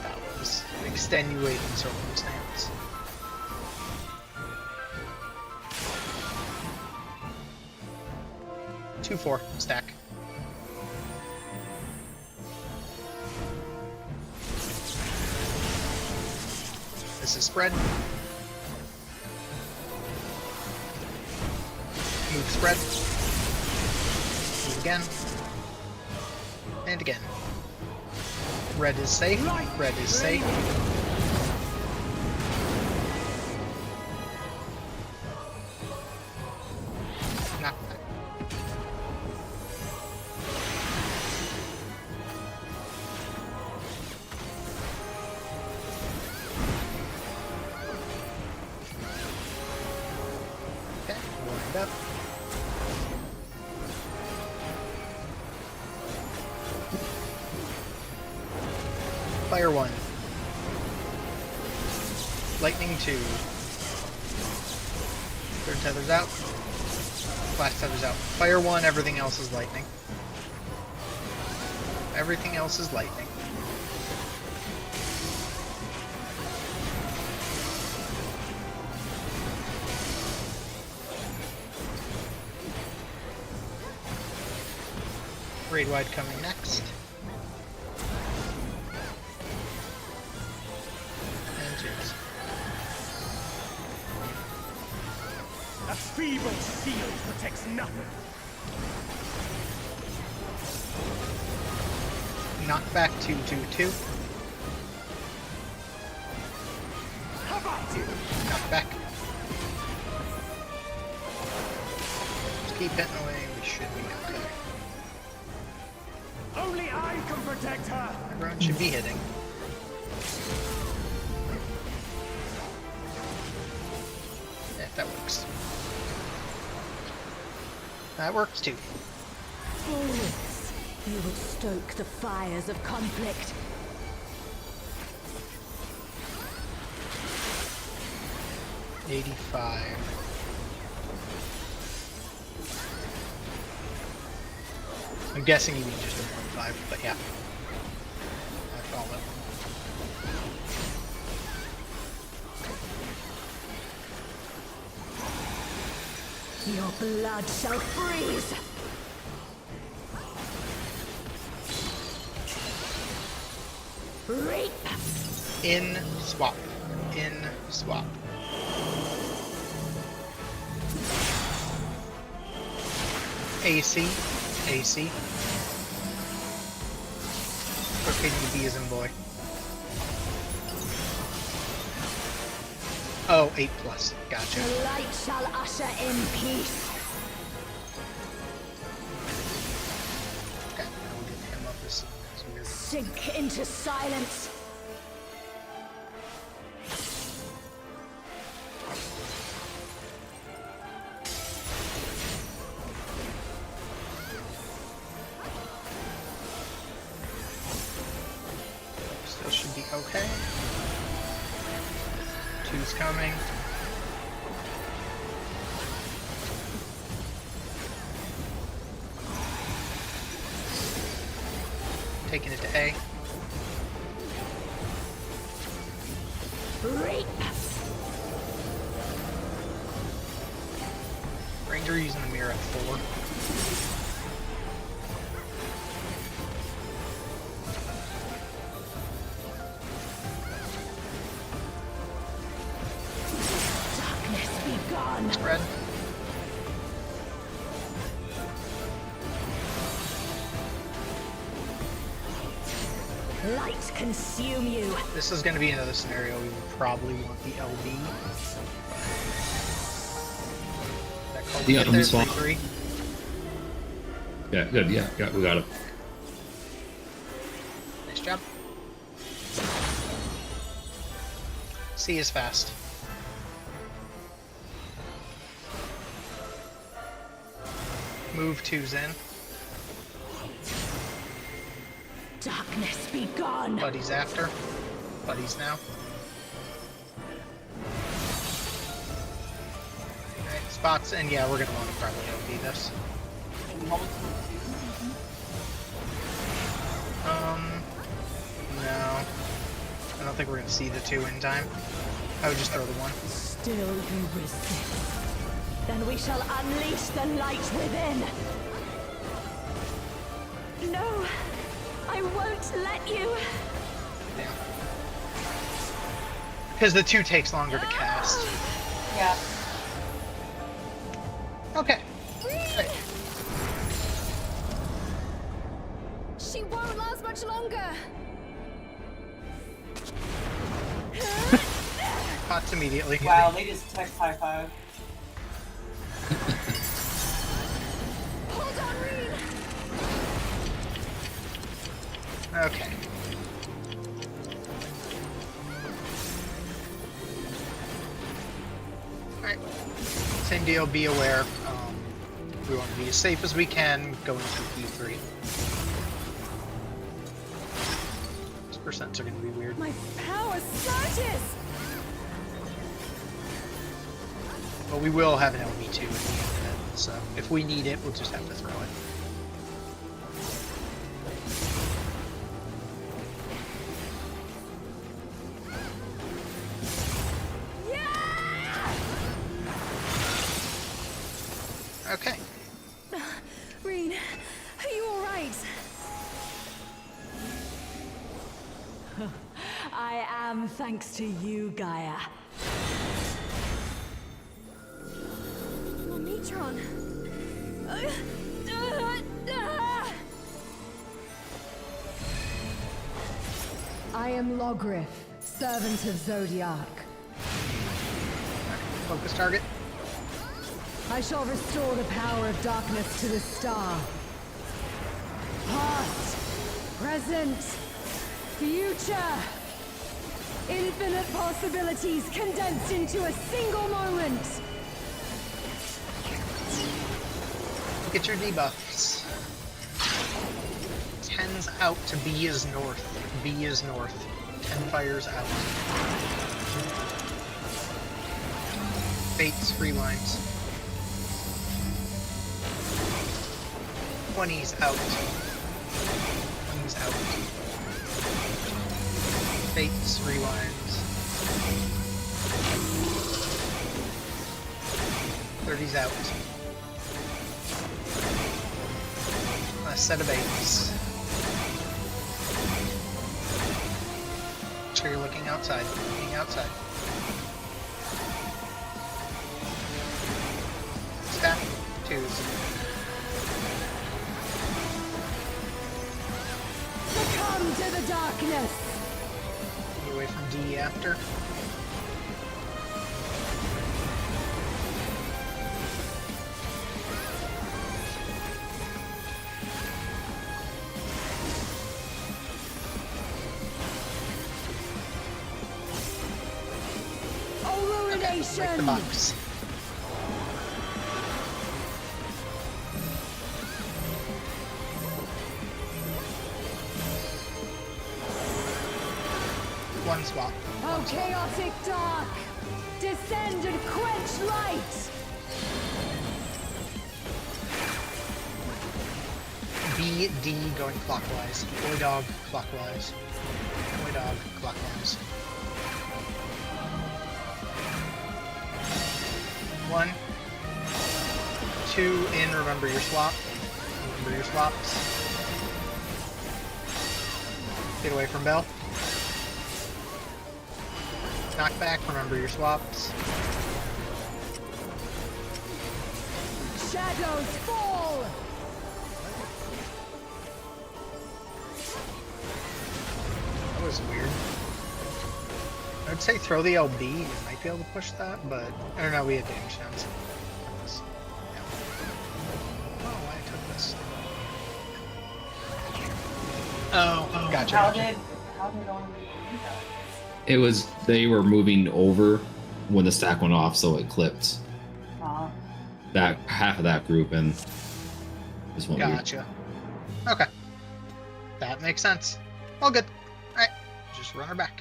that was an extenuating circumstance. Two, 4 stack. This is spread. Move spread. Move again. And again. Red is safe. Red is safe. Knock back. Okay, wind up. Fire 1. Lightning 2. Third tether's out. Last tether's out. Fire 1, everything else is lightning. Everything else is lightning. Raid wide coming next. And cheers. A feeble shield protects nothing. Knockback 2/2/2. How about you? Knockback. Just keep hitting away, we should be okay. Only I can protect her. Everyone should be hitting. Yeah, that works. That works too. Always, you would stoke the fires of conflict. I'm guessing you mean just 1.5, but yeah. I follow. Your blood shall freeze. Reap. In, swap. In, swap. AC. AC. Rotating B as in boy. Oh, 8+. Gotcha. The light shall usher in peace. Okay, we'll get him up as weird. Sink into silence. Still should be okay. 2's coming. Taking it to A. Reap. Ranger using the mirror at 4. Darkness be gone. Spread. Light consume you. This is going to be another scenario we would probably want the LB. That call The get LB there, swap. 3-3. Yeah, good. Yeah, we got it. Nice job. C is fast. Move 2's in. Darkness be gone. Buddy's after. Buddy's now. Alright, spots, and yeah, we're gonna want to probably LB this. No. I don't think we're gonna see the 2 in time. I would just throw the 1. Still you resist. Then we shall unleash the light within. No, I won't let you. Yeah. Because the 2 takes longer to cast. Yeah. Okay. Right. She won't last much longer. Pots immediately. Wow, they just text high five. Hold on, Reed. Okay. Alright. Same deal, be aware. We want to be as safe as we can going through P3. percents are gonna be weird. My power surges! But we will have an LB2 at the end of it, so if we need it, we'll just have to throw it. Okay. Reen, are you alright? I am, thanks to you, Gaia. Metron. I am Logrith, servant of Zodiac. Focus target. I shall restore the power of darkness to the star. Past, present, future. Infinite possibilities condensed into a single moment. Get your debuffs. 10's out to B is north. B is north. 10 fires out. Fates, free lines. 20's out. 20's out. Fates, free lines. 30's out. Last set of 8s. Make sure you're looking outside. Looking outside. Stack 2s. Succumb to the darkness. Get away from D after. Break the box. One swap. Oh, chaotic dark! Descend and quench light! B, D going clockwise. Boy dog clockwise. Boy dog clockwise. 1, 2, in, remember your swap. Remember your swaps. Get away from Bell. Knockback, remember your swaps. Shadows fall! That was weird. I would say throw the LB, you might be able to push that, but I don't know, we had damage downs. Yeah. Oh, why I took this. Oh, gotcha. How gotcha. did only you die? It was they were moving over when the stack went off, so it clipped that half of that group and this one. Gotcha. Okay. That makes sense. All good. Alright. Just run her back.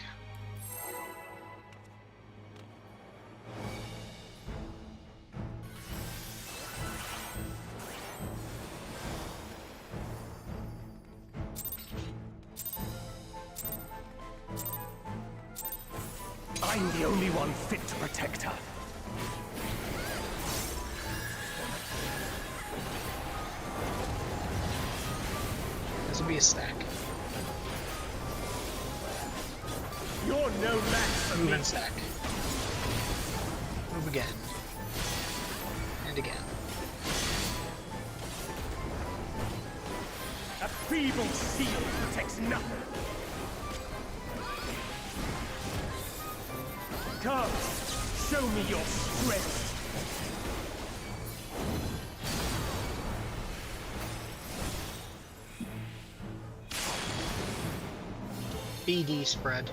I'm the only one fit to protect her. This will be a stack. You're no match for Move me. and stack. Move again. And again. A feeble shield protects nothing. Come, show me your strength. BD spread.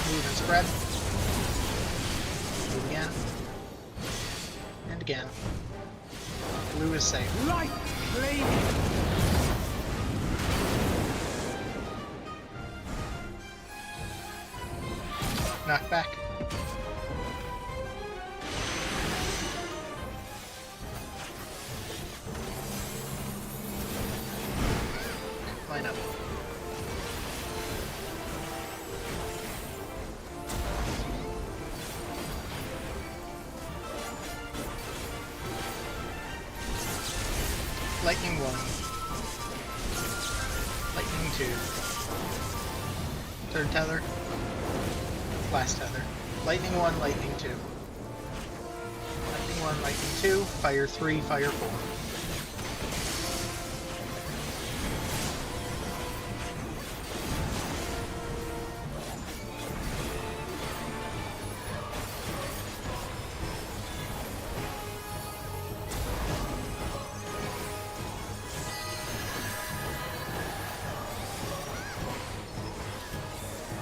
Move and spread. again. And again. Blue is safe. Light flame. Knock back. Line up. Lightning 1. Lightning 2. Third tether. Last tether. Lightning 1, lightning 2. Lightning 1, lightning 2. Fire 3, fire 4.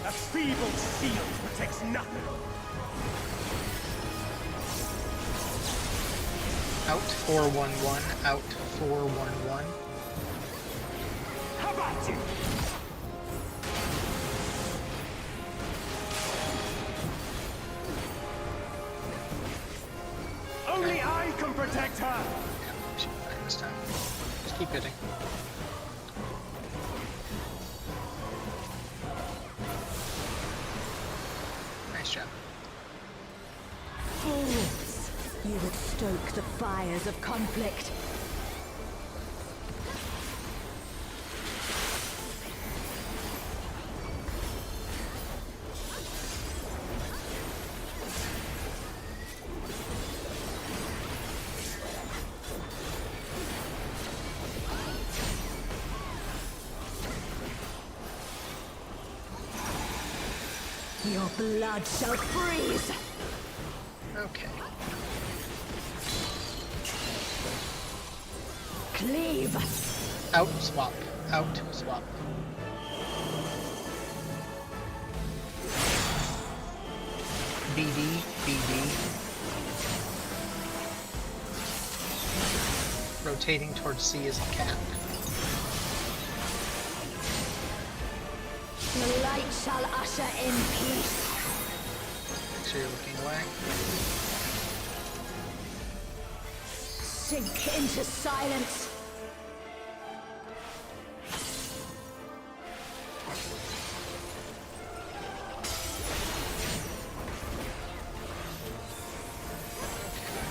A feeble shield protects nothing. Out 411, out 411. How about you? Only I can protect her. Should be fine this time. Just keep hitting. Nice job. Fools! You would stoke the fires of conflict. Your blood shall freeze! Okay. Cleave! Out, swap. Out, swap. BD, BD. Rotating towards C is a cat. The light shall usher in peace. Make sure you're looking away. Sink into silence.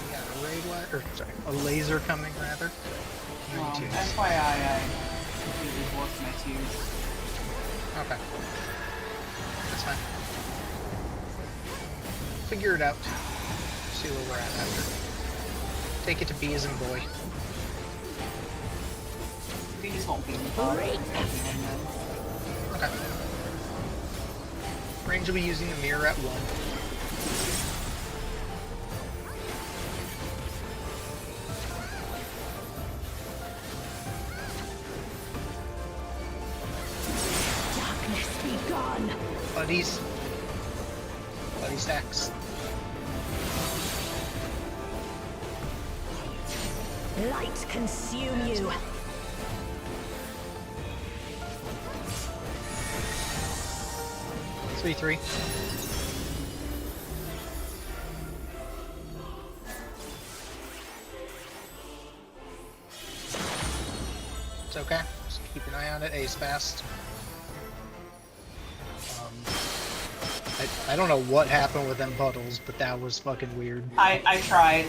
We got a raid or sorry, a laser coming rather. Twos. FYI, I completely worked my twos. Okay. That's fine. Figure it out. See where we're at after. Take it to B as in boy. These won't be Break. Okay. Range will be using the mirror at 1. Darkness be gone. Buddies. Buddy stacks. Light consume you. 3-3. It's okay. Just keep an eye on it. Ace fast. I don't know what happened with them puddles, but that was fucking weird. I tried.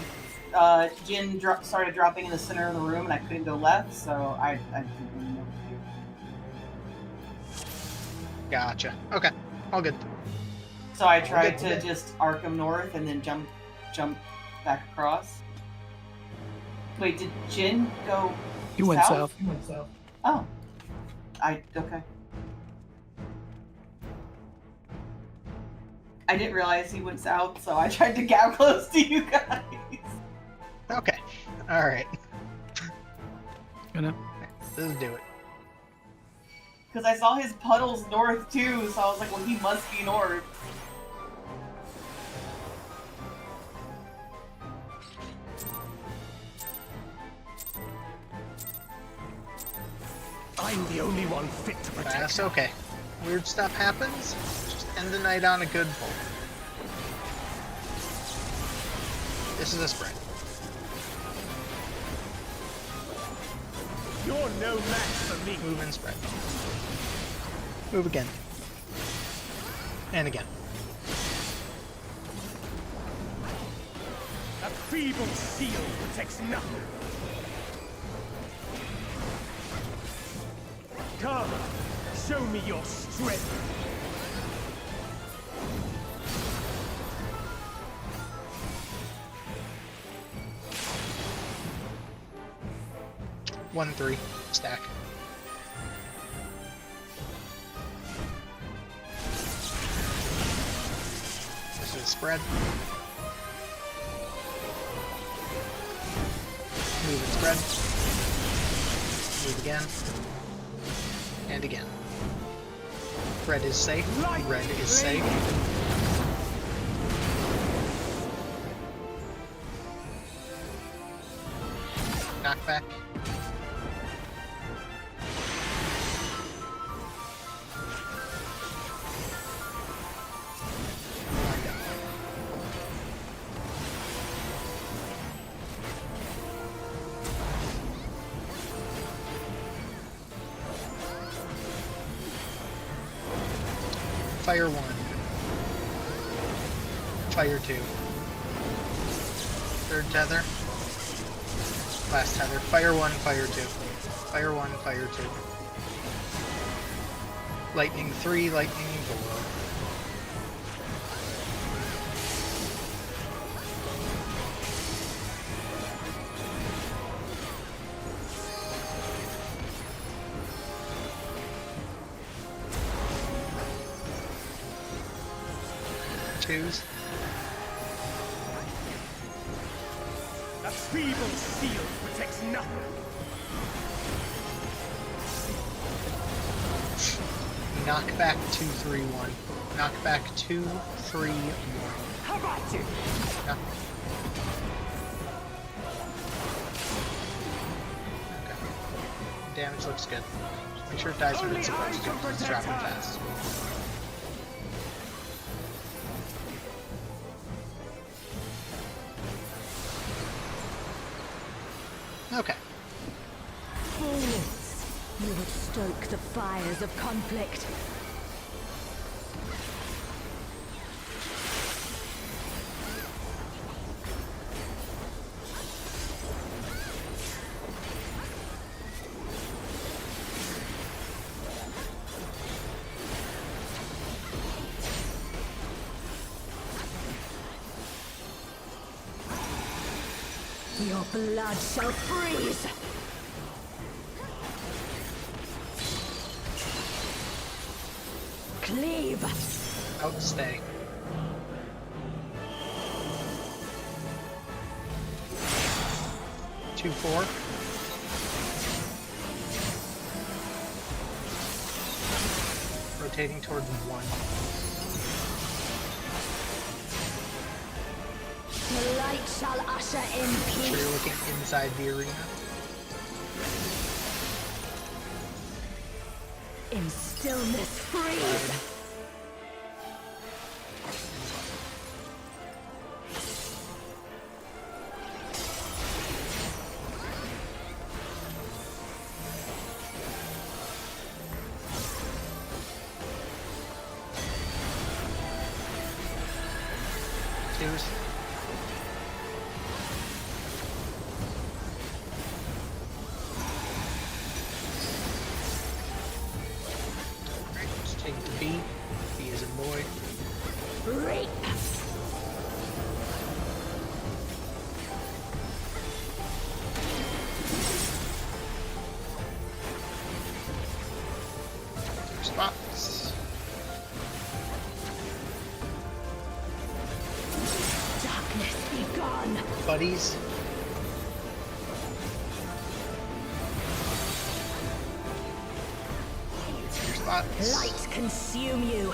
Jin started dropping in the center of the room and I couldn't go left, so I didn't really know what to do. Gotcha. Okay. All good. So I tried to just arc him north and then jump back across. Wait, did Jin go He went south. He went south. Oh. Okay. I didn't realize he went south, so I tried to gap close to you guys. Okay. Alright. Gonna. Let's do it. Because I saw his puddles north too, so I was like, well, he must be north. I'm the only one fit to protect That's her. okay. Weird stuff happens. Just end the night on a good pull. This is a spread. You're no match for me. Move and spread. Move again. And again. A feeble seal protects nothing. Come, show me your strength. One, 3. Stack. This is a spread. Move and spread. Move again. And again. Red is safe. Red is safe. Knockback. Fire 1. Fire 2. Third tether. Last tether. Fire 1, Fire 2. Fire 1, Fire 2. Lightning 3, Lightning 4. Twos. A feeble seal protects nothing. Knockback 2, 3, 1. Knockback 2, 3, 1. How about you? Knock. Okay. Damage looks good. Just make sure it dies when it's supposed to. It's dropping fast. Okay. Fools! You would stoke the fires of conflict. Your blood shall freeze! Cleave! Outstay. Two, 4. Rotating towards 1. The light shall usher in Make sure you're peace. looking inside the arena. In stillness freeze! Twos. Alright, let's take the B. B is a boy. Reap! Two spots. Darkness be gone! Buddies. Two spots. Light consume you!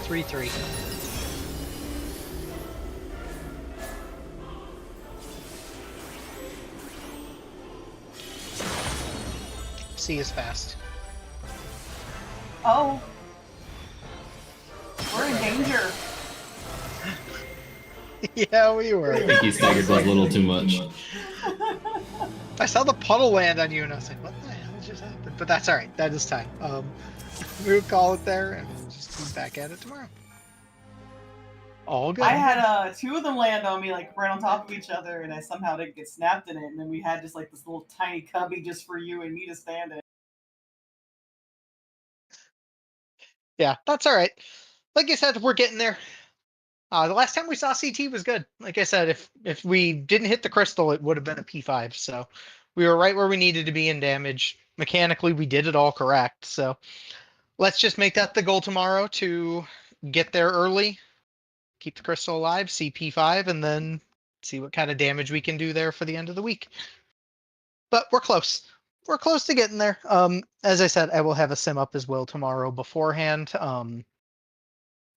3, 3. see as fast. Oh. We're in danger. Yeah, we I were. think he staggered those a little too much. I saw the puddle land on you, and I was like, "What the hell just happened?" But that's all right. That is time. We'll call it there, and we'll just be back at it tomorrow. All good. I had two of them land on me like right on top of each other, and I somehow didn't get snapped in it. And then we had just like this little tiny cubby just for you and me to stand in. Yeah, that's all right. Like I said, we're getting there. The last time we saw CT was good. Like I said, if we didn't hit the crystal, it would have been a P5. So we were right where we needed to be in damage. Mechanically, we did it all correct. So let's just make that the goal tomorrow to get there early, keep the crystal alive, see P5, and then see what kind of damage we can do there for the end of the week. But we're close. We're close to getting there. As I said, I will have a sim up as well tomorrow beforehand.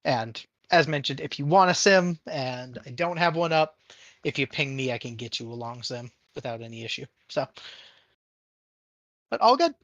And as mentioned, if you want a sim and I don't have one up, if you ping me, I can get you a long sim without any issue. So, but all good.